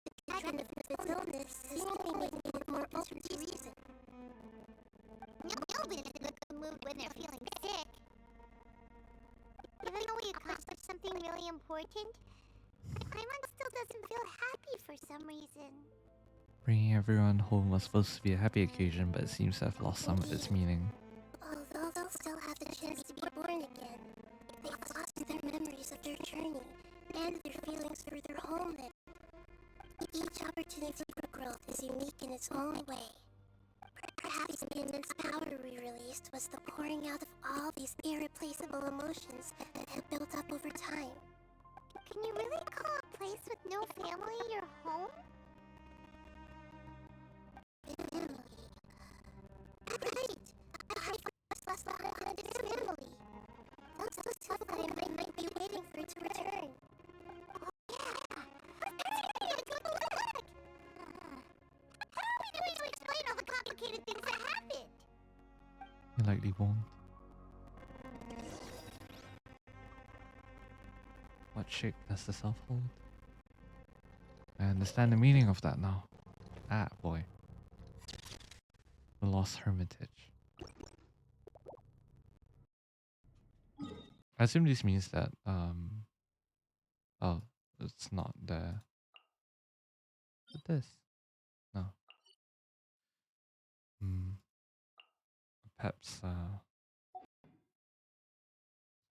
Speaker 6: The dragon of its illness is only making it more open to reason. Nobody's in a good mood when they're feeling sick. Even though we accomplished something really important, Paimon still doesn't feel happy for some reason.
Speaker 1: Bringing everyone home was supposed to be a happy occasion, but it seems to have lost some of its meaning.
Speaker 2: Although they'll still have the chance to be born again, they've lost their memories of their journey and their feelings for their homeland. Each opportunity for growth is unique in its own way. Perhaps the immense power we released was the pouring out of all these irreplaceable emotions that had built up over time.
Speaker 6: Can you really call a place with no family your home?
Speaker 2: Family. Right! I lost behind its family. Those stuff that I might be waiting for it to return.
Speaker 6: Oh yeah! Let's go look! How are we going to explain all the complicated things that happened?
Speaker 1: You likely won't. What shape does the self hold? I understand the meaning of that now. Ah, boy. The Lost Hermitage. I assume this means that, oh, it's not there. What this? No. Perhaps, I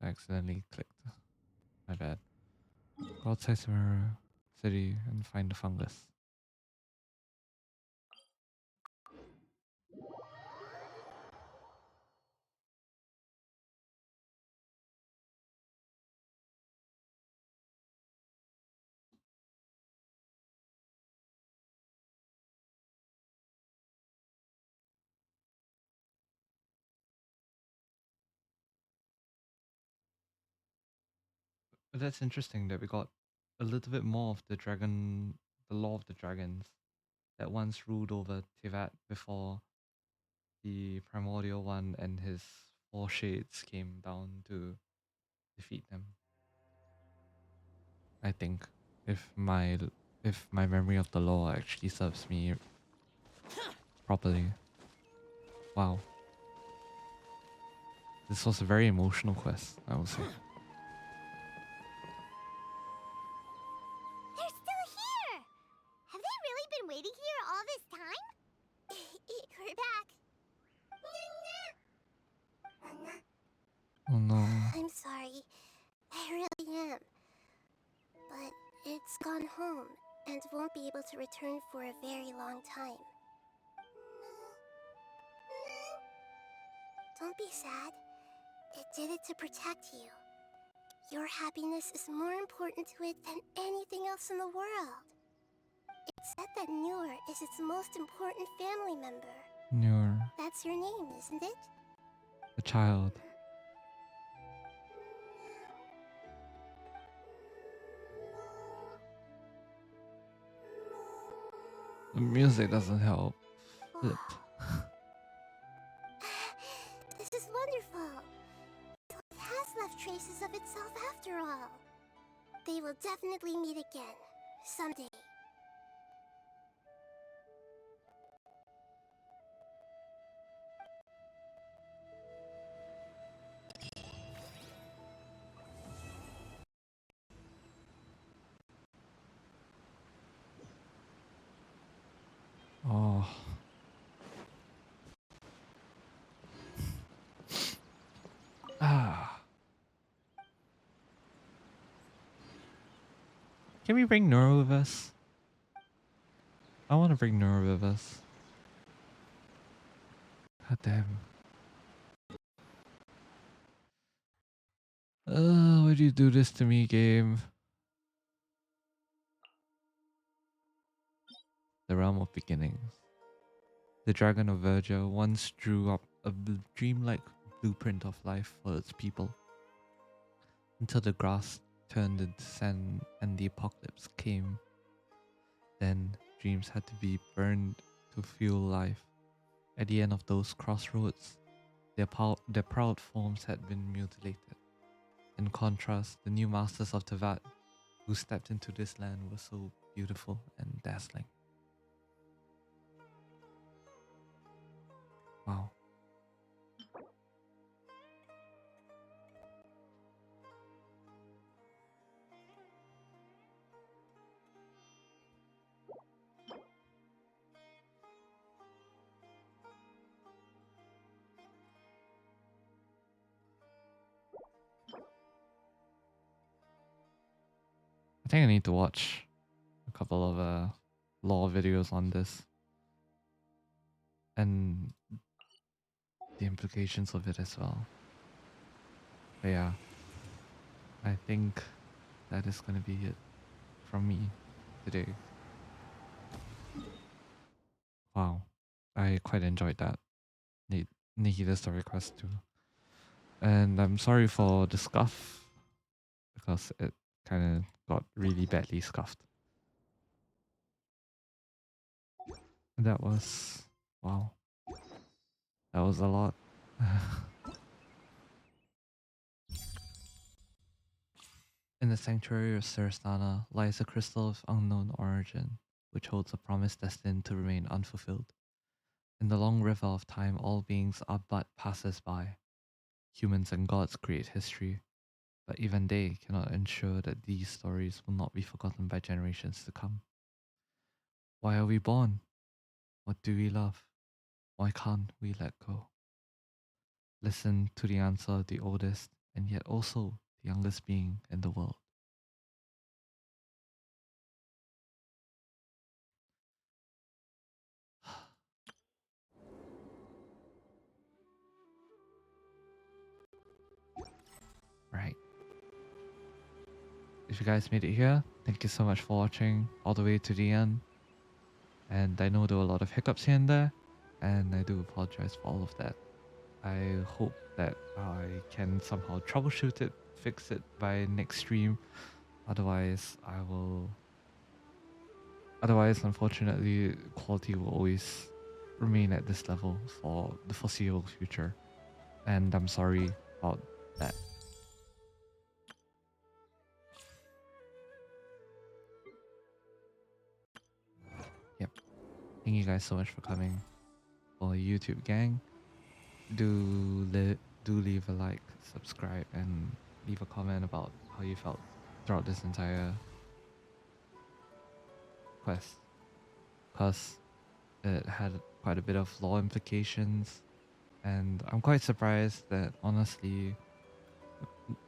Speaker 1: accidentally clicked. My bad. Go outside Samara City and find the fungus. But that's interesting that we got a little bit more of the dragon, the law of the dragons that once ruled over Tivat before the primordial one and his four shades came down to defeat them. I think if my memory of the law actually serves me properly. Wow. This was a very emotional quest, I would say.
Speaker 6: They're still here! Have they really been waiting here all this time? We're back.
Speaker 1: Oh no.
Speaker 2: I'm sorry. I really am. But it's gone home and won't be able to return for a very long time. Don't be sad. It did it to protect you. Your happiness is more important to it than anything else in the world. It's said that Nur is its most important family member.
Speaker 1: Nur,
Speaker 2: That's your name, isn't it?
Speaker 1: the child. The music doesn't help. Flip.
Speaker 2: This is wonderful. It has left traces of itself after all. They will definitely meet again, someday.
Speaker 1: Oh. Ah. Can we bring Nora with us? I want to bring Nora with us. God damn. Why'd you do this to me, game? The realm of beginnings. The dragon of Verger once drew up a dreamlike blueprint of life for its people. Until the grass turned into sand and the apocalypse came. Then dreams had to be burned to fuel life. At the end of those crossroads, their proud forms had been mutilated. In contrast, the new masters of Tevat who stepped into this land were so beautiful and dazzling. Wow. I think I need to watch a couple of lore videos on this and the implications of it as well. But yeah, I think that is going to be it from me today. Wow, I quite enjoyed that. Nahida story quest too. And I'm sorry for the scuff because it kind of got really badly scuffed. That was, wow, that was a lot. In the sanctuary of Sarastana lies a crystal of unknown origin, which holds a promise destined to remain unfulfilled. In the long river of time, all beings are but passers-by. Humans and gods create history, but even they cannot ensure that these stories will not be forgotten by generations to come. Why are we born? What do we love? Why can't we let go? Listen to the answer of the oldest and yet also the youngest being in the world. Right. If you guys made it here, thank you so much for watching all the way to the end. And I know there were a lot of hiccups here and there, and I do apologize for all of that. I hope that I can somehow troubleshoot it, fix it by next stream. Otherwise, unfortunately, quality will always remain at this level for the foreseeable future. And I'm sorry about that. Yep. Thank you guys so much for coming. For YouTube gang, do leave a like, subscribe, and leave a comment about how you felt throughout this entire quest, because it had quite a bit of lore implications, and I'm quite surprised that honestly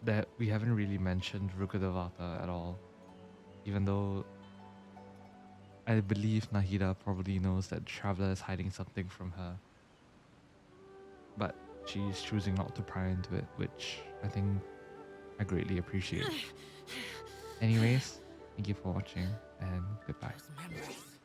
Speaker 1: that we haven't really mentioned Rukkhadevata at all, even though I believe Nahida probably knows that Traveler is hiding something from her, but she's choosing not to pry into it, which I think I greatly appreciate. Anyways, thank you for watching, and goodbye.
Speaker 8: Those memories.